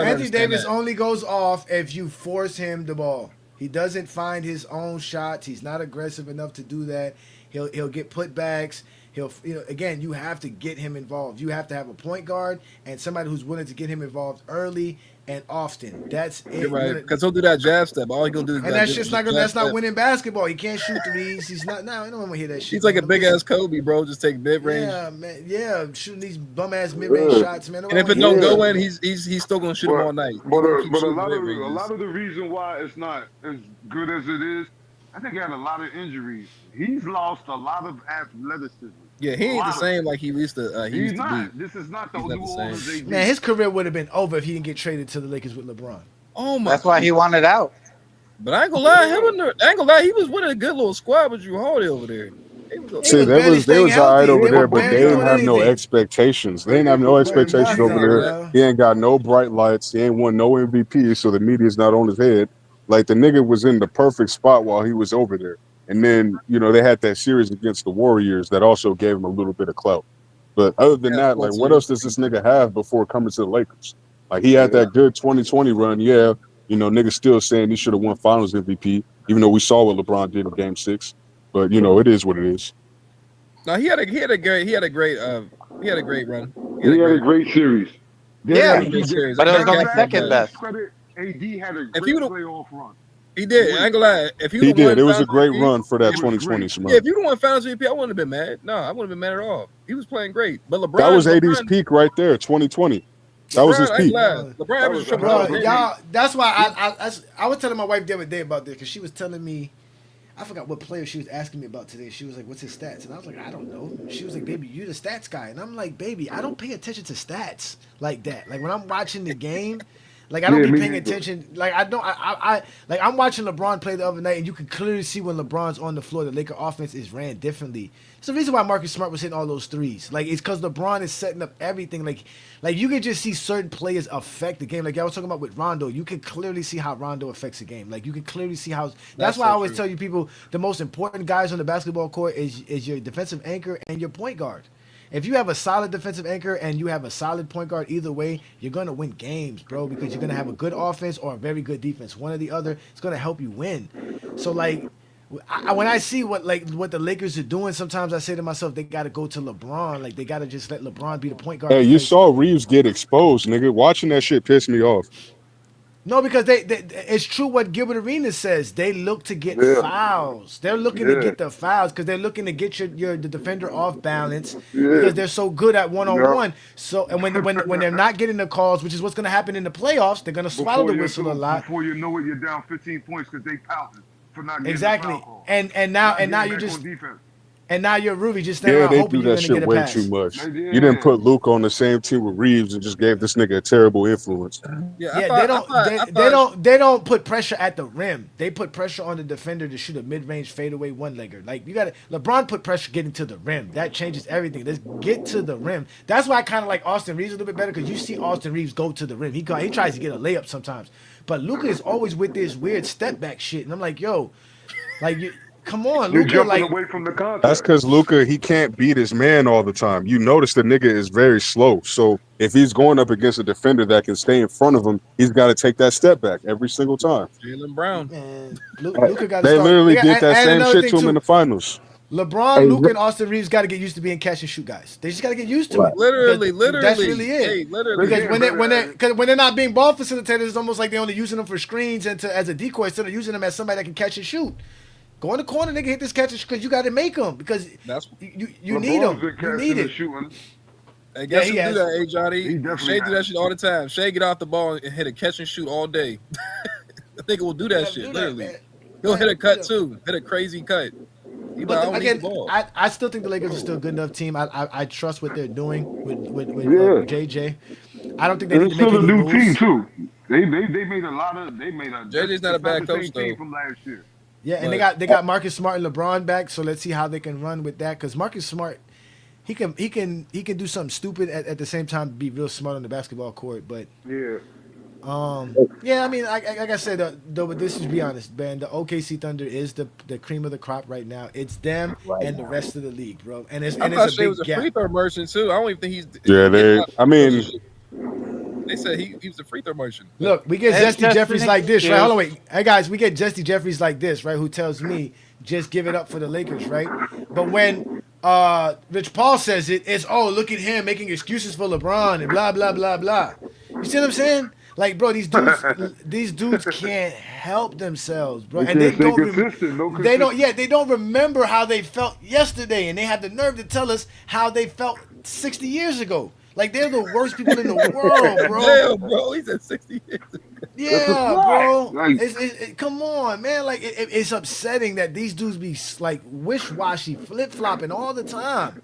Anthony Davis only goes off if you force him the ball. He doesn't find his own shots. He's not aggressive enough to do that. He'll get putbacks. He'll, again, you have to get him involved. You have to have a point guard and somebody who's willing to get him involved early and often. That's You're it. right, because he'll do that jab step. All he gonna do is And that's just not gonna. That's not winning basketball. He can't shoot threes. He's not. No, I don't want to hear that shit. He's like a big ass Kobe, bro. Just take mid range. Yeah, man. Yeah, shooting these bum ass mid range shots, man. And if it don't go in, he's still gonna shoot them all night. But a lot of the reason why it's not as good as it is, I think he had a lot of injuries. He's lost a lot of athleticism. Yeah, he ain't the same like he used to. He used to be. This is not the new organization. Man, his career would have been over if he didn't get traded to the Lakers with LeBron. Oh my! That's why he wanted out. But I ain't gonna lie, I ain't gonna lie, he was with a good little squad with Drew Holiday over there. See, they was all right over there, but they didn't have no expectations. They didn't have no expectations over there. He ain't got no bright lights. He ain't won no MVP, so the media's not on his head. Like, the nigga was in the perfect spot while he was over there. And then, they had that series against the Warriors that also gave him a little bit of clout. But other than that, like, what else does this nigga have before coming to the Lakers? Like, he had that good 2020 run, yeah. Niggas still saying he should have won Finals MVP, even though we saw what LeBron did in Game 6. But it is what it is. No, he had a great run. He had a great series. Yeah, but it was only second best. AD had a great playoff run. He did. I ain't gonna lie. If he did, it was a great run for that 2020. Yeah, if you won Finals MVP, I wouldn't have been mad. No, I wouldn't have been mad at all. He was playing great. But LeBron, that was AD's peak right there, 2020. That was his peak. LeBron averaged triple. Y'all, that's why I was telling my wife the other day about this because she was telling me, I forgot what player she was asking me about today. She was like, "What's his stats?" And I was like, "I don't know." She was like, "Baby, you the stats guy," and I'm like, "Baby, I don't pay attention to stats like that. Like when I'm watching the game." Like I don't be paying attention. Like I don't. I like I'm watching LeBron play the other night, and you can clearly see when LeBron's on the floor, the Laker offense is ran differently. It's the reason why Marcus Smart was hitting all those threes. Like it's because LeBron is setting up everything. Like you can just see certain players affect the game. Like I was talking about with Rondo, you can clearly see how Rondo affects the game. Like you can clearly see how. That's why I always tell you people the most important guys on the basketball court is your defensive anchor and your point guard. If you have a solid defensive anchor and you have a solid point guard, either way, you're going to win games, bro, because you're going to have a good offense or a very good defense. One or the other, it's going to help you win. So, like, when I see what the Lakers are doing, sometimes I say to myself, they got to go to LeBron. Like, they got to just let LeBron be the point guard. Hey, you saw Reeves get exposed, nigga. Watching that shit pissed me off. No, because they it's true what Gilbert Arenas says. They look to get fouls. They're looking to get the fouls because they're looking to get the defender off balance because they're so good at one-on-one. So and when they're not getting the calls, which is what's going to happen in the playoffs, they're going to swallow the whistle a lot. Before you know it, you're down 15 points because they pouted for not getting exactly. The foul call. And now you're just. And now you're Ruby just standing around they hoping do you're that going to shit get a way pass. too much. You didn't put Luke on the same team with Reeves and just gave this nigga a terrible influence. They don't put pressure at the rim. They put pressure on the defender to shoot a mid-range fadeaway one-legger. Like LeBron put pressure getting to the rim. That changes everything. Let's get to the rim. That's why I kind of like Austin Reeves a little bit better because you see Austin Reeves go to the rim. He tries to get a layup sometimes, but Luka is always with this weird step back shit, and I'm like, yo, like you. Come on, Luka. You're jumping away from the contact. That's because Luka, he can't beat his man all the time. You notice the nigga is very slow. So if he's going up against a defender that can stay in front of him, he's got to take that step back every single time. Jaylen Brown. Man, Luka got. They literally did that same shit to him in the finals. LeBron, Luka, and Austin Reeves got to get used to being catch and shoot guys. They just got to get used to it. Literally. That's really it. Hey, literally. Because when they're not being ball facilitators, it's almost like they're only using them for screens and as a decoy instead of using them as somebody that can catch and shoot. Go in the corner, nigga, hit this catch because you got to make them because you need them. You need it. Hey, guess who do that, Ajani? Shay do that shit all the time. Shay get off the ball and hit a catch and shoot all day. I think it will do that shit, literally. He'll hit a cut too. Hit a crazy cut. But again, I still think the Lakers are still a good enough team. I trust what they're doing with JJ. I don't think they need to make any moves. It's still a new team too. They made a JJ's not a bad coach though. From last year. Yeah, and they got Marcus Smart and LeBron back, so let's see how they can run with that. Because Marcus Smart, he can do something stupid at the same time be real smart on the basketball court. But I mean, like I said, though, this is be honest, man. The OKC Thunder is the cream of the crop right now. It's them and the rest of the league, bro. And it's a big was a gap. free throw merchant too. I don't even think he's. They said he was a free throw merchant. Look, we get Zesty Jeffries like this, right? Hold on, wait. Hey, guys, we get Zesty Jeffries like this, right? Who tells me, just give it up for the Lakers, right? But when Rich Paul says it's look at him making excuses for LeBron and blah blah blah blah. You see what I'm saying? Like, bro, these dudes can't help themselves, bro, They and they can't stay don't. consistent. They don't. Yeah, they don't remember how they felt yesterday, and they had the nerve to tell us how they felt 60 years ago. Like they're the worst people in the world, bro. Damn, bro, he said 60 years ago. Yeah, bro. Like, Come on, man. Like it's upsetting that these dudes be like wish-washy, flip-flopping all the time.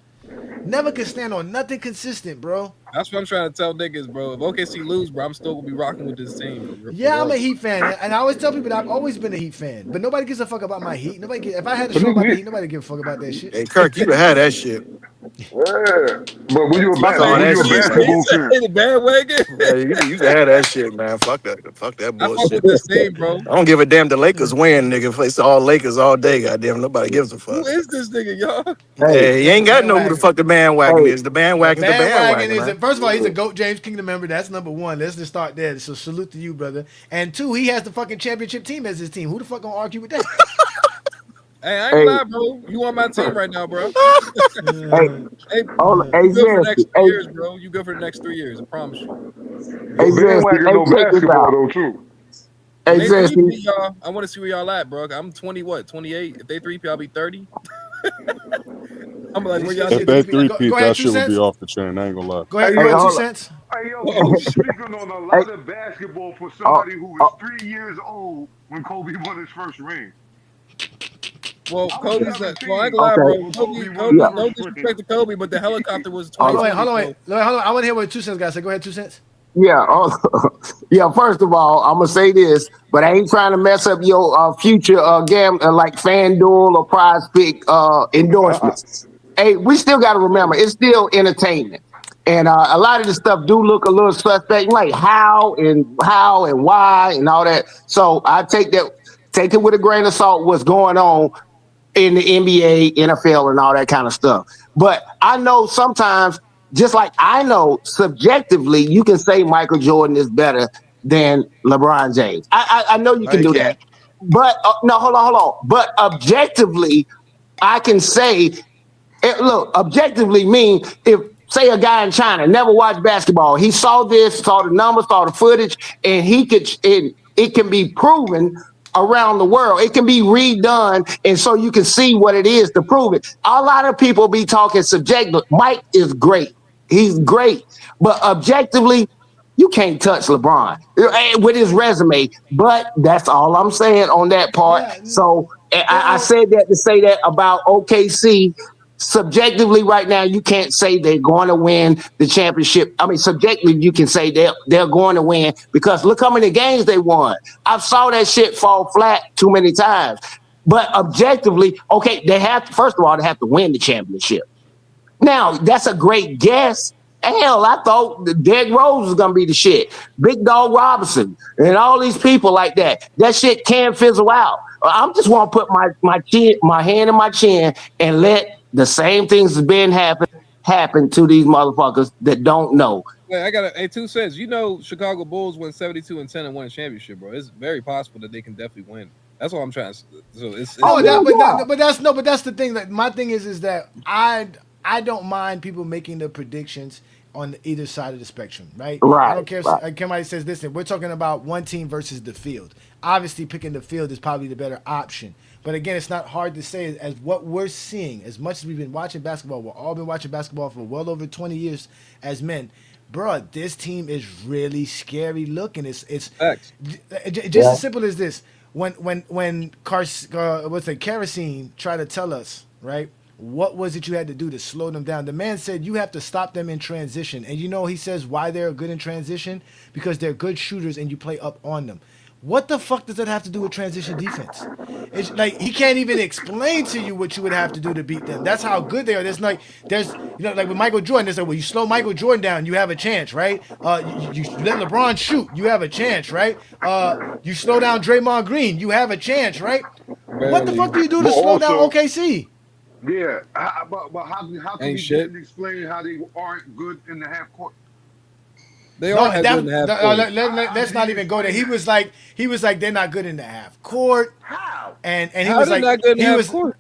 Never can stand on nothing consistent, bro. That's what I'm trying to tell niggas, bro. If OKC lose, bro, I'm still gonna be rocking with this team. Bro. Yeah, I'm a Heat fan, and I always tell people that I've always been a Heat fan. But nobody gives a fuck about my Heat. If I had a show about the Heat, nobody give a fuck about that shit. Hey, Kirk, you can have that shit. yeah. But when you a Fuck all that shit, basketball fan, The bandwagon. Yeah, you can have that shit, man. Fuck that I fuck bullshit. with this team, bro. I don't give a damn. The Lakers win, nigga. It's all Lakers all day. Goddamn, nobody gives a fuck. Who is this nigga, y'all? Hey, he ain't got no who the fuck the bandwagon is. The bandwagon, The bandwagon is man. first of all, he's a GOAT James Kingdom member. That's number one. Let's just start there. So salute to you, brother. And two, he has the fucking championship team as his team. Who the fuck gonna argue with that? Hey, I ain't lie, bro. You on my team right now, bro. Hey, you good for the next 3 years, bro. You good for the next 3 years. I promise you. the bandwagon no basketball though too. Hey, Zesty, y'all. I want to see where y'all at, bro. I'm 28. If they 3P, I'll be 30. I'm like, where y'all? If they 3P, that shit would be off the chain. I ain't gonna lie. Go ahead, 2 cents. Hey, yo, speaking on a lot of basketball for somebody who was 3 years old when Kobe won his first ring. Well, Kobe's not. Well, I ain't gonna lie, bro. Kobe, no disrespect to Kobe, but the helicopter was 20. Hold on. I want to hear what 2 cents got to say. Go ahead, 2 cents. Yeah, yeah. First of all, I'm gonna say this, but I ain't trying to mess up your future like FanDuel or Prize Pick endorsements. Hey, we still got to remember it's still entertainment, and a lot of this stuff do look a little suspect, like how and why and all that. So I take it with a grain of salt. What's going on in the NBA, NFL, and all that kind of stuff. But I know sometimes, just like I know subjectively, you can say Michael Jordan is better than LeBron James. I know you can do that. But no, hold on. But objectively, I can say, objectively mean if, say, a guy in China never watched basketball, he saw the numbers, saw the footage, and it can be proven around the world. It can be redone, and so you can see what it is to prove it. A lot of people be talking subjective. Mike is great. He's great. But objectively, you can't touch LeBron with his resume. But that's all I'm saying on that part. Yeah, so I said that to say that about OKC. Subjectively, right now, you can't say they're going to win the championship. I mean, subjectively, you can say they're going to win because look how many games they won. I've saw that shit fall flat too many times. But objectively, okay, first of all, they have to win the championship. Now, that's a great guess. Hell, I thought Derrick Rose was going to be the shit. Big Dog Robinson and all these people like that. That shit can fizzle out. I'm just want to put my hand in my chin and let the same things that's been happen to these motherfuckers that don't know. Wait, I got 2 cents. You know, Chicago Bulls went 72-10 and won a championship, bro. It's very possible that they can definitely win. That's what I'm trying to. So it's but that's the thing. That my thing is that I don't mind people making the predictions on either side of the spectrum, right? I don't care if somebody says this. We're talking about one team versus the field. Obviously, picking the field is probably the better option. But again, it's not hard to say as what we're seeing. As much as we've been watching basketball, we've all been watching basketball for well over 20 years as men. Bro, this team is really scary looking. It's just as simple as this. When Kerosene tried to tell us, right? What was it you had to do to slow them down? The man said you have to stop them in transition. And you know he says why they're good in transition? Because they're good shooters and you play up on them. What the fuck does that have to do with transition defense? It's like he can't even explain to you what you would have to do to beat them. That's how good they are. There's like with Michael Jordan, they say, well, you slow Michael Jordan down, you have a chance, right? You let LeBron shoot, you have a chance, right? You slow down Draymond Green, you have a chance, right? What the fuck do you do to slow down OKC? Yeah, but how can we explain how they aren't good in the half court? They are good in the half court. Let's not even go there. He was like they're not good in the half court. How? And he was like not good in the half court.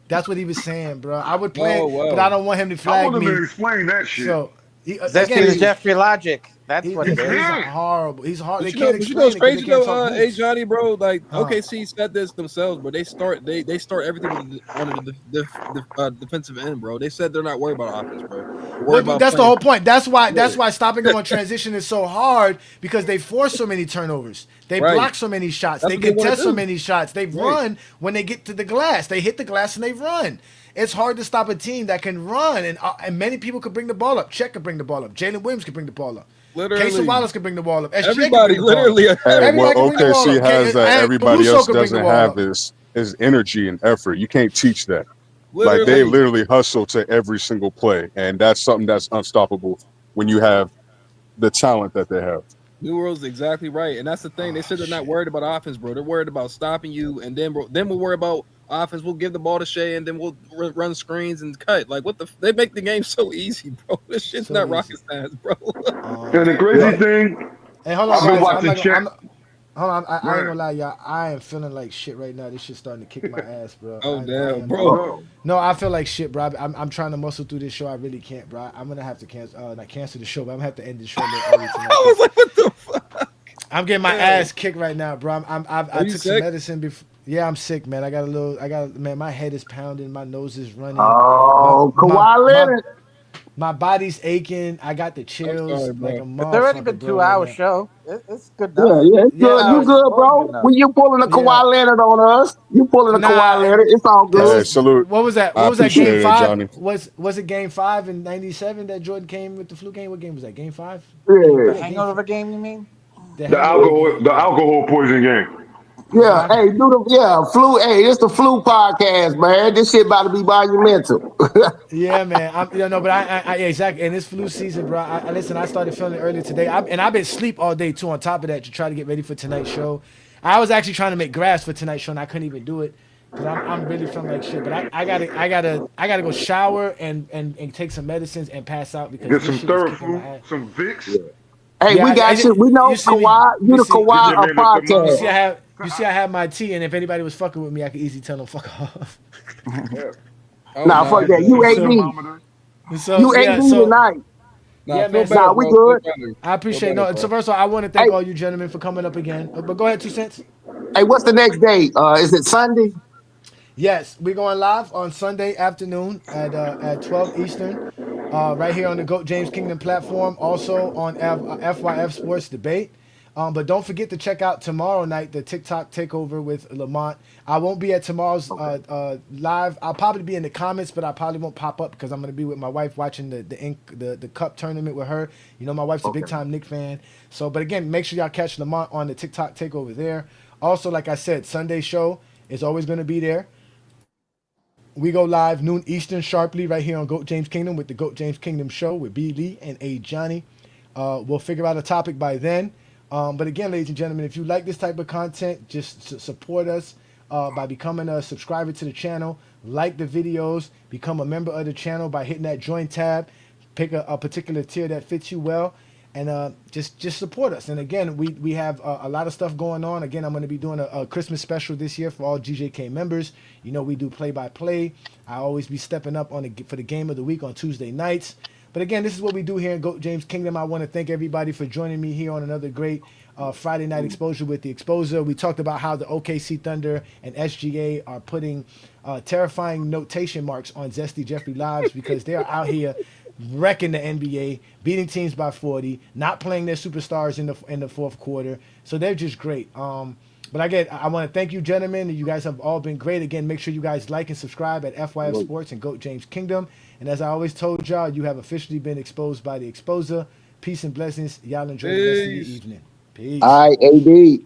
That's what he was saying, bro. I would play Oh, it, wow. but I don't want him to I flag want him me. to explain that shit. So Zesty's Jeffrey Logic. That's what it He's is. horrible. He's hard. But They you know, can't what's explain it because they crazy can't though, talk hoops. Johnny, bro. Like OKC said this themselves, bro. They start everything with one of the defensive end, bro. They said they're not worried about offense, bro. They're worried about That's the playing. whole point. That's why stopping them on transition is so hard because they force so many turnovers. They Right. block so many shots. That's They what they wanna contest so do. many shots. They run when they get to the glass. They hit the glass and they run. It's hard to stop a team that can run, and many people could bring the ball up. Chet could bring the ball up. Jalen Williams could bring the ball up. Literally. Casey Wallace could bring the ball up. SGA Everybody, could bring the ball up. literally. And what can bring the ball OKC up. has that And everybody Caruso else could bring the doesn't ball have up. is energy and effort. You can't teach that. Like they literally hustle to every single play, and that's something that's unstoppable when you have the talent that they have. New World's exactly right, and that's the thing. They said they're not worried about offense, bro. They're worried about stopping you, and then we'll worry about offense. We'll give the ball to Shea, and then we'll run screens and cut. Like what they make the game so easy, bro. This shit's not rocket science, bro. And the crazy thing, Hey, hold on, I've been guys. watching Chet. Hold on, I ain't gonna lie, y'all. I am feeling like shit right now. This shit's starting to kick my ass, bro. Damn, bro. No, I feel like shit, bro. I'm trying to muscle through this show. I really can't, bro. I'm gonna have to cancel, not cancel the show, but I'm gonna have to end the show a little early tonight. I was like, what the fuck? I'm getting my ass kicked right now, bro. I you took sick? some medicine before. Yeah, I'm sick, man. Man, my head is pounding, my nose is running. Oh, Kawhi Leonard. My body's aching. I got the chills like a motherfucker. It's already been 2 hour man. show. It's good enough. Yeah, it's good. You good, bro? When you pulling a Kawhi Leonard on us, you pulling a Kawhi Leonard. It's all good. Yeah, salute. What was that? I What was that? appreciate Game it, 5? Johnny. Was it Game 5 in '97 that Jordan came with the flu game? What game was that? Game 5? The hangover game, you mean? The alcohol poison game. Yeah, hey, flu. Hey, it's the flu podcast, man. This shit about to be monumental. Yeah, man. But I exactly. And this flu season, bro. Listen. I started feeling it earlier today, and I've been asleep all day too. On top of that, to try to get ready for tonight's show. I was actually trying to make grass for tonight's show, and I couldn't even do it because I'm really feeling like shit. But I gotta go shower and take some medicines and pass out because Get this some shit is kicking my Theraflu, ass. some Vicks. Hey, we got you. We know Kawhi. You the Kawhi podcast. You see, I have my tea, and if anybody was fucking with me, I could easily tell them fuck off. Nah, fuck that. You AD. You AD tonight. Yeah, man. Nah, we good. I appreciate no. So first of all, I want to thank all you gentlemen for coming up again. But go ahead, 2 cents. Hey, what's the next day? Is it Sunday? Yes, we're going live on Sunday afternoon at 12 Eastern, right here on the GOAT James Kingdom platform. Also on FYF Sports Debate. But don't forget to check out tomorrow night the TikTok takeover with Lamont. I won't be at tomorrow's live. I'll probably be in the comments, but I probably won't pop up because I'm going to be with my wife watching the Cup tournament with her. You know, my wife's a big time Knicks fan. So, but again, make sure y'all catch Lamont on the TikTok takeover there. Also, like I said, Sunday show is always going to be there. We go live noon Eastern sharply right here on GOAT James Kingdom with the GOAT James Kingdom show with B. Lee and Ajani. We'll figure out a topic by then. But again, ladies and gentlemen, if you like this type of content, just support us by becoming a subscriber to the channel, like the videos, become a member of the channel by hitting that join tab, pick a particular tier that fits you well, and just support us. And again, we have a lot of stuff going on. Again, I'm going to be doing a Christmas special this year for all GJK members. You know, we do play-by-play. I always be stepping up for the game of the week on Tuesday nights. But again, this is what we do here in GOAT James Kingdom. I want to thank everybody for joining me here on another great Friday night exposure with the Exposure. We talked about how the OKC Thunder and SGA are putting terrifying notation marks on Zesty Jeffrey lives because they're out here wrecking the NBA, beating teams by 40, not playing their superstars in the fourth quarter. So they're just great. But again, I want to thank you, gentlemen. You guys have all been great. Again, make sure you guys like and subscribe at FYF Sports and GOAT James Kingdom. And as I always told y'all, you have officially been exposed by the Exposer. Peace and blessings. Y'all enjoy the rest of your evening. Peace. All right, AD.